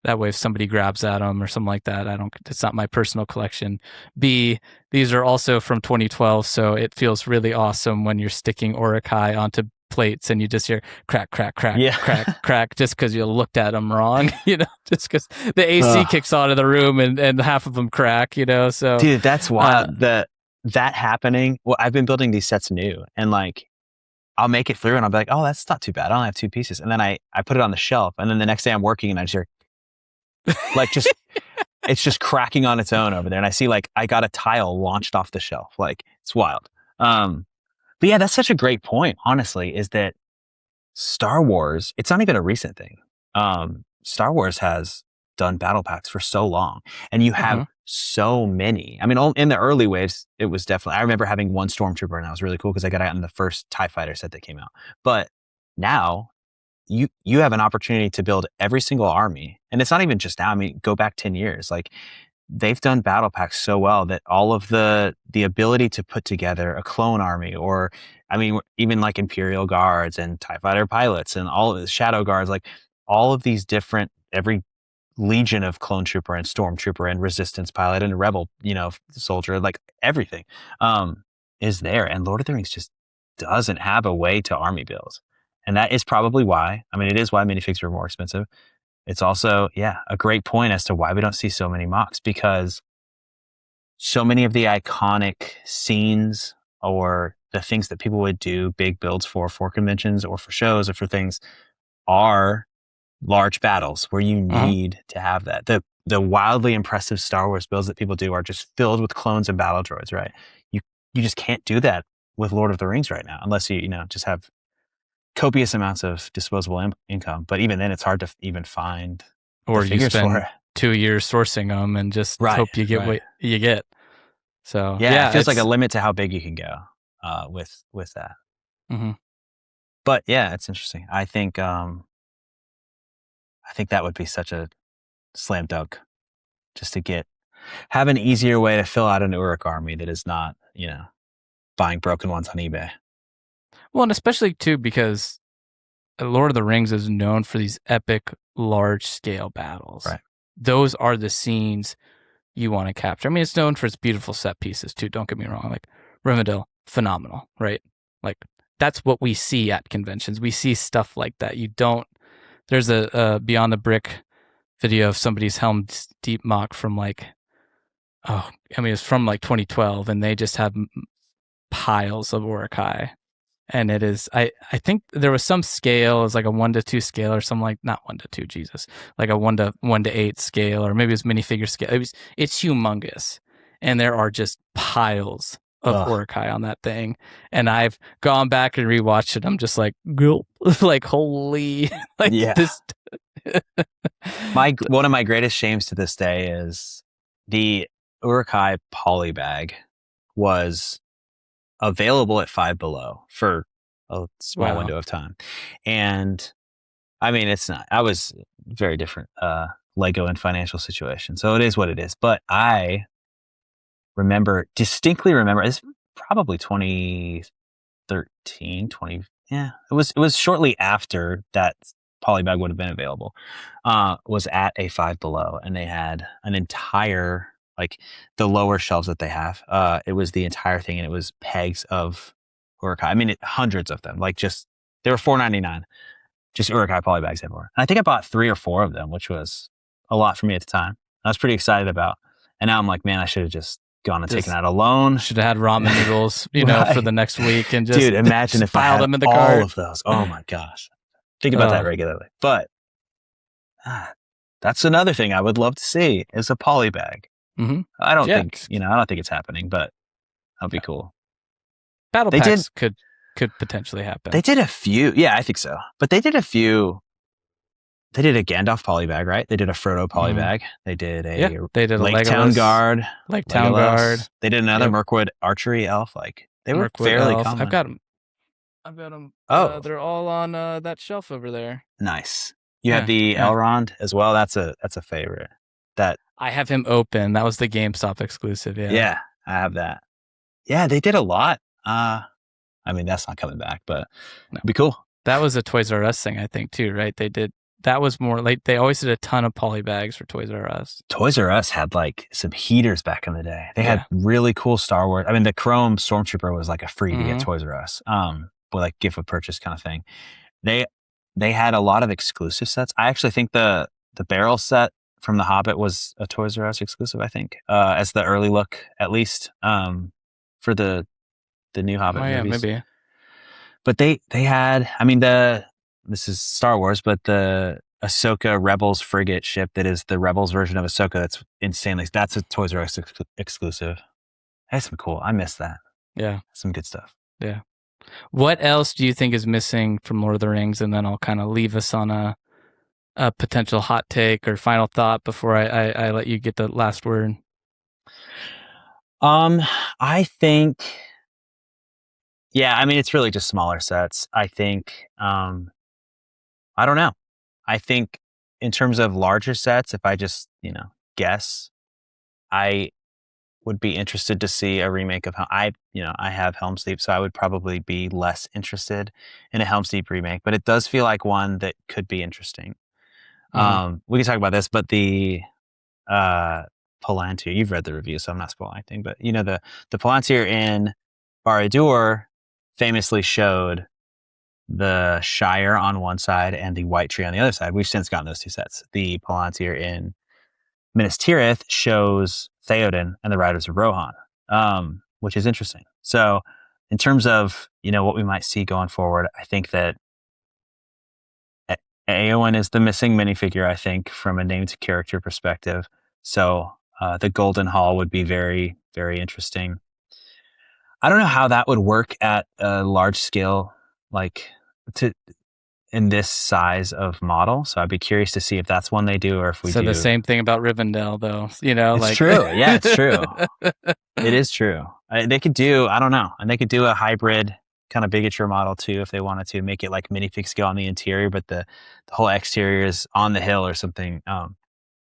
Speaker 2: That way, if somebody grabs at them or something like that, it's not my personal collection. B, these are also from 2012, so it feels really awesome when you're sticking Urukai onto plates and you just hear crack, crack, crack, crack, crack, just because you looked at them wrong, just because the AC kicks on in the room and half of them crack, so.
Speaker 1: Dude, that's wild. That happening. Well, I've been building these sets new, and like, I'll make it through and I'll be like, oh, that's not too bad. I only have 2 pieces. And then I put it on the shelf, and then the next day I'm working and I just hear, like, just it's just cracking on its own over there, and I see like I got a tile launched off the shelf. Like, it's wild. But yeah, that's such a great point, honestly, is that Star Wars, it's not even a recent thing. Star Wars has done battle packs for so long, and you have so many. I mean, in the early waves, it was definitely, I remember having 1 Stormtrooper, and that was really cool because I got it in the first TIE Fighter set that came out. But now you have an opportunity to build every single army, and it's not even just now. I mean, go back 10 years. Like, they've done battle packs so well that all of the ability to put together a clone army, or I mean, even like Imperial Guards and TIE Fighter pilots and all of the Shadow Guards, like all of these different, every legion of clone trooper and stormtrooper and resistance pilot and rebel, soldier, like everything is there. And Lord of the Rings just doesn't have a way to army build. And that is probably why, I mean, it is why minifigs are more expensive. It's also, a great point as to why we don't see so many mocks, because so many of the iconic scenes or the things that people would do big builds for conventions or for shows or for things are large battles where you need to have that. The wildly impressive Star Wars builds that people do are just filled with clones and battle droids, right? You just can't do that with Lord of the Rings right now, unless you just have copious amounts of disposable income. But even then, it's hard to even find
Speaker 2: or you spend 2 years sourcing them and just hope you get what you get. So
Speaker 1: it feels like a limit to how big you can go with that. But yeah, it's interesting. I think that would be such a slam dunk, just to have an easier way to fill out an Uruk army that is not buying broken ones on eBay.
Speaker 2: Well, and especially too because Lord of the Rings is known for these epic, large-scale battles.
Speaker 1: Right.
Speaker 2: Those are the scenes you want to capture. I mean, it's known for its beautiful set pieces too. Don't get me wrong. Like Rivendell, phenomenal, right? Like that's what we see at conventions. We see stuff like that. There's a Beyond the Brick video of somebody's Helm's Deep mock from it's from 2012, and they just have piles of Urukai. And it is, I think there was some scale, it was like a 1:2 scale or something, not 1:2, Jesus, like a 1:8 scale, or maybe it was minifigure scale. It's humongous. And there are just piles of Urukai on that thing. And I've gone back and rewatched it. I'm just like, gulp, like, holy, this.
Speaker 1: One of my greatest shames to this day is the Urukai polybag was available at Five Below for a small window of time. And I mean, it's not, I was very different Lego and financial situation. So it is what it is. But I distinctly remember, it's probably 2013, it was shortly after that polybag would have been available, was at a Five Below, and they had an entire, like the lower shelves that they have, it was the entire thing, and it was pegs of Urukai. I mean, hundreds of them, they were $4.99, just Urukai polybags everywhere. And I think I bought 3 or 4 of them, which was a lot for me at the time. I was pretty excited about. And now I'm like, man, I should have just gone and
Speaker 2: Just
Speaker 1: taken out a loan.
Speaker 2: should have had ramen noodles, you know, for
Speaker 1: Right.
Speaker 2: the next week, and just
Speaker 1: Dude, imagine
Speaker 2: just
Speaker 1: if I
Speaker 2: piled
Speaker 1: had
Speaker 2: them in the
Speaker 1: all
Speaker 2: cart.
Speaker 1: of those. Oh my gosh. Think about that regularly. But that's another thing I would love to see is a poly bag.
Speaker 2: Mm-hmm.
Speaker 1: I don't think it's happening, but that'd be cool.
Speaker 2: Battle packs could potentially happen.
Speaker 1: They did a few. Yeah, I think so. But they did a few. They did a Gandalf poly bag, right? They did a Frodo poly bag. They did a Lake Town Guard.
Speaker 2: Lake Town Guard.
Speaker 1: They did another Mirkwood archery elf. Like they were fairly common.
Speaker 2: I've got them. Oh, they're all on that shelf over there.
Speaker 1: Nice. You have the Elrond as well. That's a favorite. That
Speaker 2: I have him open. That was the GameStop exclusive. Yeah.
Speaker 1: Yeah, I have that. Yeah, they did a lot. I mean, that's not coming back, but it'd be cool.
Speaker 2: That was a Toys R Us thing, I think, too, right? They did. That was more like they always did a ton of poly bags for Toys R Us.
Speaker 1: Toys R Us had like some heaters back in the day. They had really cool Star Wars. I mean, the Chrome Stormtrooper was like a freebie at Toys R Us, with like gift with purchase kind of thing. They had a lot of exclusive sets. I actually think the barrel set from The Hobbit was a Toys R Us exclusive. I think as the early look, at least for the new Hobbit movies.
Speaker 2: Maybe.
Speaker 1: But they had. I mean, this is Star Wars, but the Ahsoka Rebels frigate ship that is the Rebels version of Ahsoka, that's insanely. That's a Toys R Us exclusive. That's some cool. I miss that.
Speaker 2: Yeah,
Speaker 1: some good stuff.
Speaker 2: Yeah. What else do you think is missing from Lord of the Rings? And then I'll kind of leave us on a potential hot take or final thought before I let you get the last word.
Speaker 1: I think. Yeah, I mean, it's really just smaller sets. I think. I don't know. I think in terms of larger sets, if I just, guess, I would be interested to see a remake of I have Helm's Deep, so I would probably be less interested in a Helm's Deep remake, but it does feel like one that could be interesting. Mm-hmm. We can talk about this, but the Palantir, you've read the review, so I'm not spoiling anything, but the Palantir in Barad-dûr famously showed the Shire on one side and the White Tree on the other side. We've since gotten those two sets. The Palantir in Minas Tirith shows Theoden and the Riders of Rohan, which is interesting. So in terms of, what we might see going forward, I think that Éowyn is the missing minifigure, I think, from a named character perspective. So the Golden Hall would be very, very interesting. I don't know how that would work at a large scale, in this size of model. So I'd be curious to see if that's one they do or if we do.
Speaker 2: So the same thing about Rivendell, though,
Speaker 1: It's true. Yeah, it's true. It is true. They could do, I don't know. And they could do a hybrid kind of bigature model too, if they wanted to make it like minifig scale on the interior, but the whole exterior is on the hill or something.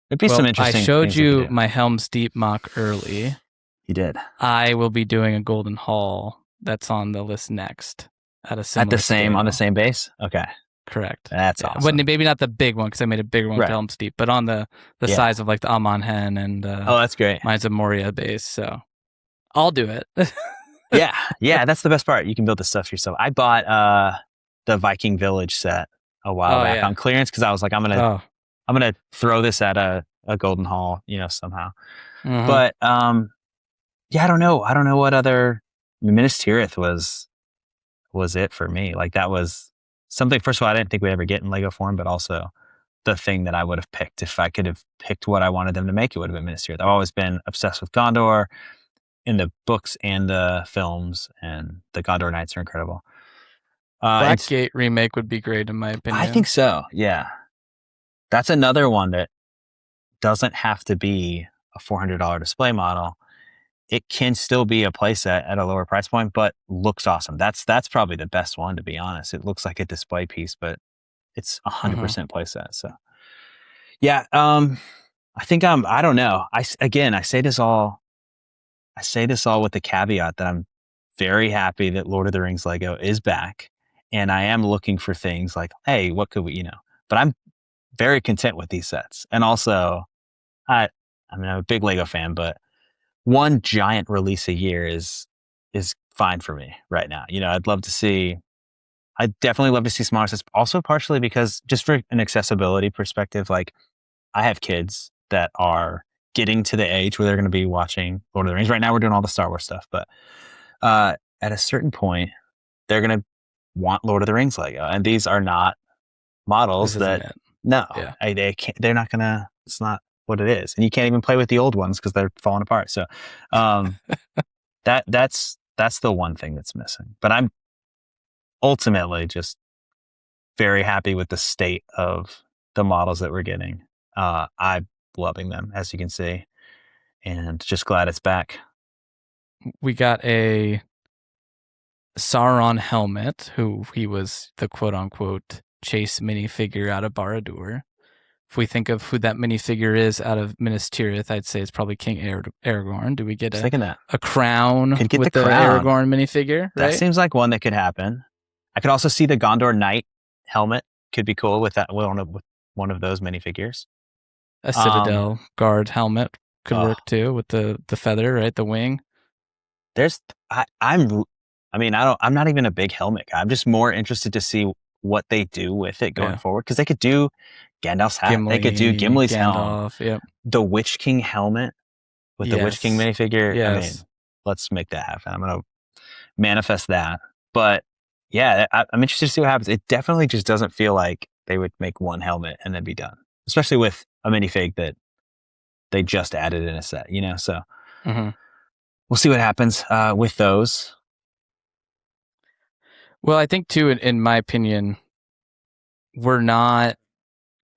Speaker 1: It'd be some interesting.
Speaker 2: I showed you my Helm's Deep mock early.
Speaker 1: You did.
Speaker 2: I will be doing a Golden Hall that's on the list next at a similar
Speaker 1: on the same base. Okay,
Speaker 2: correct.
Speaker 1: That's awesome.
Speaker 2: Well, maybe not the big one because I made a bigger one with Helm's Deep, but on the size of like the Amon Hen and
Speaker 1: that's great.
Speaker 2: Mines of Moria base. So I'll do it.
Speaker 1: yeah, that's the best part. You can build the stuff yourself. I bought the Viking Village set a while back on clearance because I was like, I'm gonna throw this at a Golden Hall, somehow. Mm-hmm. But I don't know. I don't know what other. Minas Tirith was it for me. Like that was something. First of all, I didn't think we'd ever get in Lego form, but also the thing that I would have picked if I could have picked what I wanted them to make. It would have been Minas Tirith. I've always been obsessed with Gondor in the books and the films, and the Gondor Knights are incredible.
Speaker 2: Blackgate remake would be great in my opinion.
Speaker 1: I think so. Yeah, that's another one that doesn't have to be a $400 display model. It can still be a playset at a lower price point, but looks awesome. That's probably the best one, to be honest. It looks like a display piece, but it's 100% playset. So, yeah, I think I don't know. I say this all with the caveat that I'm very happy that Lord of the Rings Lego is back, and I am looking for things like, hey, what could we, But I'm very content with these sets, and also, I'm a big Lego fan, but one giant release a year is fine for me right now. I'd definitely love to see smaller sets, also partially because just for an accessibility perspective, like I have kids that are getting to the age where they're going to be watching Lord of the Rings. Right now, we're doing all the Star Wars stuff, but at a certain point, they're going to want Lord of the Rings Lego, and these are not models
Speaker 2: This isn't
Speaker 1: that
Speaker 2: it.
Speaker 1: no,
Speaker 2: Yeah.
Speaker 1: they can't. They're not gonna. It's not what it is, and you can't even play with the old ones because they're falling apart. So, that's the one thing that's missing. But I'm ultimately just very happy with the state of the models that we're getting. I'm loving them, as you can see, and just glad it's back.
Speaker 2: We got a Sauron helmet, who he was the quote-unquote chase minifigure out of Barad-dûr. If we think of who that minifigure is out of Minas Tirith, I'd say it's probably King Aragorn. Do we get
Speaker 1: Thinking that
Speaker 2: a crown
Speaker 1: could get
Speaker 2: with
Speaker 1: the
Speaker 2: the
Speaker 1: crown.
Speaker 2: Aragorn minifigure, right?
Speaker 1: That seems like one that could happen. I could also see the Gondor Knight helmet. Could be cool with that with one of those minifigures.
Speaker 2: A Citadel guard helmet could work too with the feather, right? The wing.
Speaker 1: I'm not even a big helmet guy. I'm just more interested to see what they do with it going forward, because they could do Gandalf's hat. They could do Gimli's helm.
Speaker 2: Yep.
Speaker 1: The Witch King helmet with the Witch King minifigure.
Speaker 2: Yes.
Speaker 1: I mean, let's make that happen. I'm going to manifest that. But yeah, I'm interested to see what happens. It definitely just doesn't feel like they would make one helmet and then be done, especially with a minifig that they just added in a set, so we'll see what happens with those.
Speaker 2: Well, I think too, in my opinion, we're not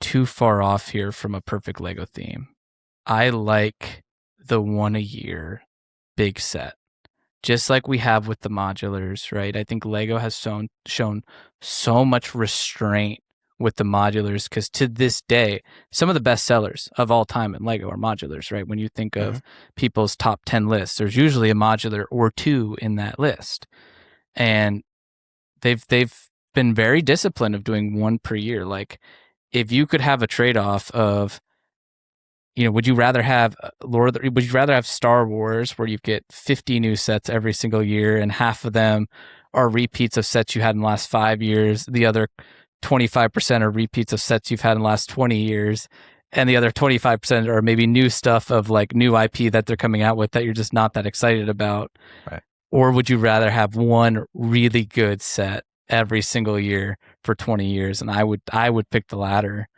Speaker 2: too far off here from a perfect Lego theme. I like the one a year big set, just like we have with the modulars, right? I think Lego has shown so much restraint with the modulars, because to this day, some of the best sellers of all time in Lego are modulars, right? When you think of people's top 10 lists, there's usually a modular or two in that list. And they've been very disciplined of doing one per year. Like, if you could have a trade-off of, would you rather have would you rather have Star Wars, where you get 50 new sets every single year and half of them are repeats of sets you had in the last 5 years, the other 25% are repeats of sets you've had in the last 20 years, and the other 25% are maybe new stuff of like new IP that they're coming out with that you're just not that excited about?
Speaker 1: Right.
Speaker 2: Or would you rather have one really good set every single year for 20 years? And I would pick the latter.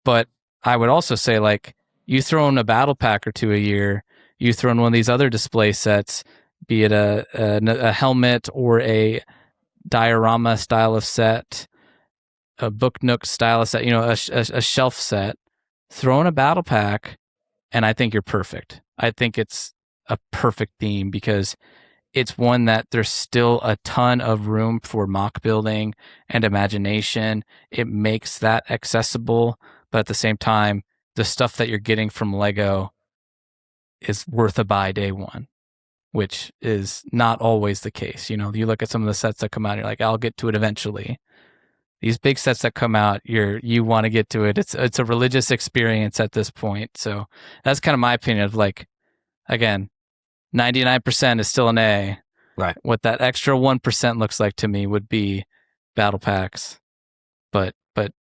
Speaker 2: But I would also say, like, you throw in a battle pack or two a year, you throw in one of these other display sets, be it a helmet or a diorama style of set, a book nook style of set, a shelf set, throw in a battle pack, and I think you're perfect. I think it's a perfect theme, because it's one that there's still a ton of room for mock building and imagination. It makes that accessible, but at the same time, the stuff that you're getting from Lego is worth a buy day one, which is not always the case. You look at some of the sets that come out, and you're like, I'll get to it eventually. These big sets that come out, you want to get to it. It's a religious experience at this point. So that's kind of my opinion of, like, again, 99% is still an A.
Speaker 1: Right.
Speaker 2: What that extra 1% looks like to me would be battle packs. But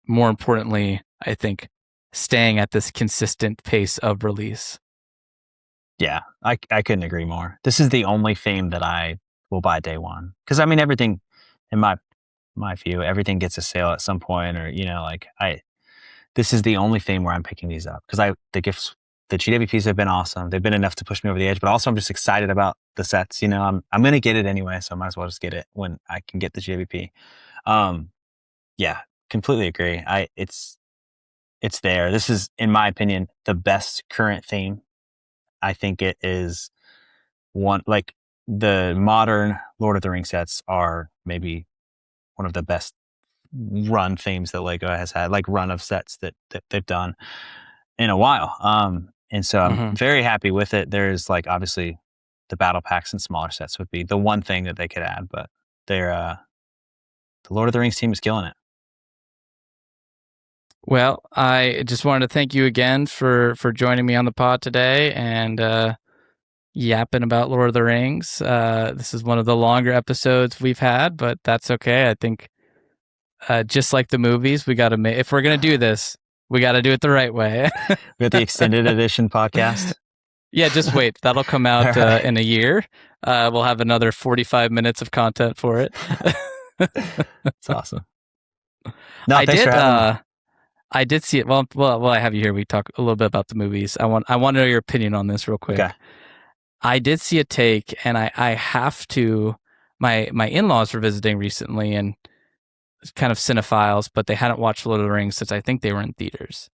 Speaker 2: more importantly, I think staying at this consistent pace of release.
Speaker 1: Yeah, I couldn't agree more. This is the only theme that I will buy day one. Because, I mean, everything, in my view, everything gets a sale at some point, or, this is the only theme where I'm picking these up. Because the GWPs have been awesome. They've been enough to push me over the edge, but also I'm just excited about the sets. I'm going to get it anyway, so I might as well just get it when I can get the GWP. Yeah, completely agree. It's there. This is, in my opinion, the best current theme. I think it is one, like, the modern Lord of the Rings sets are maybe one of the best run themes that Lego has had, like run of sets that they've done in a while. And so I'm very happy with it. There's, like, obviously the battle packs and smaller sets would be the one thing that they could add, but the Lord of the Rings team is killing it.
Speaker 2: Well, I just wanted to thank you again for joining me on the pod today and yapping about Lord of the Rings. This is one of the longer episodes we've had, but that's okay. I think just like the movies, we got to if we're going to do this, We got to do it the right way.
Speaker 1: We got the extended edition podcast.
Speaker 2: Yeah, just wait. That'll come out
Speaker 1: Right.
Speaker 2: in a year. We'll have another 45 minutes of content for it.
Speaker 1: It's awesome. No, thanks for having me.
Speaker 2: I did see it. Well, I have you here. We talk a little bit about the movies. I want to know your opinion on this real quick.
Speaker 1: Okay.
Speaker 2: I did see a take, and I have to. My in-laws were visiting recently, and kind of cinephiles, but they hadn't watched Lord of the Rings since I think they were in theaters.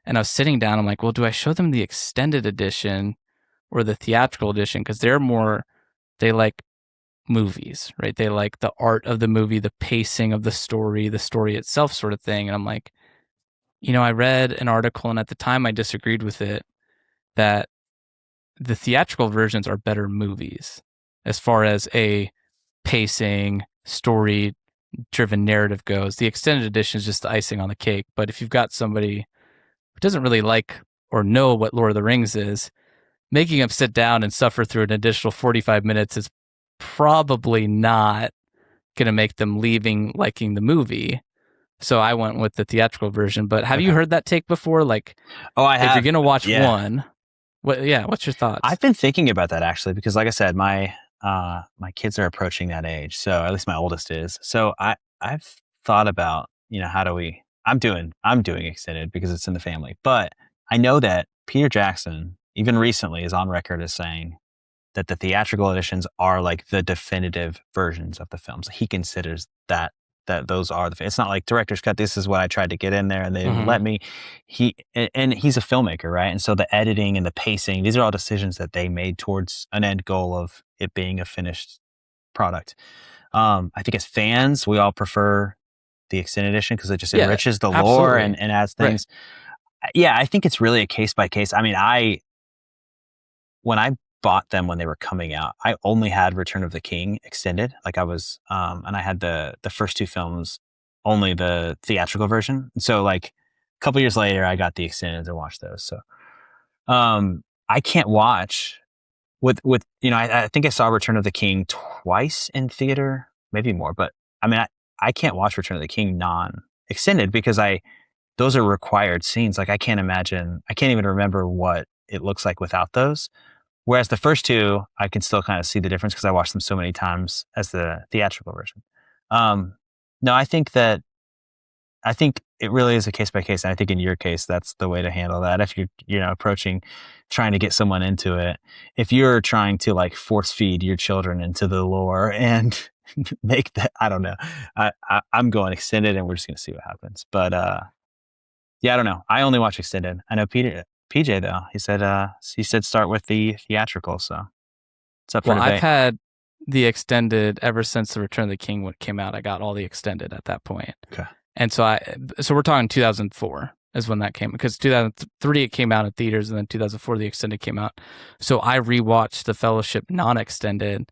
Speaker 2: And I was sitting down. I'm like, well, do I show them the extended edition or the theatrical edition? Because they like movies, right? They like the art of the movie, the pacing of the story itself, sort of thing. And I'm like, I read an article, and at the time I disagreed with it, that the theatrical versions are better movies as far as a pacing, story-driven narrative goes. The extended edition is just the icing on the cake. But if you've got somebody who doesn't really like or know what Lord of the Rings is, making them sit down and suffer through an additional 45 minutes is probably not going to make them liking the movie. So I went with the theatrical version. But have you heard that take before? Like,
Speaker 1: I have.
Speaker 2: If you're going to watch one, what's your thoughts?
Speaker 1: I've been thinking about that actually, because like I said, my kids are approaching that age. So at least my oldest is. So I've thought about, how do we, I'm doing extended because it's in the family, but I know that Peter Jackson, even recently, is on record as saying that the theatrical editions are like the definitive versions of the films. He considers that those are it's not like director's cut. This is what I tried to get in there and they didn't let me. He's a filmmaker, right? And so the editing and the pacing, these are all decisions that they made towards an end goal of it being a finished product. I think as fans, we all prefer the extended edition because it just enriches the lore and adds things. Right. Yeah, I think it's really a case by case. I mean, when I bought them when they were coming out, I only had Return of the King extended. Like I was, and I had the first two films, only the theatrical version. So like a couple years later, I got the extended to watch those. So, I can't watch with I think I saw Return of the King twice in theater, maybe more, but I mean, I can't watch Return of the King non-extended because those are required scenes. Like I can't even remember what it looks like without those. Whereas the first two, I can still kind of see the difference because I watched them so many times as the theatrical version. No, I think it really is a case by case. And I think in your case, that's the way to handle that. If you're trying to get someone into it, if you're trying to like force feed your children into the lore and make that, I don't know, I'm going extended and we're just going to see what happens. But yeah, I don't know. I only watch extended. I know PJ though, he said start with the theatrical, so it's up for debate.
Speaker 2: I've had the extended ever since the Return of the King came out. I got all the extended at that point.
Speaker 1: Okay.
Speaker 2: And so we're talking 2004 is when that came, because 2003 it came out in theaters, and then 2004 the extended came out. So I rewatched the Fellowship non-extended,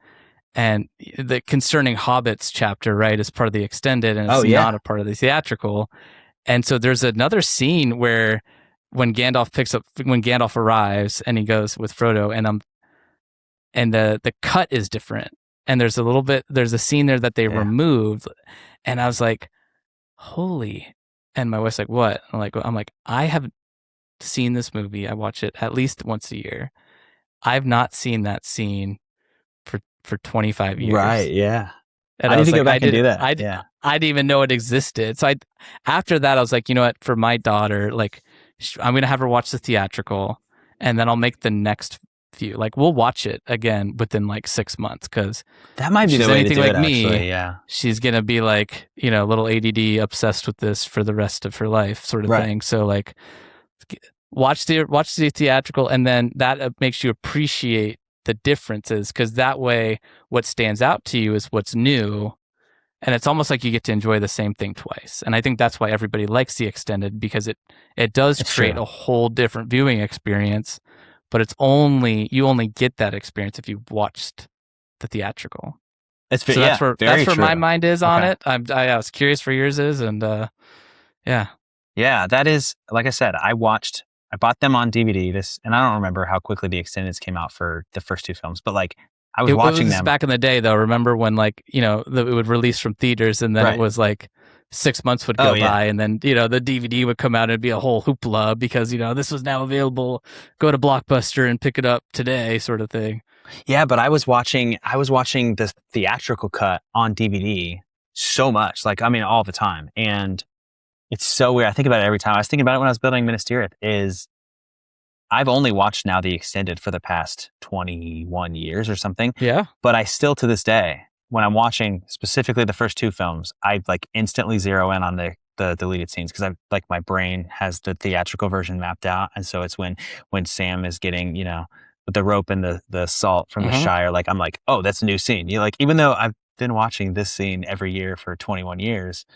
Speaker 2: and the concerning hobbits chapter, right, is part of the extended, and it's not a part of the theatrical. And so there's another scene where when Gandalf arrives and he goes with Frodo, and the cut is different, and there's a scene there that they removed, and I was like, holy. And my wife's like, what? I'm like, I have seen this movie. I watch it at least once a year. I've not seen that scene for 25 years.
Speaker 1: Right. Yeah.
Speaker 2: And
Speaker 1: I need to go back and do that.
Speaker 2: I didn't even know it existed. So after that, I was like, you know what? For my daughter, like, I'm going to have her watch the theatrical, and then I'll make the next few. Like, we'll watch it again within like 6 months, because
Speaker 1: that might be the way to do it. Actually,
Speaker 2: she's going to be like, a little ADD obsessed with this for the rest of her life, sort of thing. So like, watch the theatrical, and then that makes you appreciate the differences, because that way what stands out to you is what's new, and it's almost like you get to enjoy the same thing twice. And I think that's why everybody likes the extended, because it does create a whole different viewing experience, but you only get that experience if you've watched the theatrical. That's where my mind is on it. I was curious for yours is, and
Speaker 1: that is, like I said, I bought them on DVD. And I don't remember how quickly the extendeds came out for the first two films, but like I was watching them
Speaker 2: back in the day, though. Remember when, like, it would release from theaters, and then it was like 6 months would
Speaker 1: Oh,
Speaker 2: go
Speaker 1: yeah.
Speaker 2: by, and then the DVD would come out and it'd be a whole hoopla because this was now available. Go to Blockbuster and pick it up today, sort of thing.
Speaker 1: Yeah, but I was watching the theatrical cut on DVD so much, like, I mean, all the time. And it's so weird. I think about it every time. I was thinking about it when I was building Minas Tirith, is I've only watched now the extended for the past 21 years or something.
Speaker 2: Yeah.
Speaker 1: But I still, to this day, when I'm watching specifically the first two films, I like instantly zero in on the deleted scenes, because I like, my brain has the theatrical version mapped out. And so it's when Sam is getting, with the rope and the salt from the Shire, like, I'm like, oh, that's a new scene. You like, even though I've been watching this scene every year for 21 years,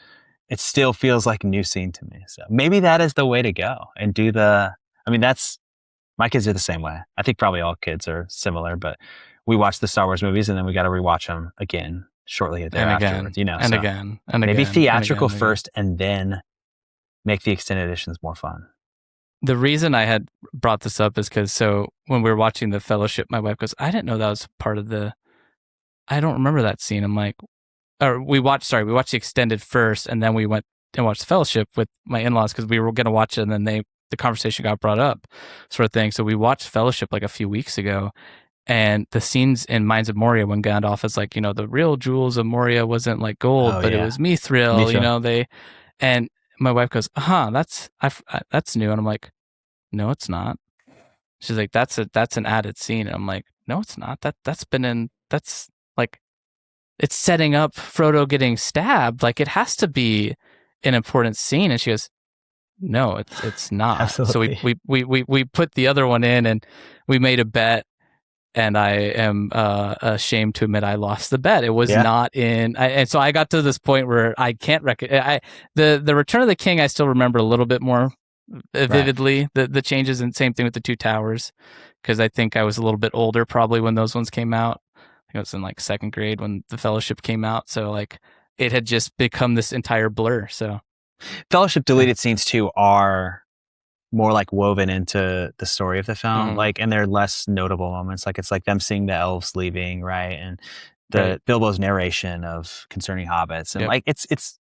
Speaker 1: it still feels like a new scene to me. So maybe that is the way to go and do I mean, my kids are the same way. I think probably all kids are similar, but we watch the Star Wars movies and then we got to rewatch them again shortly thereafter.
Speaker 2: And again, and
Speaker 1: maybe
Speaker 2: again,
Speaker 1: theatrical
Speaker 2: and again.
Speaker 1: first, and then make the extended editions more fun.
Speaker 2: The reason I had brought this up is because when we were watching The Fellowship, my wife goes, I didn't know that was part of I don't remember that scene. I'm like, we watched the extended first, and then we went and watched The Fellowship with my in-laws because we were going to watch it, and then the conversation got brought up, sort of thing. So we watched Fellowship like a few weeks ago, and the scenes in Mines of Moria when Gandalf is like, the real jewels of Moria wasn't like gold, but it was Mithril. And my wife goes, that's new. And I'm like, no, it's not. She's like, that's an added scene. And I'm like, no, it's not. That's like, it's setting up Frodo getting stabbed. Like, it has to be an important scene. And she goes, no, it's not.
Speaker 1: Absolutely.
Speaker 2: So we put the other one in, and we made a bet, and I am ashamed to admit I lost the bet. It was not in, and so I got to this point where I can't the Return of the King. I still remember a little bit more vividly, the changes, and same thing with the Two Towers, because I think I was a little bit older probably when those ones came out. I think I was in like second grade when The Fellowship came out, so like it had just become this entire blur. So
Speaker 1: Fellowship deleted scenes too are more like woven into the story of the film, like, and they're less notable moments. Like, it's like them seeing the elves leaving, right, and Bilbo's narration of concerning hobbits, and like it's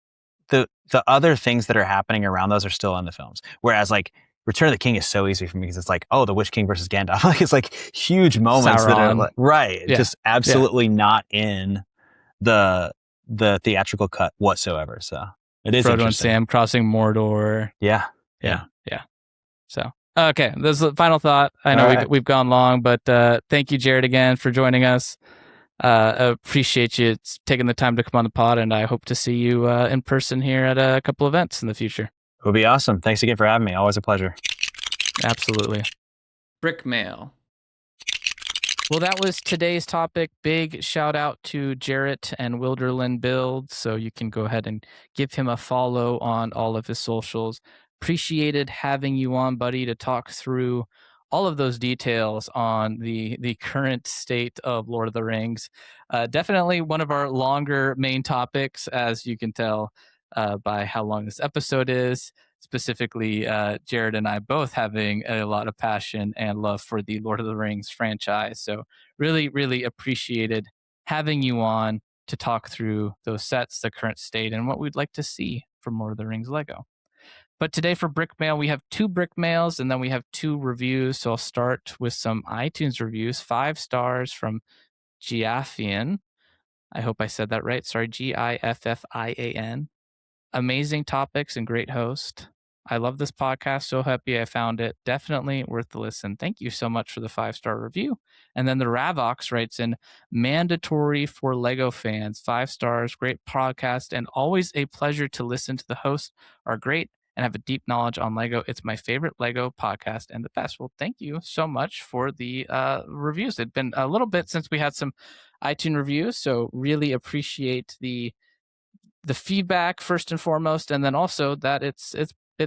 Speaker 1: the other things that are happening around those are still in the films. Whereas like Return of the King is so easy for me because it's like, oh, the Witch King versus Gandalf, like, it's like huge moments that are like, just absolutely not in the theatrical cut whatsoever. So it is
Speaker 2: Frodo and Sam crossing Mordor.
Speaker 1: Yeah.
Speaker 2: So, okay, this is the final thought. I know we've gone long, but thank you, Jarrett, again for joining us. Appreciate you taking the time to come on the pod, and I hope to see you in person here at a couple events in the future.
Speaker 1: It would be awesome. Thanks again for having me. Always a pleasure.
Speaker 2: Absolutely. Brick mail. Well, that was today's topic. Big shout out to Jarrett and Wilderlandbuilds. So you can go ahead and give him a follow on all of his socials. Appreciated having you on, buddy, to talk through all of those details on the current state of Lord of the Rings. Definitely one of our longer main topics, as you can tell by how long this episode is. Specifically, Jarrett and I both having a lot of passion and love for the Lord of the Rings franchise. So really, really appreciated having you on to talk through those sets, the current state, and what we'd like to see from Lord of the Rings Lego. But today for Brick Mail, we have 2 Brick Mails, and then we have 2 reviews. So I'll start with some iTunes reviews. 5 stars from Giaffian. I hope I said that right. Sorry, Giffian. Amazing topics and great host. I love this podcast. So happy I found it. Definitely worth the listen. Thank you so much for the 5-star review. And then the Ravox writes in, mandatory for Lego fans. 5 stars, great podcast, and always a pleasure to listen to. The hosts are great and have a deep knowledge on Lego. It's my favorite Lego podcast and the best. Well, thank you so much for the reviews. It's been a little bit since we had some iTunes reviews, so really appreciate the feedback first and foremost, and then also that it's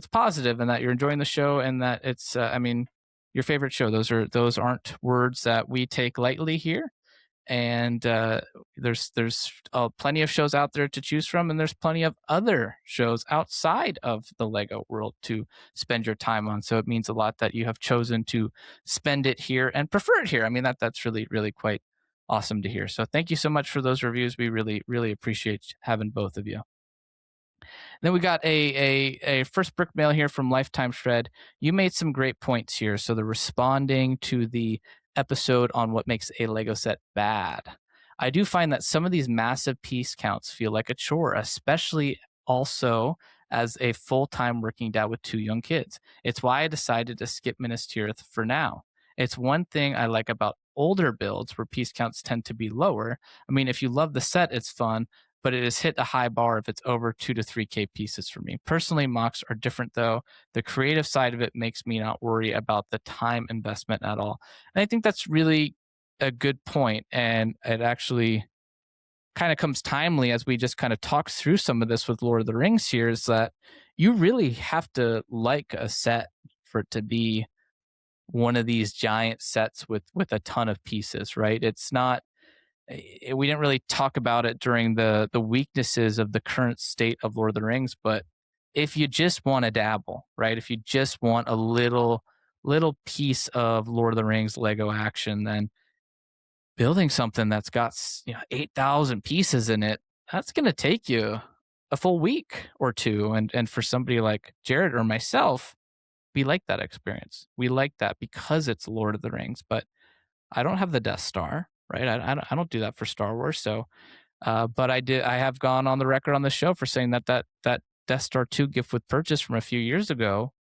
Speaker 2: positive and that you're enjoying the show, and that it's your favorite show. Those aren't words that we take lightly here. And there's plenty of shows out there to choose from, and there's plenty of other shows outside of the Lego world to spend your time on. So it means a lot that you have chosen to spend it here and prefer it here. I mean, that's really, really quite awesome to hear. So thank you so much for those reviews. We really, really appreciate having both of you. Then we got a first brick mail here from Lifetime Shred. You made some great points here. So they're responding to the episode on what makes a Lego set bad. I do find that some of these massive piece counts feel like a chore, especially also as a full-time working dad with 2 young kids. It's why I decided to skip Minas Tirith for now. It's one thing I like about older builds where piece counts tend to be lower. I mean, if you love the set, it's fun, but it has hit a high bar if it's over 2 to 3K pieces for me. Personally, mocks are different though. The creative side of it makes me not worry about the time investment at all. And I think that's really a good point, and it actually kind of comes timely as we just kind of talk through some of this with Lord of the Rings here, is that you really have to like a set for it to be one of these giant sets with a ton of pieces, right? It's not we didn't really talk about it during the weaknesses of the current state of Lord of the Rings, but if you just want to dabble, right? If you just want a little piece of Lord of the Rings Lego action, then building something that's got 8,000 pieces in it, that's going to take you a full week or two. And for somebody like Jarrett or myself, we like that experience. We like that because it's Lord of the Rings. But I don't have the Death Star, right? I don't do that for Star Wars. So, but I have gone on the record on the show for saying that Death Star 2 gift with purchase from a few years ago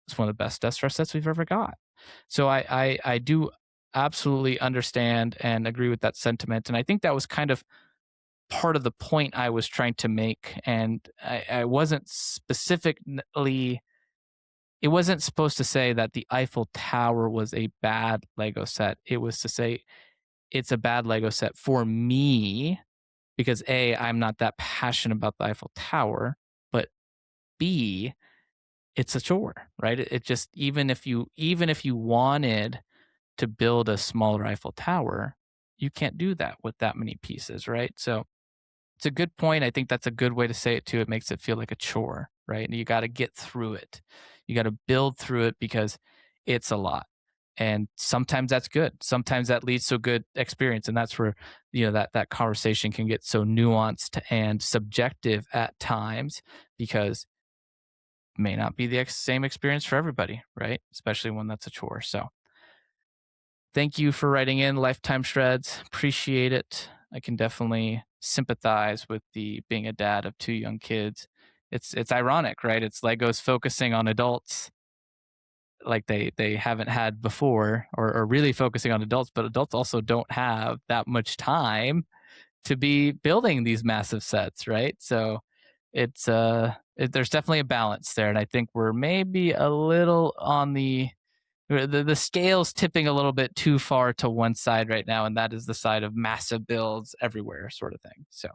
Speaker 2: is one of the best Death Star sets we've ever got. So I do absolutely understand and agree with that sentiment, and I think that was kind of part of the point I was trying to make. And I wasn't specifically. It wasn't supposed to say that the Eiffel Tower was a bad Lego set. It was to say it's a bad Lego set for me because A, I'm not that passionate about the Eiffel Tower, but B, it's a chore, right? It just even if you wanted to build a smaller Eiffel Tower, you can't do that with that many pieces, right? So it's a good point. I think that's a good way to say it too. It makes it feel like a chore, right? And you got to get through it. You got to build through it because it's a lot. And sometimes that's good. Sometimes that leads to a good experience. And that's where, that conversation can get so nuanced and subjective at times because it may not be the same experience for everybody, right? Especially when that's a chore. So thank you for writing in, Lifetime Shreds. Appreciate it. I can definitely sympathize with the being a dad of 2 young kids. It's ironic, right? It's Legos focusing on adults like they haven't had before, or really focusing on adults, but adults also don't have that much time to be building these massive sets, right? So it's there's definitely a balance there, and I think we're maybe a little on the scale's tipping a little bit too far to one side right now, and that is the side of massive builds everywhere sort of thing. So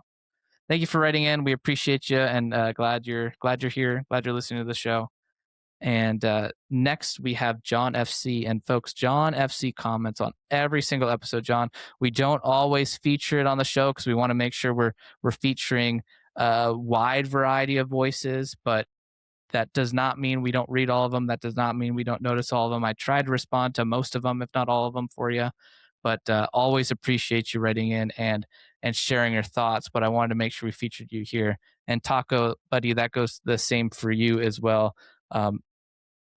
Speaker 2: thank you for writing in. We appreciate you, and glad you're here. Glad you're listening to the show. And next we have John FC. And folks, John FC comments on every single episode. John, we don't always feature it on the show because we want to make sure we're featuring a wide variety of voices, but that does not mean we don't read all of them. That does not mean we don't notice all of them. I try to respond to most of them, if not all of them, for you. But always appreciate you writing in and sharing your thoughts. But I wanted to make sure we featured you here. And Taco, buddy, that goes the same for you as well.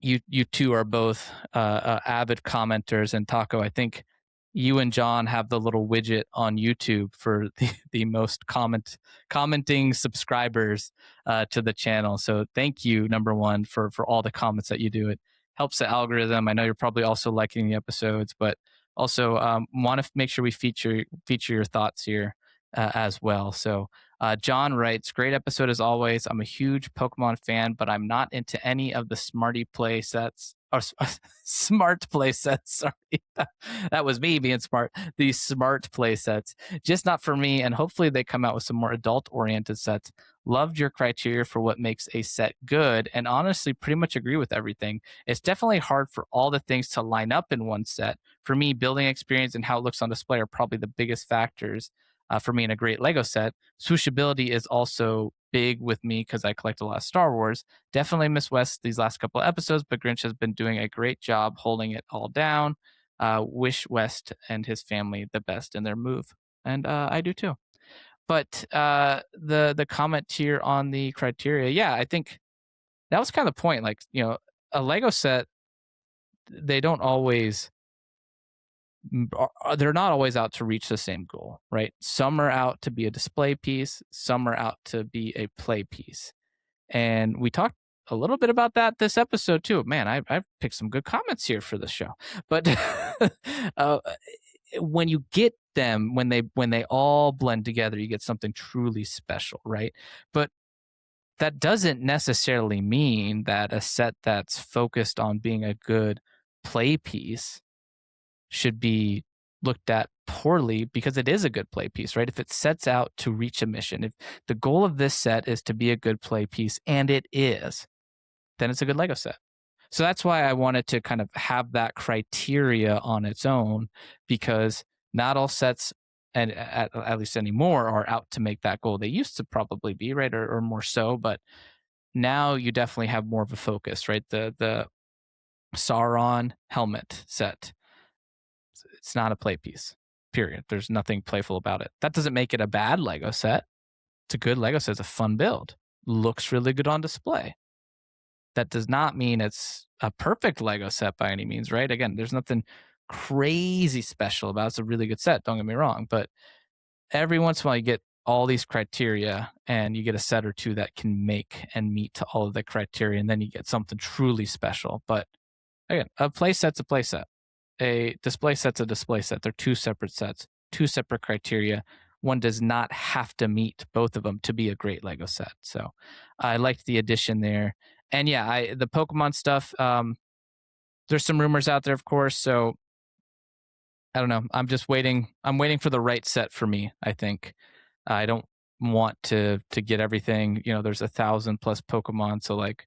Speaker 2: You two are both avid commenters, and Taco, I think you and John have the little widget on YouTube for the most commenting subscribers to the channel. So thank you, number one, for all the comments that you do. It helps the algorithm. I know you're probably also liking the episodes, but also want to make sure we feature your thoughts here as well. So John writes, great episode as always. I'm a huge Pokemon fan, but I'm not into any of the smarty play sets or smart play sets. Sorry, that was me being smart. These smart play sets, just not for me. And hopefully they come out with some more adult oriented sets. Loved your criteria for what makes a set good, and honestly pretty much agree with everything. It's definitely hard for all the things to line up in one set. For me, building experience and how it looks on display are probably the biggest factors. For me in a great Lego set. Swooshability is also big with me because I collect a lot of Star Wars. Definitely miss West these last couple of episodes, but Grinch has been doing a great job holding it all down. Wish West and his family the best in their move. And I do too. But the comment here on the criteria, yeah, I think that was kind of the point. Like, a Lego set, they don't always they're not always out to reach the same goal, right? Some are out to be a display piece, some are out to be a play piece. And we talked a little bit about that this episode too. Man, I've picked some good comments here for the show. But when you get them, when they all blend together, you get something truly special, right? But that doesn't necessarily mean that a set that's focused on being a good play piece should be looked at poorly, because it is a good play piece, right? If it sets out to reach a mission, if the goal of this set is to be a good play piece, and it is, then it's a good Lego set. So that's why I wanted to kind of have that criteria on its own, because not all sets, and at least anymore, are out to make that goal. They used to probably be, right, or more so, but now you definitely have more of a focus, right? The Sauron helmet set, it's not a play piece, period. There's nothing playful about it. That doesn't make it a bad Lego set. It's a good Lego set. It's a fun build. Looks really good on display. That does not mean it's a perfect Lego set by any means, right? Again, there's nothing crazy special about it. It's a really good set, don't get me wrong. But every once in a while, you get all these criteria and you get a set or two that can make and meet all of the criteria, and then you get something truly special. But again, a play set's a play set. A display set's a display set. They're two separate sets, two separate criteria. One does not have to meet both of them to be a great Lego set. So I liked the addition there. And yeah, the Pokemon stuff, there's some rumors out there, of course. So I don't know. I'm just waiting. I'm waiting for the right set for me, I think. I don't want to get everything. There's 1,000+ Pokemon. So like,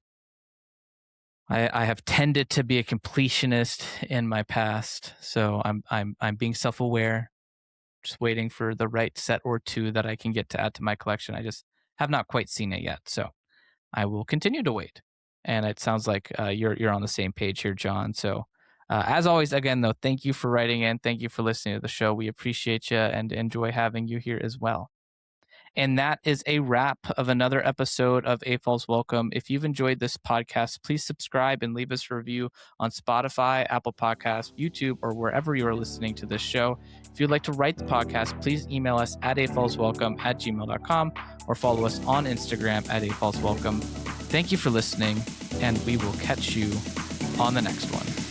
Speaker 2: I have tended to be a completionist in my past, so I'm being self-aware, just waiting for the right set or two that I can get to add to my collection. I just have not quite seen it yet, so I will continue to wait. And it sounds like you're on the same page here, John. So as always, again though, thank you for writing in, thank you for listening to the show. We appreciate you and enjoy having you here as well. And that is a wrap of another episode of AFOLs Welcome. If you've enjoyed this podcast, please subscribe and leave us a review on Spotify, Apple Podcasts, YouTube, or wherever you are listening to this show. If you'd like to write the podcast, please email us at afolswelcome@gmail.com or follow us on Instagram at AFOLs Welcome. Thank you for listening, and we will catch you on the next one.